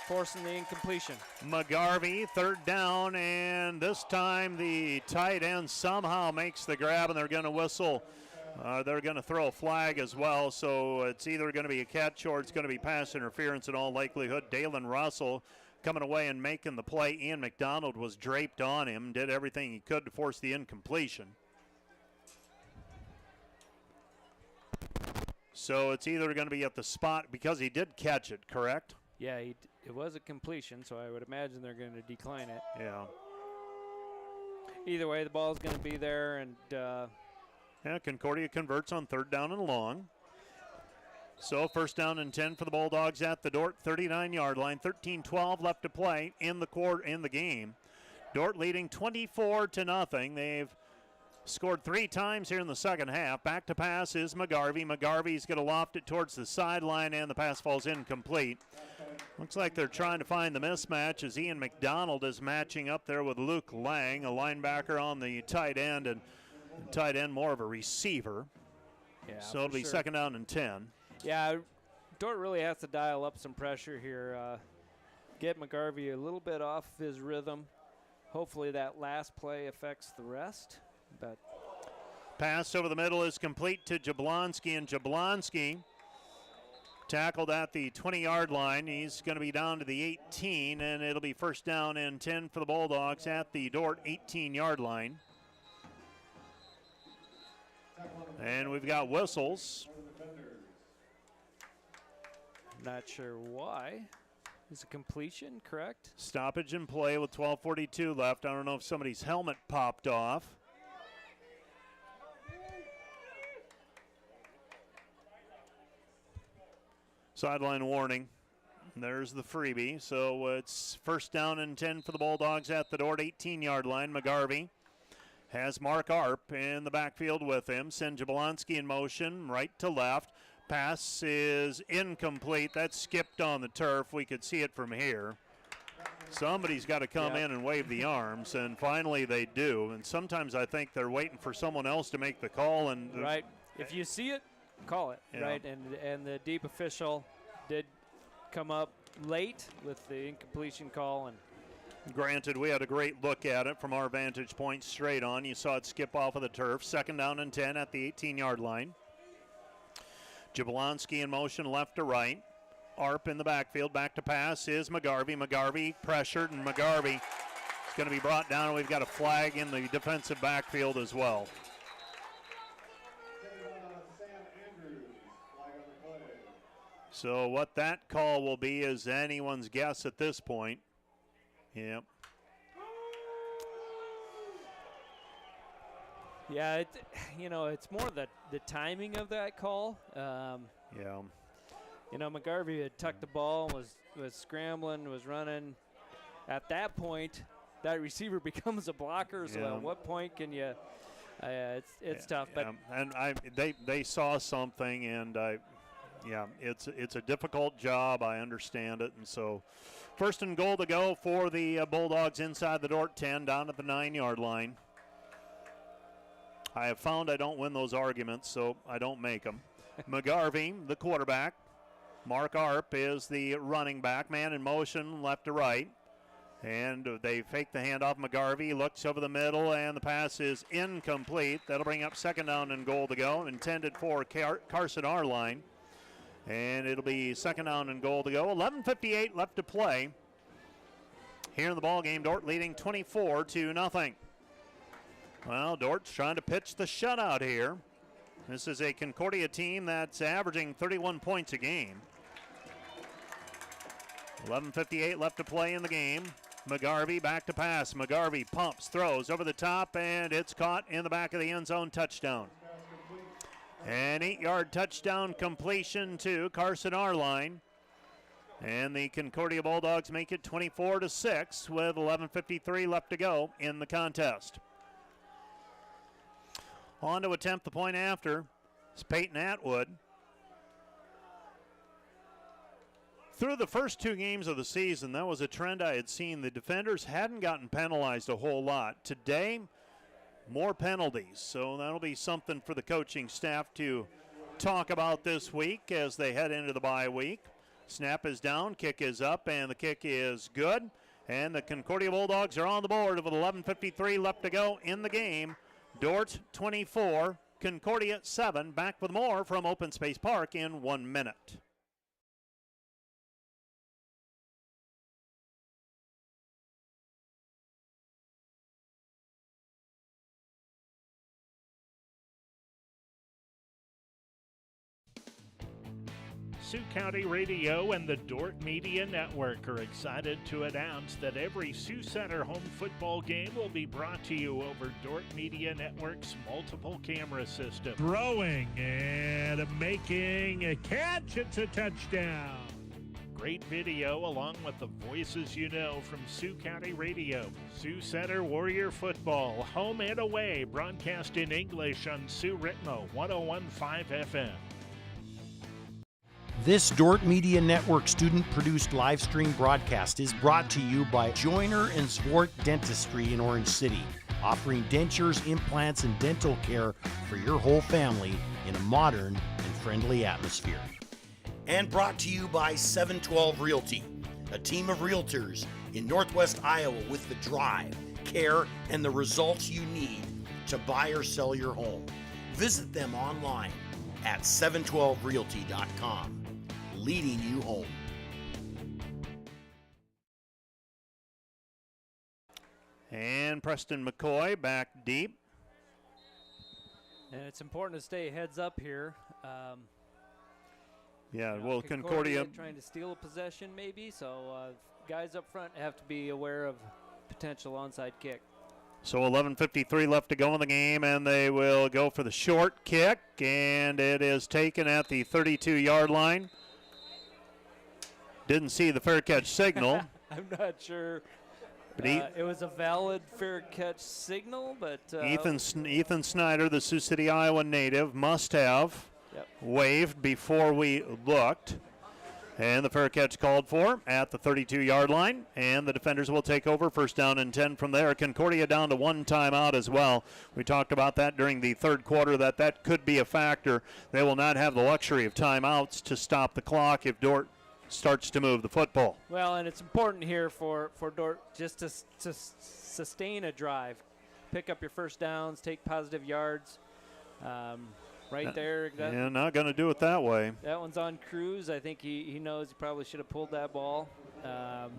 forcing the incompletion. McGarvey, third down, and this time the tight end somehow makes the grab, and they're going to whistle. They're going to throw a flag as well, so it's either going to be a catch or it's going to be pass interference in all likelihood. Dalen Russell coming away and making the play. Ian McDonald was draped on him, did everything he could to force the incompletion. So it's either going to be at the spot because he did catch it, correct? Yeah, it was a completion, so I would imagine they're going to decline it. Yeah. Either way, the ball's going to be there, and Concordia converts on third down and long. So first down and 10 for the Bulldogs at the Dordt 39-yard line. 13-12 left to play in the game. Dordt leading 24-0. They've scored 3 times here in the second half. Back to pass is McGarvey. McGarvey's going to loft it towards the sideline, and the pass falls incomplete. Looks like they're trying to find the mismatch as Ian McDonald is matching up there with Luke Lang, a linebacker on the tight end, and tight end more of a receiver. Yeah, so it'll be sure. second down and 10. Yeah, Dordt really has to dial up some pressure here. Get McGarvey a little bit off his rhythm. Hopefully that last play affects the rest. But pass over the middle is complete to Jablonski, and Jablonski tackled at the 20-yard line. He's going to be down to the 18, and it'll be first down and 10 for the Bulldogs at the Dordt 18-yard line. And we've got whistles. Not sure why. Is a completion correct? Stoppage in play with 12:42 left. I don't know if somebody's helmet popped off. Sideline warning. There's the freebie. So it's first down and 10 for the Bulldogs at the Dordt 18-yard line. McGarvey has Mark Arp in the backfield with him. Send Jablonski in motion, right to left. Pass is incomplete. That's skipped on the turf. We could see it from here. Somebody's got to come in and wave the arms, and finally they do. And sometimes I think they're waiting for someone else to make the call. And Right. If you see it, call it. Yeah. Right. And the deep official did come up late with the incompletion call. And granted, we had a great look at it from our vantage point straight on. You saw it skip off of the turf. Second down and 10 at the 18-yard line. Jablonski in motion left to right. Arp in the backfield. Back to pass is McGarvey. McGarvey pressured, and McGarvey is going to be brought down. We've got a flag in the defensive backfield as well. So what that call will be is anyone's guess at this point. Yep. yeah, it's more the timing of that call. Yeah. McGarvey had tucked the ball, was scrambling, was running. At that point, that receiver becomes a blocker. So at what point can you? It's tough. But and they saw something, and it's a difficult job. I understand it, and so first and goal to go for the Bulldogs inside the Dordt 10, down at the 9-yard line. I have found I don't win those arguments, so I don't make them. McGarvey, the quarterback. Mark Arp is the running back. Man in motion, left to right. And they fake the handoff. McGarvey looks over the middle, and the pass is incomplete. That'll bring up second down and goal to go, intended for Carson Arline. And it'll be second down and goal to go. 11:58 left to play. Here in the ball game, Dordt leading 24-0. Well, Dordt's trying to pitch the shutout here. This is a Concordia team that's averaging 31 points a game. 11:58 left to play in the game. McGarvey back to pass. McGarvey pumps, throws over the top, and it's caught in the back of the end zone. Touchdown. An 8-yard touchdown completion to Carson Arline. And the Concordia Bulldogs make it 24-6 with 11:53 left to go in the contest. On to attempt the point after is Peyton Atwood. Through the first two games of the season, that was a trend I had seen. The defenders hadn't gotten penalized a whole lot. Today, more penalties. So that'll be something for the coaching staff to talk about this week as they head into the bye week. Snap is down, kick is up, and the kick is good. And the Concordia Bulldogs are on the board with 11:53 left to go in the game. Dordt 24, Concordia 7. Back with more from Open Space Park in 1 minute. Sioux County Radio and the Dordt Media Network are excited to announce that every Sioux Center home football game will be brought to you over Dordt Media Network's multiple camera system. Throwing and making a catch. It's a touchdown. Great video along with the voices you know from Sioux County Radio. Sioux Center Warrior Football, home and away, broadcast in English on Sioux Ritmo 101.5 FM. This Dordt Media Network student-produced live stream broadcast is brought to you by Joyner & Zwart Dentistry in Orange City, offering dentures, implants, and dental care for your whole family in a modern and friendly atmosphere. And brought to you by 712 Realty, a team of realtors in Northwest Iowa with the drive, care, and the results you need to buy or sell your home. Visit them online at 712realty.com. Leading you home. And Preston McCoy back deep. And it's important to stay heads up here. Yeah, well, Concordia trying to steal a possession maybe, so guys up front have to be aware of potential onside kick. So 11:53 left to go in the game, and they will go for the short kick, and it is taken at the 32-yard line. Didn't see the fair catch signal. I'm not sure. But It was a valid fair catch signal, but Ethan Snyder, the Sioux City, Iowa native, must have waved before we looked. And the fair catch called for at the 32-yard line, and the defenders will take over. First down and 10 from there. Concordia down to one timeout as well. We talked about that during the third quarter, that could be a factor. They will not have the luxury of timeouts to stop the clock if Dordt starts to move the football. Well, and it's important here for Dordt just to sustain a drive, pick up your first downs, take positive yards. Right there. Yeah, not going to do it that way. That one's on Cruz. I think he knows he probably should have pulled that ball.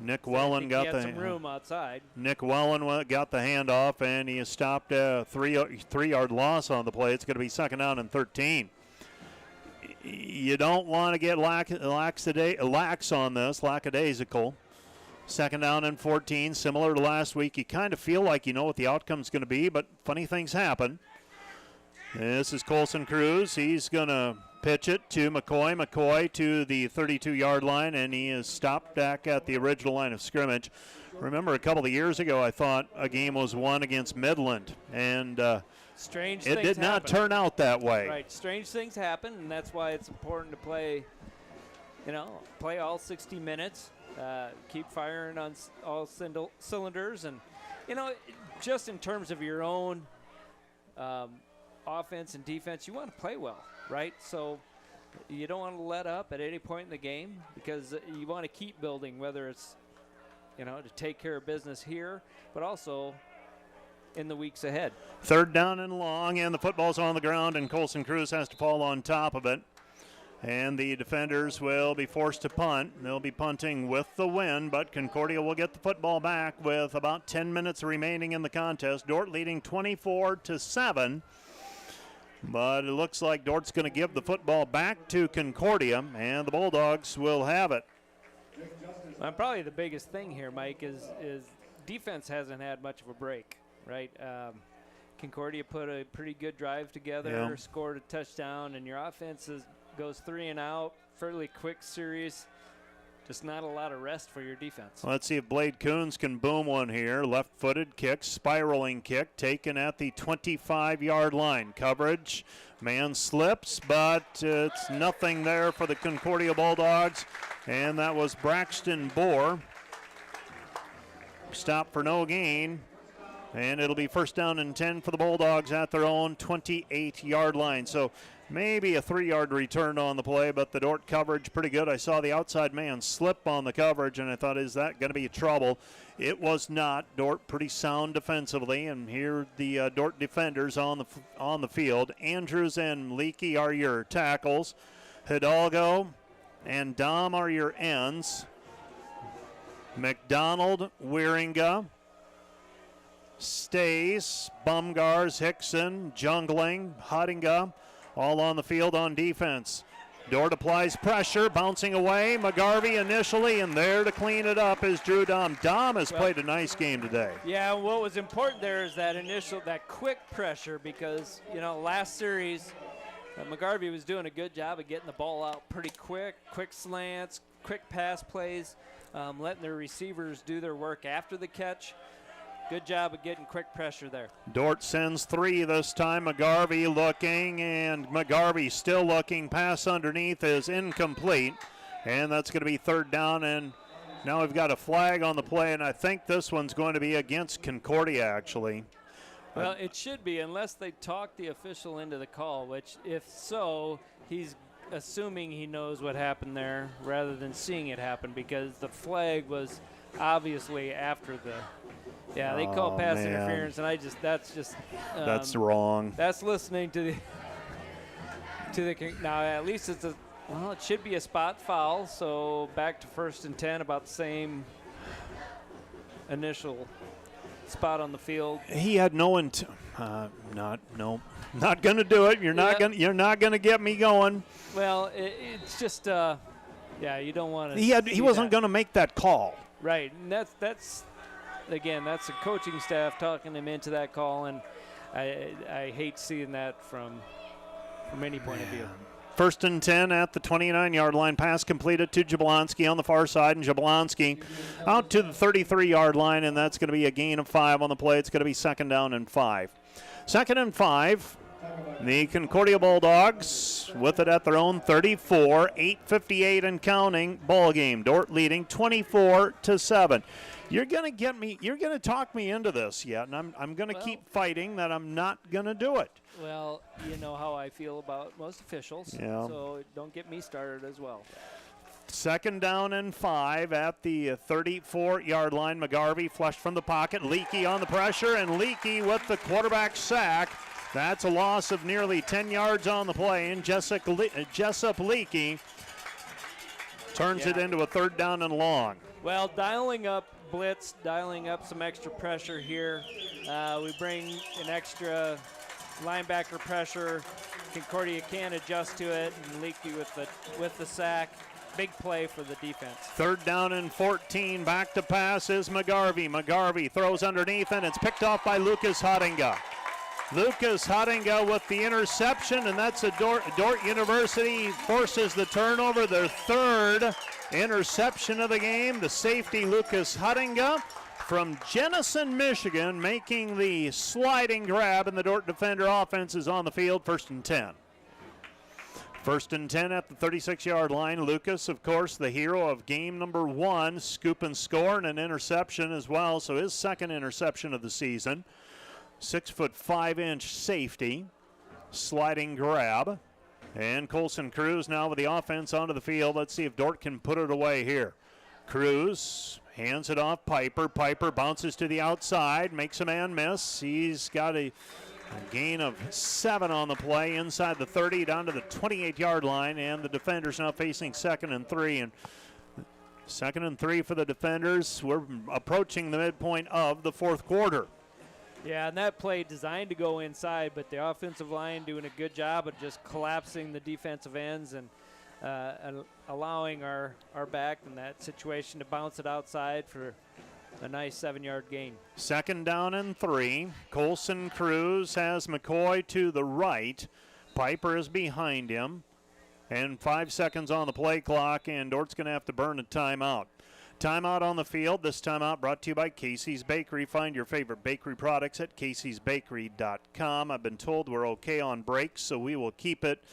Nick Wellen got the some room outside. Nick Wellen got the handoff, and he has stopped a three-yard loss on the play. It's going to be second down and 13. You don't want to get lax on this, lackadaisical. Second down and 14, similar to last week. You kind of feel like you know what the outcome's going to be, but funny things happen. This is Colson Cruz. He's going to pitch it to McCoy. McCoy to the 32-yard line, and he is stopped back at the original line of scrimmage. Remember, a couple of years ago, I thought a game was won against Midland, and it did not turn out that way. Right, strange things happen, and that's why it's important to play all 60 minutes, keep firing on all cylinders, and, just in terms of your own offense and defense, you want to play well, right? So you don't want to let up at any point in the game because you want to keep building, whether it's, to take care of business here, but also in the weeks ahead. Third down and long, and the football's on the ground, and Colson Cruz has to fall on top of it. And the defenders will be forced to punt. They'll be punting with the wind, but Concordia will get the football back with about 10 minutes remaining in the contest. Dordt leading 24-7. But it looks like Dordt's going to give the football back to Concordia, and the Bulldogs will have it. Well, probably the biggest thing here, Mike, is defense hasn't had much of a break, right? Concordia put a pretty good drive together, scored a touchdown, and your offense goes 3 and out, fairly quick series. Just not a lot of rest for your defense. Let's see if Blade Coons can boom one here. Left-footed kick, spiraling kick, taken at the 25-yard line. Coverage, man slips, but it's nothing there for the Concordia Bulldogs. And that was Braxton Bohr. Stop for no gain. And it'll be first down and 10 for the Bulldogs at their own 28-yard line. So maybe a 3-yard return on the play, but the Dordt coverage pretty good. I saw the outside man slip on the coverage, and I thought, is that going to be trouble? It was not. Dordt pretty sound defensively, and here the Dordt defenders on the field. Andrews and Leakey are your tackles. Hidalgo and Dom are your ends. McDonald, Wieringa, Stays, Bumgars, Hickson, Jungling, Hottinga, all on the field on defense. Dordt applies pressure, bouncing away. McGarvey initially, and there to clean it up is Drew Dom. Dom has played a nice game today. Yeah, what was important there is that quick pressure because, last series, McGarvey was doing a good job of getting the ball out pretty quick slants, quick pass plays, letting their receivers do their work after the catch. Good job of getting quick pressure there. Dordt sends 3 this time. McGarvey looking, and McGarvey still looking. Pass underneath is incomplete, and that's going to be third down. And now we've got a flag on the play, and I think this one's going to be against Concordia, actually. Well, it should be, unless they talk the official into the call, which, if so, he's assuming he knows what happened there rather than seeing it happen because the flag was obviously after the. Yeah, they call pass interference, and that's wrong. That's listening to the now at least it should be a spot foul, so back to 1st and 10, about the same initial spot on the field. He had no Not going to do it. You're not going to get me going. Well, it's just you don't want to. He wasn't going to make that call. Right, and that's again, that's the coaching staff talking him into that call, and I hate seeing that from any point of view. 1st and 10 at the 29-yard line. Pass completed to Jablonski on the far side, and Jablonski out to the 33-yard line, and that's going to be a gain of 5 on the play. It's going to be 2nd down and 5. 2nd and 5. The Concordia Bulldogs with it at their own 34, 8:58 and counting ball game. Dordt leading 24-7. You're going to get me. You're going to talk me into this yet, and I'm going to keep fighting that I'm not going to do it. Well, you know how I feel about most officials, so don't get me started as well. 2nd down and 5 at the 34-yard line. McGarvey flushed from the pocket. Leakey on the pressure, and Leakey with the quarterback sack. That's a loss of nearly 10 yards on the play, and Jessup Leakey turns it into a 3rd down and long. Well, dialing up blitz, dialing up some extra pressure here. We bring an extra linebacker pressure. Concordia can't adjust to it, and Leakey with the sack. Big play for the defense. 3rd down and 14. Back to pass is McGarvey. McGarvey throws underneath, and it's picked off by Lucas Hottinga. Lucas Hottinga with the interception, and that's a Dordt University forces the turnover, their 3rd interception of the game. The safety, Lucas Hottinga from Jenison, Michigan, making the sliding grab, and the Dordt defender offense is on the field. 1st and 10. 1st and 10 at the 36-yard line. Lucas, of course, the hero of game number 1, scoop and score, and an interception as well, so his 2nd interception of the season. 6'5" safety, sliding grab. And Colson Cruz now with the offense onto the field. Let's see if Dordt can put it away here. Cruz hands it off Piper. Piper bounces to the outside, makes a man miss. He's got a gain of 7 on the play, inside the 30 down to the 28-yard line, and the defenders now facing 2nd and 3. And 2nd and 3 for the defenders. We're approaching the midpoint of the 4th quarter. Yeah, and that play designed to go inside, but the offensive line doing a good job of just collapsing the defensive ends and allowing our back in that situation to bounce it outside for a nice 7-yard gain. 2nd down and 3. Colson Cruz has McCoy to the right. Piper is behind him. And 5 seconds on the play clock, and Dort's going to have to burn a timeout. Timeout on the field. This timeout brought to you by Casey's Bakery. Find your favorite bakery products at caseysbakery.com. I've been told we're okay on breaks, so we will keep it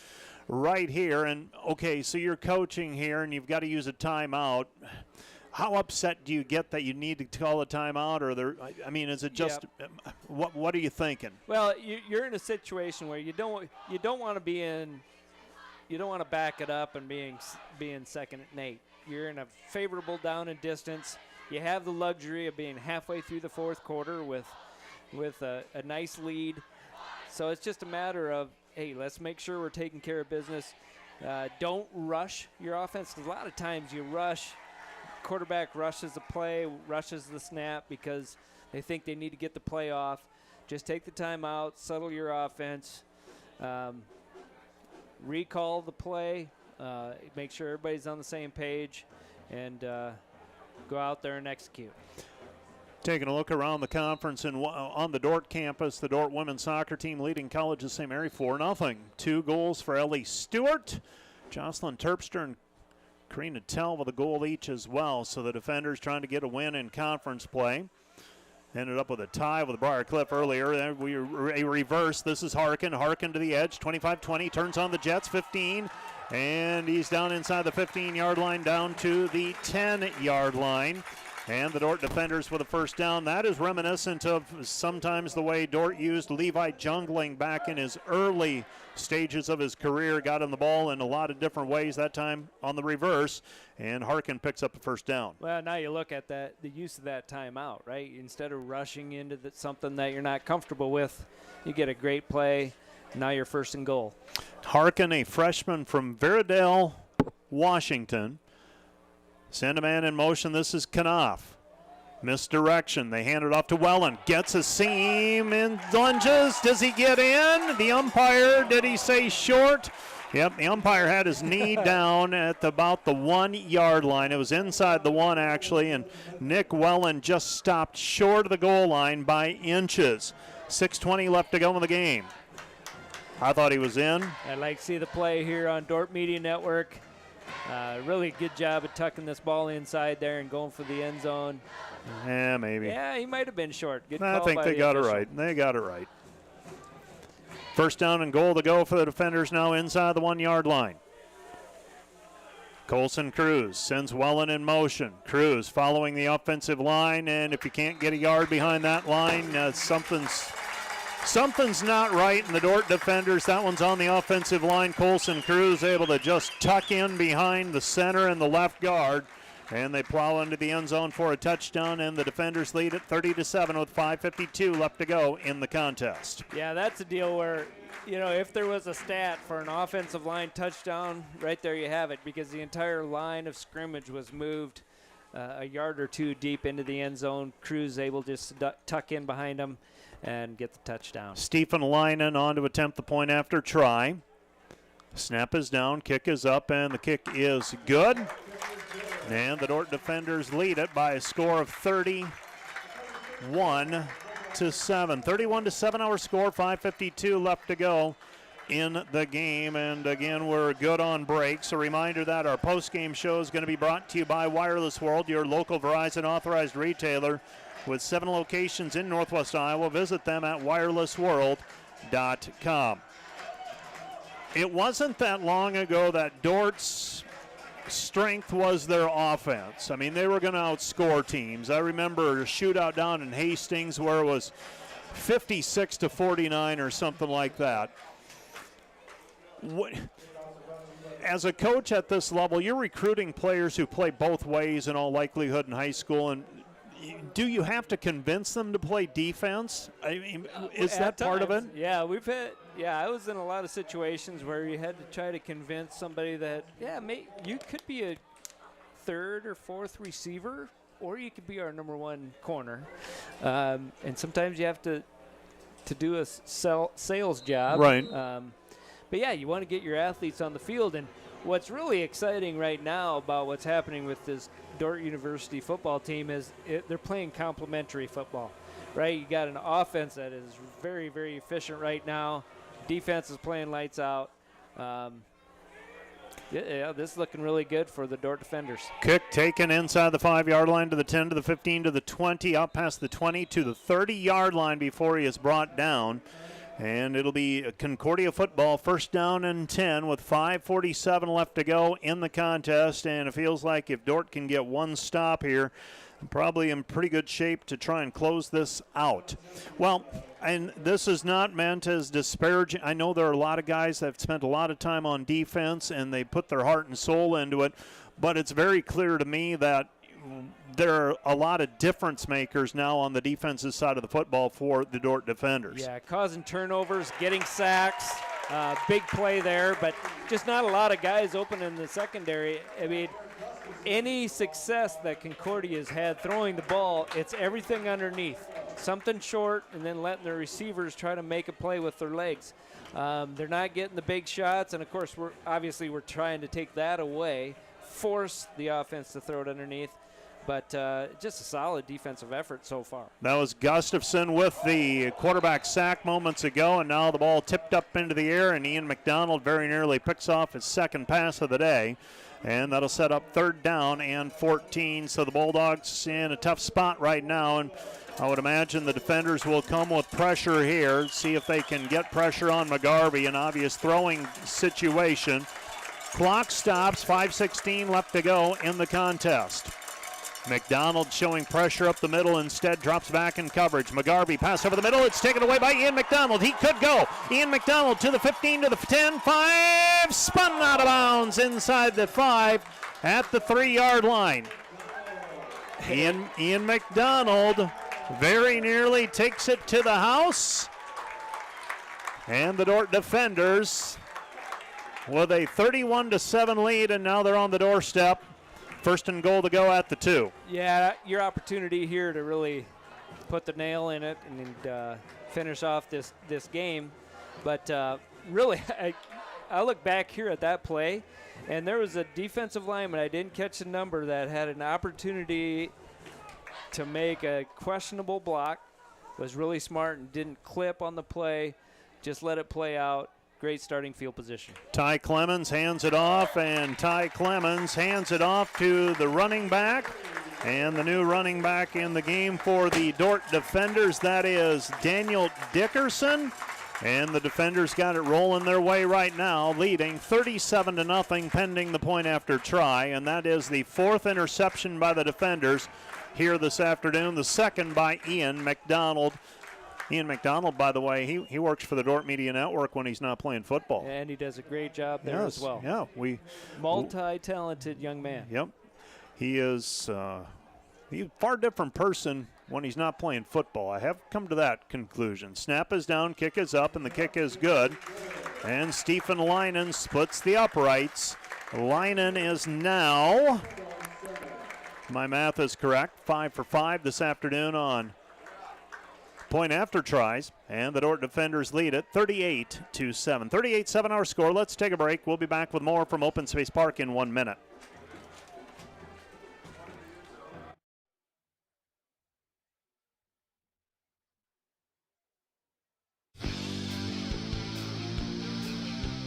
right here. And, okay, so you're coaching here, and you've got to use a timeout. How upset do you get that you need to call a timeout? Or is it just what are you thinking? Well, you're in a situation where you don't want to be in. You don't want to back it up and being 2nd and 8. You're in a favorable down and distance. You have the luxury of being halfway through the 4th quarter with a nice lead. So it's just a matter of, hey, let's make sure we're taking care of business. Don't rush your offense. 'Cause a lot of times you rush. Quarterback rushes the play, rushes the snap because they think they need to get the play off. Just take the time out, settle your offense, recall the play, make sure everybody's on the same page, and go out there and execute. Taking a look around the conference and on the Dordt campus, the Dordt women's soccer team leading College of St. Mary 4-0. 2 goals for Ellie Stewart. Jocelyn Terpster and Karina Tell with a goal each as well. So the defenders trying to get a win in conference play. Ended up with a tie with Briarcliff earlier. We reverse. This is Harkin. Harkin to the edge. 25-20. Turns on the Jets. 15. And he's down inside the 15-yard line, down to the 10-yard line. And the Dordt defenders with a 1st down. That is reminiscent of sometimes the way Dordt used Levi Jungling back in his early stages of his career. Got him the ball in a lot of different ways, that time on the reverse. And Harkin picks up a 1st down. Well, now you look at the use of that timeout, right? Instead of rushing into something that you're not comfortable with, you get a great play. Now you're 1st and goal. Harkin, a freshman from Veradale, Washington. Send a man in motion. This is Knopf. Misdirection. They hand it off to Welland. Gets a seam and lunges. Does he get in? The umpire, did he say short? Yep, the umpire had his knee down at about the 1 yard line. It was inside the one, actually, and Nick Welland just stopped short of the goal line by inches. 6:20 left to go in the game. I thought he was in. I'd like to see the play here on Dordt Media Network. Really good job of tucking this ball inside there and going for the end zone. Yeah, maybe. Yeah, he might have been short. Good I call think by they the got official. it right. They got it right. First down and goal to go for the defenders now inside the 1 yard line. Colson Cruz sends Welland in motion. Cruz following the offensive line, and if you can't get a yard behind that line, something's not right in the Dordt defenders. That one's on the offensive line. Colson Cruz able to just tuck in behind the center and the left guard, and they plow into the end zone for a touchdown, and the defenders lead at 30-7 with 5:52 left to go in the contest. Yeah, that's a deal where, if there was a stat for an offensive line touchdown, right there you have it, because the entire line of scrimmage was moved a yard or two deep into the end zone. Cruz able to just tuck in behind him and get the touchdown. Stephen Leinen on to attempt the point after try. Snap is down, kick is up, and the kick is good. And the Dordt defenders lead it by a score of 31-7. 31-7 our score, 5:52 left to go in the game. And again, we're good on breaks. A reminder that our post-game show is going to be brought to you by Wireless World, your local Verizon authorized retailer with 7 locations in Northwest Iowa. Visit them at wirelessworld.com. It wasn't that long ago that Dordt's strength was their offense. I mean, they were going to outscore teams. I remember a shootout down in Hastings where it was 56-49 or something like that. As a coach at this level, you're recruiting players who play both ways in all likelihood in high school, and do you have to convince them to play defense? I mean, is that part of it? Yeah, I was in a lot of situations where you had to try to convince somebody that, you could be a third or fourth receiver, or you could be our number one corner. And sometimes you have to do a sales job. Right. But yeah, you want to get your athletes on the field. And what's really exciting right now about what's happening with this Dordt University football team is they're playing complementary football, right? You got an offense that is very, very efficient right now. Defense is playing lights out. This is looking really good for the Dordt defenders. Kick taken inside the 5 yard line to the 10 to the 15 to the 20, out past the 20 to the 30 yard line before he is brought down. And it'll be Concordia football, first down and 10 with 5:47 left to go in the contest. And it feels like if Dordt can get one stop here, probably in pretty good shape to try and close this out. Well, and this is not meant as disparaging. I know there are a lot of guys that have spent a lot of time on defense and they put their heart and soul into it, but it's very clear to me that there are a lot of difference makers now on the defensive side of the football for the Dordt defenders. Yeah, causing turnovers, getting sacks, big play there, but just not a lot of guys open in the secondary. I mean, any success that Concordia has had throwing the ball, it's everything underneath. Something short and then letting the receivers try to make a play with their legs. They're not getting the big shots, and of course we're trying to take that away, force the offense to throw it underneath. But just a solid defensive effort so far. That was Gustafson with the quarterback sack moments ago, and now the ball tipped up into the air, and Ian McDonald very nearly picks off his second pass of the day. And that'll set up third down and 14. So the Bulldogs in a tough spot right now, and I would imagine the defenders will come with pressure here, see if they can get pressure on McGarvey, an obvious throwing situation. Clock stops, 5:16 left to go in the contest. McDonald showing pressure up the middle, instead drops back in coverage. McGarvey pass over the middle. It's taken away by Ian McDonald. He could go. Ian McDonald to the 15, to the 10, 5, spun out of bounds inside the 5 at the 3 yard line. Ian McDonald very nearly takes it to the house. And the Dordt defenders with a 31-7 lead, and now they're on the doorstep First and goal to go at the 2. Yeah, your opportunity here to really put the nail in it and finish off this game. But really, I look back here at that play, and there was a defensive lineman, I didn't catch the number, that had an opportunity to make a questionable block, was really smart and didn't clip on the play, just let it play out. Great starting field position. Ty Clemens hands it off, and Ty Clemens hands it off to the running back. And the new running back in the game for the Dordt defenders, that is Daniel Dickerson. And the defenders got it rolling their way right now, leading 37-0 pending the point after try. And that is the 4th interception by the defenders here this afternoon, the 2nd by Ian McDonald. Ian McDonald, by the way, he works for the Dordt Media Network when he's not playing football. And he does a great job there as well. Yeah, multi-talented young man. Yep. He is he's a far different person when he's not playing football. I have come to that conclusion. Snap is down, kick is up, and the kick is good. And Stephen Leinen splits the uprights. Leinen is now, my math is correct, 5 for 5 this afternoon on point after tries, and the Dordt defenders lead it 38-7. 38-7 our score. Let's take a break. We'll be back with more from Open Space Park in 1 minute.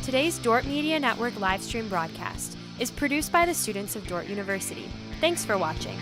Today's Dordt Media Network livestream broadcast is produced by the students of Dordt University. Thanks for watching.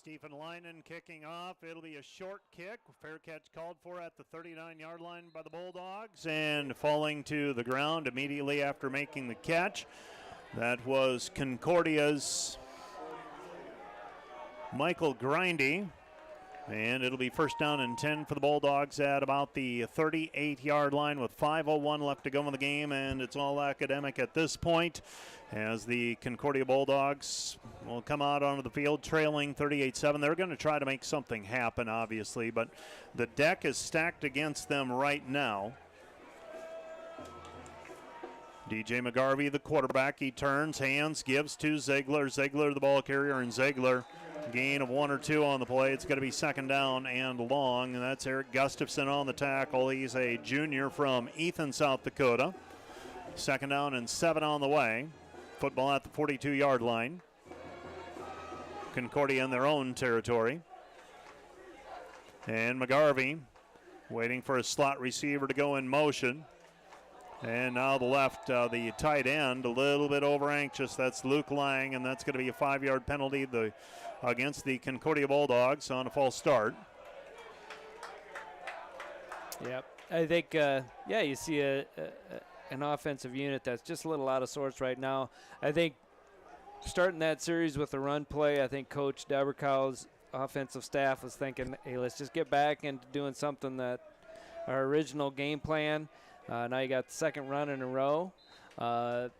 Stephen Leinen kicking off. It'll be a short kick. Fair catch called for at the 39-yard line by the Bulldogs, and falling to the ground immediately after making the catch. That was Concordia's Michael Grindy. And it'll be first down and 10 for the Bulldogs at about the 38-yard line with 5:01 left to go in the game, and it's all academic at this point as the Concordia Bulldogs will come out onto the field trailing 38-7. They're going to try to make something happen, obviously, but the deck is stacked against them right now. DJ McGarvey, the quarterback, he turns, hands, gives to Ziegler. Ziegler, the ball carrier, and Ziegler, gain of 1 or 2 on the play. It's going to be second down and long, and that's Eric Gustafson on the tackle. He's a junior from Ethan, South Dakota. Second down and 7 on the way. Football at the 42-yard line. Concordia in their own territory. And McGarvey waiting for a slot receiver to go in motion. And now the left, the tight end, a little bit over anxious. That's Luke Lang, and that's going to be a 5-yard penalty against the Concordia Bulldogs on a false start. Yep. I think, you see an offensive unit that's just a little out of sorts right now. I think starting that series with a run play, I think Coach Daberkow's offensive staff was thinking, hey, let's just get back into doing something that our original game plan. Now you got the second run in a row. Trying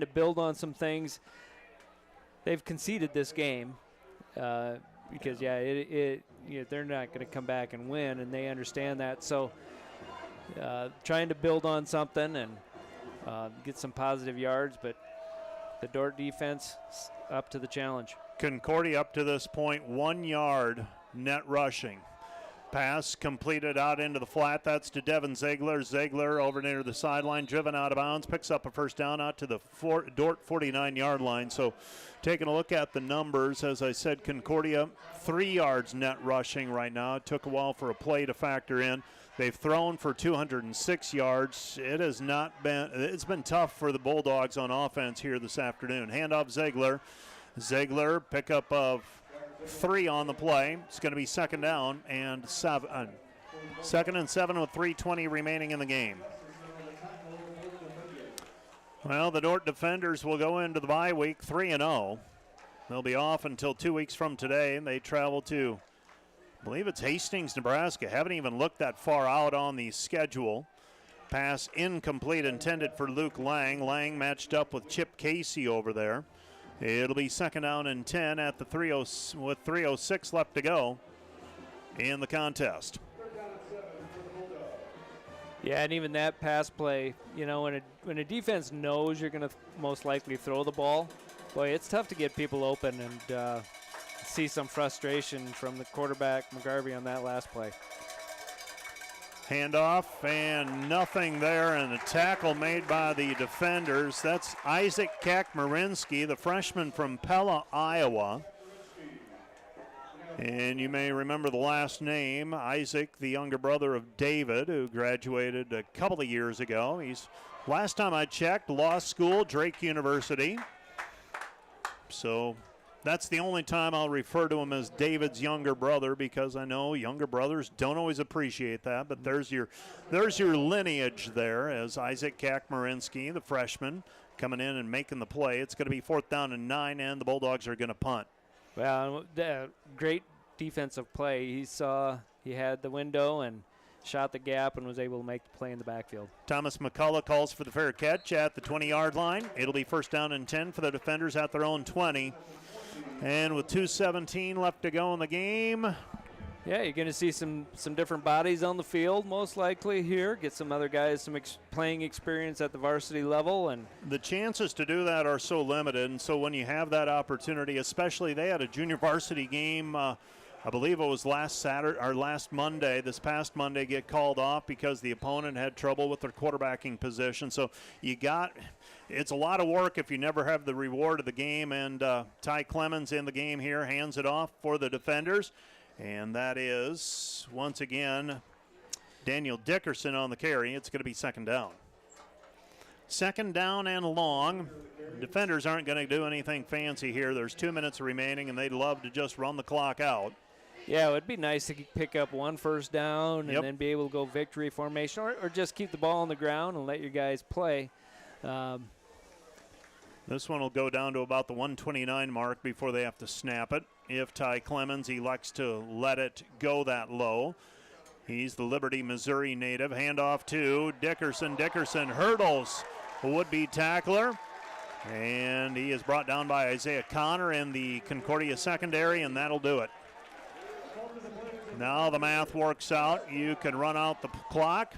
to build on some things. They've conceded this game because, they're not going to come back and win, and they understand that. So trying to build on something and get some positive yards, but the Dordt defense up to the challenge. Concordia up to this point 1 yard net rushing. Pass completed out into the flat. That's to Devin Ziegler. Ziegler over near the sideline, driven out of bounds, picks up a first down out to the Dordt 49-yard line. So taking a look at the numbers, as I said, Concordia 3 yards net rushing right now. It took a while for a play to factor in. They've thrown for 206 yards. It's been tough for the Bulldogs on offense here this afternoon. Handoff Ziegler. Ziegler, pickup of 3 on the play. It's going to be second and 7 with 3:20 remaining in the game. Well, the Dordt defenders will go into the bye week 3-0. They'll be off until 2 weeks from today, and they travel to, I believe it's Hastings, Nebraska. Haven't even looked that far out on the schedule. Pass incomplete, intended for Luke Lang. Lang matched up with Chip Casey over there. It'll be second down and 10 at the 3:06 left to go in the contest. Yeah, and even that pass play, when a defense knows you're going to most likely throw the ball, boy, it's tough to get people open, and see some frustration from the quarterback, McGarvey, on that last play. Handoff, and nothing there, and a tackle made by the defenders. That's Isaac Kakmarinsky, the freshman from Pella, Iowa. And you may remember the last name, Isaac, the younger brother of David, who graduated a couple of years ago. He's, last time I checked, law school, Drake University. So that's the only time I'll refer to him as David's younger brother, because I know younger brothers don't always appreciate that, but there's your lineage there, as Isaac Kakmarinsky, the freshman, coming in and making the play. It's going to be 4th down and 9, and the Bulldogs are going to punt. Well, great defensive play. He had the window and shot the gap and was able to make the play in the backfield. Thomas McCullough calls for the fair catch at the 20-yard line. It'll be 1st down and 10 for the defenders at their own 20. And with 2:17 left to go in the game. Yeah, you're going to see some different bodies on the field most likely here. Get some other guys some playing experience at the varsity level. And the chances to do that are so limited. And so when you have that opportunity, especially they had a junior varsity game, I believe it was last Monday, this past Monday, get called off because the opponent had trouble with their quarterbacking position. So it's a lot of work if you never have the reward of the game. And Ty Clemens in the game here hands it off for the defenders. And that is, once again, Daniel Dickerson on the carry. It's going to be second down. Second down and long. Defenders aren't going to do anything fancy here. There's 2 minutes remaining, and they'd love to just run the clock out. Yeah, it would be nice to pick up 1 first down and then be able to go victory formation, or just keep the ball on the ground and let your guys play. This one will go down to about the 129 mark before they have to snap it. If Ty Clemens elects to let it go that low. He's the Liberty, Missouri native. Handoff to Dickerson. Dickerson hurdles a would-be tackler. And he is brought down by Isaiah Connor in the Concordia secondary, and that'll do it. Now the math works out. You can run out the clock.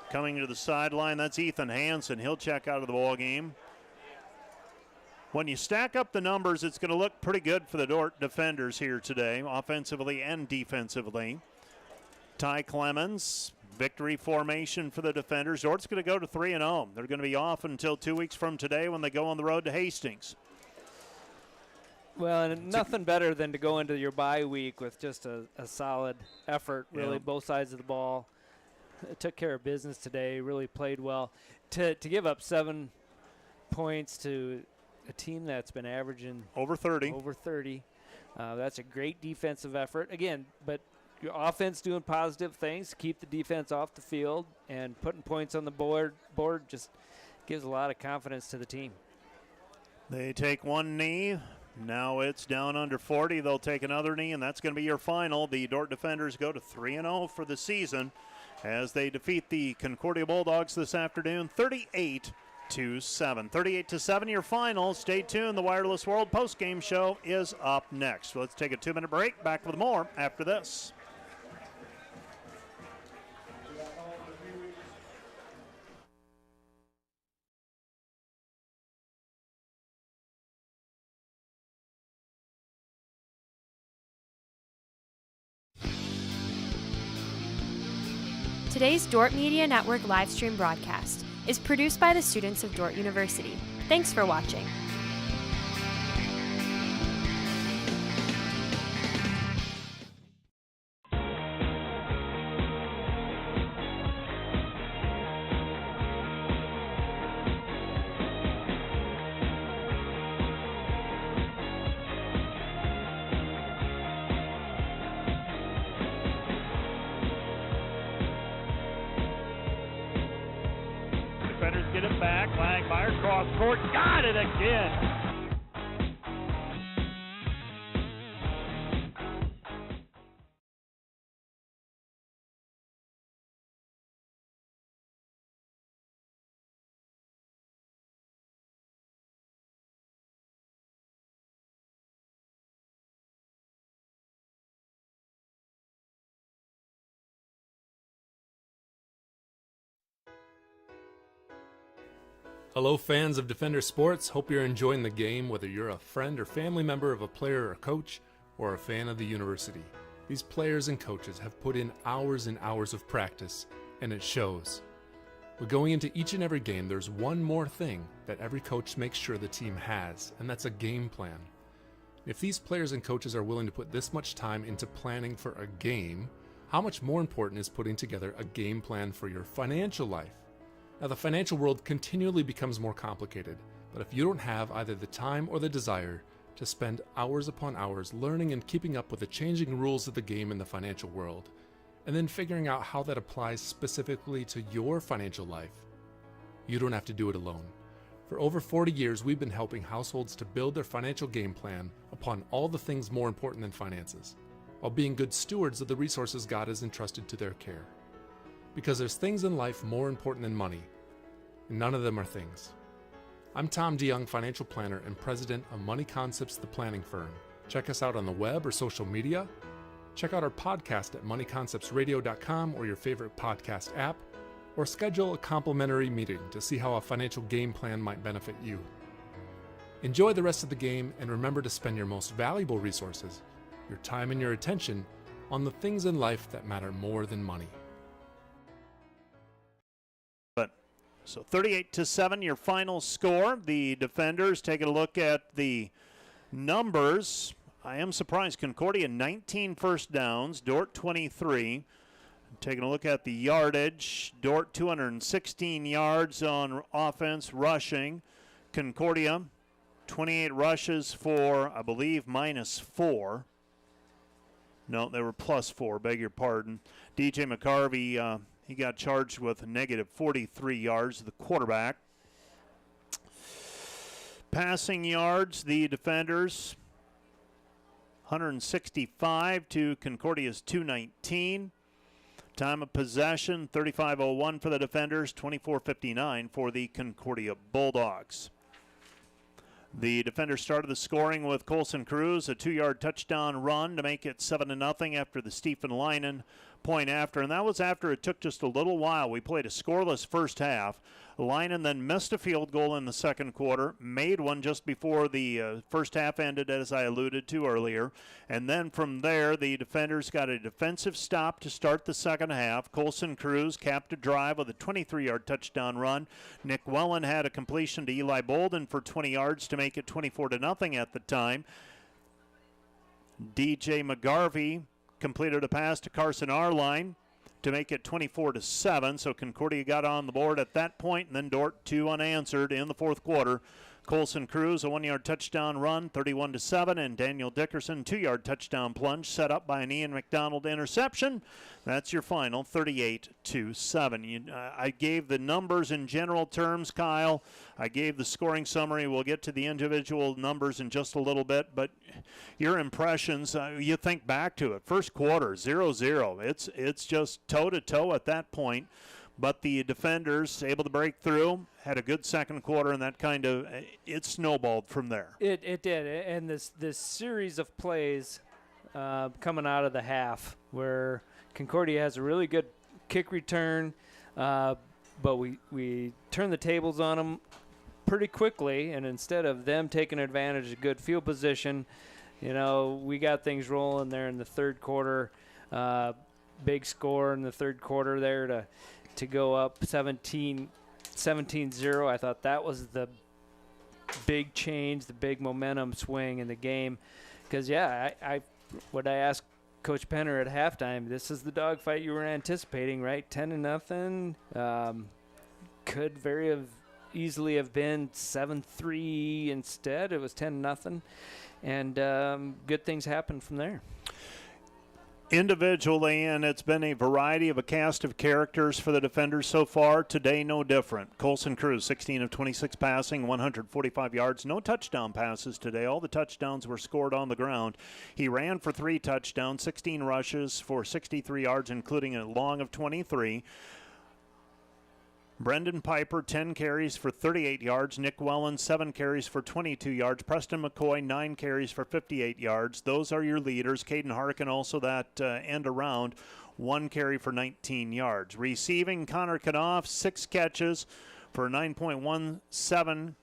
Coming to the sideline, that's Ethan Hansen. He'll check out of the ball game. When you stack up the numbers, it's going to look pretty good for the Dordt defenders here today, offensively and defensively. Ty Clemens, victory formation for the defenders. Dordt's going to go to 3-0. They're going to be off until 2 weeks from today when they go on the road to Hastings. Well, and nothing better than to go into your bye week with just a solid effort, really, both sides of the ball. Took care of business today, really played well. To give up 7 points to a team that's been averaging over 30. That's a great defensive effort. Again, but your offense doing positive things, keep the defense off the field, and putting points on the board just gives a lot of confidence to the team. They take one knee. Now it's down under 40. They'll take another knee, and that's going to be your final. The Dordt defenders go to 3-0 for the season as they defeat the Concordia Bulldogs this afternoon, 38-7. 38-7, your final. Stay tuned. The Wireless World postgame show is up next. Let's take a 2-minute break. Back with more after this. Today's Dordt Media Network livestream broadcast is produced by the students of Dordt University. Thanks for watching. Defenders get it back. Langmeyer cross court. Got it again. Hello fans of Defender Sports, hope you're enjoying the game whether you're a friend or family member of a player or coach or a fan of the university. These players and coaches have put in hours and hours of practice and it shows. But going into each and every game there's one more thing that every coach makes sure the team has, and that's a game plan. If these players and coaches are willing to put this much time into planning for a game, how much more important is putting together a game plan for your financial life? Now, the financial world continually becomes more complicated, but if you don't have either the time or the desire to spend hours upon hours learning and keeping up with the changing rules of the game in the financial world, and then figuring out how that applies specifically to your financial life, you don't have to do it alone. For over 40 years, we've been helping households to build their financial game plan upon all the things more important than finances, while being good stewards of the resources God has entrusted to their care. Because there's things in life more important than money, and none of them are things. I'm Tom DeYoung, financial planner and president of Money Concepts, the planning firm. Check us out on the web or social media. Check out our podcast at moneyconceptsradio.com or your favorite podcast app, or schedule a complimentary meeting to see how a financial game plan might benefit you. Enjoy the rest of the game and remember to spend your most valuable resources, your time and your attention, on the things in life that matter more than money. So 38-7, your final score. The Defenders taking a look at the numbers. I am surprised. Concordia 19 first downs, Dordt 23. Taking a look at the yardage. Dordt 216 yards on offense, rushing. Concordia 28 rushes for, I believe, -4. No, they were +4, beg your pardon. DJ McCarvey, he got charged with -43 yards, the quarterback. Passing yards, the Defenders, 165 to Concordia's 219. Time of possession, 35:01 for the Defenders, 24:59 for the Concordia Bulldogs. The Defenders started the scoring with Colson Cruz, a 2-yard touchdown run to make it 7-0 after the Stephen Leinen point after, and that was after it took just a little while. We played a scoreless first half. Leinen then missed a field goal in the second quarter, made one just before the first half ended, as I alluded to earlier, and then from there the Defenders got a defensive stop to start the second half. Colson Cruz capped a drive with a 23-yard touchdown run. Nick Wellen had a completion to Eli Bolden for 20 yards to make it 24-0 at the time. DJ McGarvey completed a pass to Carson Arline to make it 24-7. So Concordia got on the board at that point, and then Dordt 2 unanswered in the fourth quarter. Colson Cruz, a 1-yard touchdown run, 31-7, and Daniel Dickerson, 2-yard touchdown plunge set up by an Ian McDonald interception. That's your final, 38-7. I gave the numbers in general terms, Kyle. I gave the scoring summary. We'll get to the individual numbers in just a little bit, but your impressions, you think back to it. First quarter, 0-0. It's just toe-to-toe at that point. But the Defenders able to break through, had a good second quarter, and that kind of, it snowballed from there. It did, and this series of plays coming out of the half where Concordia has a really good kick return, but we turn the tables on them pretty quickly, and instead of them taking advantage of good field position, we got things rolling there in the third quarter. big score in the third quarter there to go up 17-0. I thought that was the big change, the big momentum swing in the game. Because, I asked Coach Penner at halftime, this is the dogfight you were anticipating, right? 10-0. Could very easily have been 7-3 instead. It was 10-0. And good things happened from there. Individually, and it's been a variety of a cast of characters for the defenders so far. Today, no different. Colson Cruz, 16 of 26 passing, 145 yards. No touchdown passes today. All the touchdowns were scored on the ground. He ran for 3 touchdowns, 16 rushes for 63 yards, including a long of 23. Brendan Piper, 10 carries for 38 yards. Nick Wellen, 7 carries for 22 yards. Preston McCoy, 9 carries for 58 yards. Those are your leaders. Caden Harkin also that end around, 1 carry for 19 yards. Receiving, Connor Knopf, 6 catches for 9.17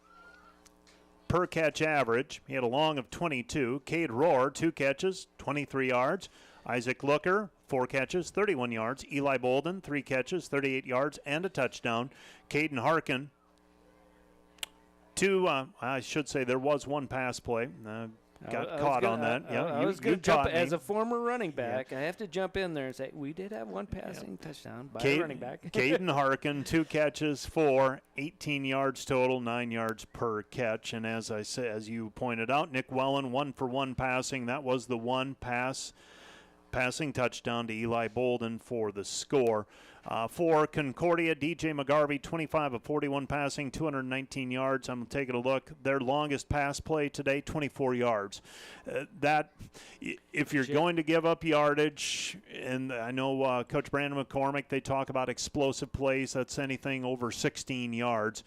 per catch average. He had a long of 22. Cade Rohr, 2 catches, 23 yards. Isaac Looker, 4 catches, 31 yards. Eli Bolden, 3 catches, 38 yards, and a touchdown. Caden Harkin, 2, I should say there was 1 pass play. Got caught on that. I was going to jump as a former running back. I have to jump in there and say we did have 1 passing touchdown by a running back. Caden Harkin, 2 catches for 18 yards total, 9 yards per catch. And as I say, as you pointed out, Nick Wellen, 1 for 1 passing. That was the 1 passing touchdown to Eli Bolden for the score. For Concordia, DJ McGarvey, 25 of 41 passing, 219 yards. I'm taking a look. Their longest pass play today, 24 yards. That, if you're going to give up yardage, and I know Coach Brandon McCormick, they talk about explosive plays. That's anything over 16 yards.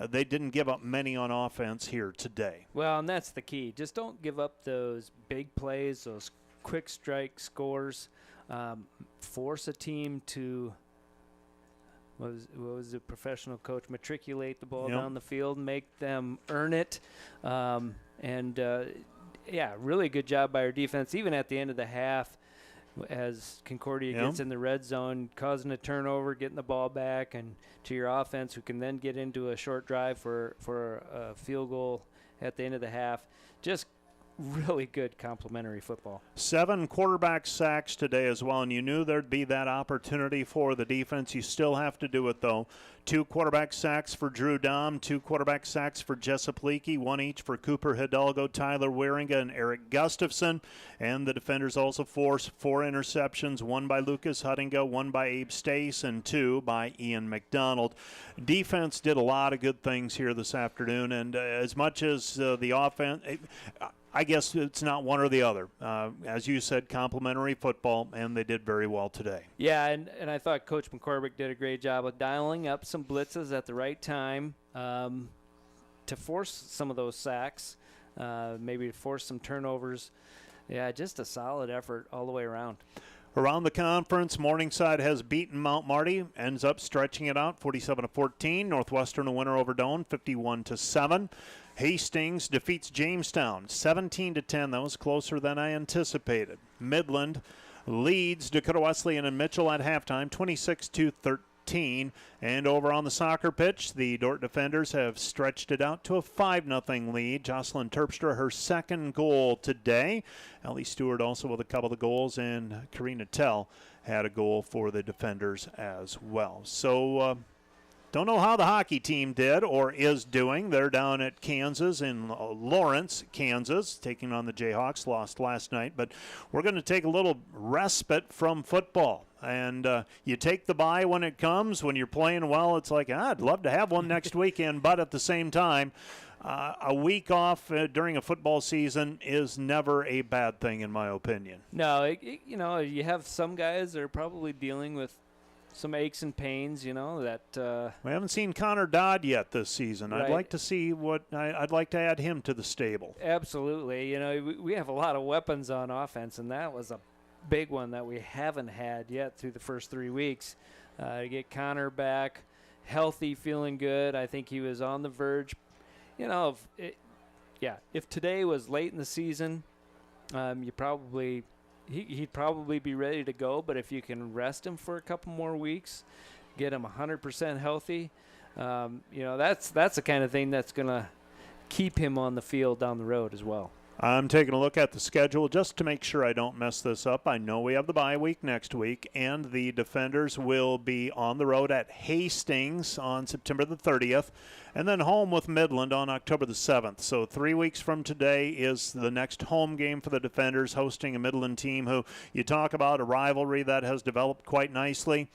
They didn't give up many on offense here today. Well, and that's the key. Just don't give up those big plays, those quick strike scores. Force a team to, what was the professional coach, matriculate the ball down the field, make them earn it. Really good job by our defense, even at the end of the half, as Concordia gets in the red zone, causing a turnover, getting the ball back, and to your offense, who can then get into a short drive for a field goal at the end of the half. Just really good complementary football. 7 quarterback sacks today as well, and you knew there'd be that opportunity for the defense. You still have to do it, though. 2 quarterback sacks for Drew Dom, 2 quarterback sacks for Jessup Leakey, 1 each for Cooper Hidalgo, Tyler Wieringa, and Eric Gustafson. And the defenders also forced 4 interceptions, 1 by Lucas Huttinga, 1 by Abe Stace, and 2 by Ian McDonald. Defense did a lot of good things here this afternoon, and as much as the offense, I guess it's not one or the other. As you said, complementary football, and they did very well today. Yeah, and I thought Coach McCormick did a great job of dialing up some blitzes at the right time to force some of those sacks, maybe to force some turnovers. Yeah, just a solid effort all the way around. Around the conference, Morningside has beaten Mount Marty, ends up stretching it out 47-14. Northwestern a winner over Doane 51-7. Hastings defeats Jamestown 17-10. That was closer than I anticipated. Midland leads Dakota Wesleyan and Mitchell at halftime 26-13. And over on the soccer pitch, the Dordt defenders have stretched it out to a 5-0 lead. Jocelyn Terpstra, her second goal today. Ellie Stewart also with a couple of goals, and Karina Tell had a goal for the defenders as well. So, don't know how the hockey team did or is doing. They're down at Kansas in Lawrence, Kansas, taking on the Jayhawks. Lost last night. But we're going to take a little respite from football. And you take the bye when it comes. When you're playing well, it's like, I'd love to have one next weekend. But at the same time, a week off during a football season is never a bad thing, in my opinion. No, you have some guys that are probably dealing with some aches and pains, that we haven't seen Connor Dodd yet this season. Right. I'd like to see I'd like to add him to the stable. Absolutely. We have a lot of weapons on offense, and that was a big one that we haven't had yet through the first 3 weeks. To get Connor back healthy, feeling good. I think he was on the verge. If today was late in the season, you probably he'd probably be ready to go. But if you can rest him for a couple more weeks, get him 100% healthy, that's the kind of thing that's going to keep him on the field down the road as well. I'm taking a look at the schedule just to make sure I don't mess this up. I know we have the bye week next week, and the Defenders will be on the road at Hastings on September the 30th, and then home with Midland on October the 7th. So 3 weeks from today is the next home game for the Defenders, hosting a Midland team who you talk about a rivalry that has developed quite nicely.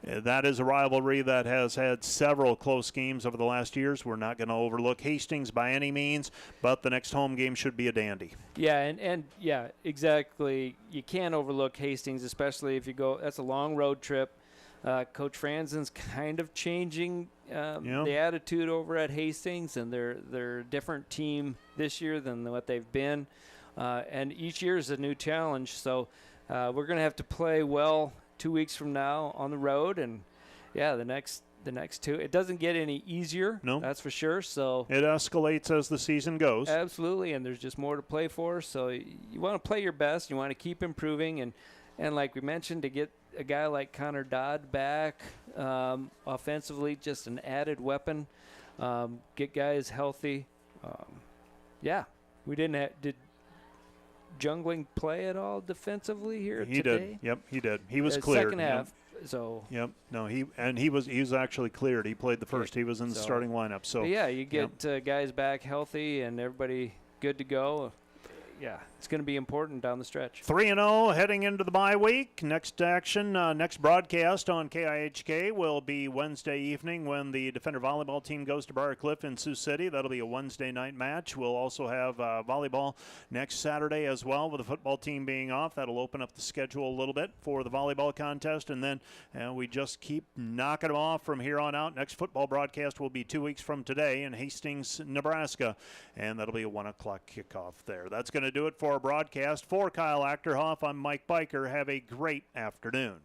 That is a rivalry that has had several close games over the last years. We're not going to overlook Hastings by any means, but the next home game should be a dandy. Yeah, and yeah, exactly. You can't overlook Hastings, especially if you go. That's a long road trip. Coach Franzen's kind of changing the attitude over at Hastings, and they're a different team this year than what they've been. And each year is a new challenge, so we're going to have to play well 2 weeks from now on the road, and the next two, it doesn't get any easier. No, that's for sure. So it escalates as the season goes. Absolutely, and there's just more to play for. So you want to play your best. You want to keep improving, and like we mentioned, to get a guy like Connor Dodd back offensively, just an added weapon. Get guys healthy. We did Jungling play at all defensively here he today? Did. Yep, he did. He was cleared. Second half. So. Yep. No, he was actually cleared. He played the first. He was in the starting lineup. So. But yeah, you get guys back healthy and everybody good to go. Yeah, it's going to be important down the stretch. 3-0 heading into the bye week. Next action, next broadcast on KIHK will be Wednesday evening when the Defender volleyball team goes to Briarcliff in Sioux City. That'll be a Wednesday night match. We'll also have volleyball next Saturday as well, with the football team being off. That'll open up the schedule a little bit for the volleyball contest, and then we just keep knocking them off from here on out. Next football broadcast will be 2 weeks from today in Hastings, Nebraska, and that'll be a 1 o'clock kickoff there. That's going to do it for our broadcast. For Kyle Achterhoff, I'm Mike Biker. Have a great afternoon.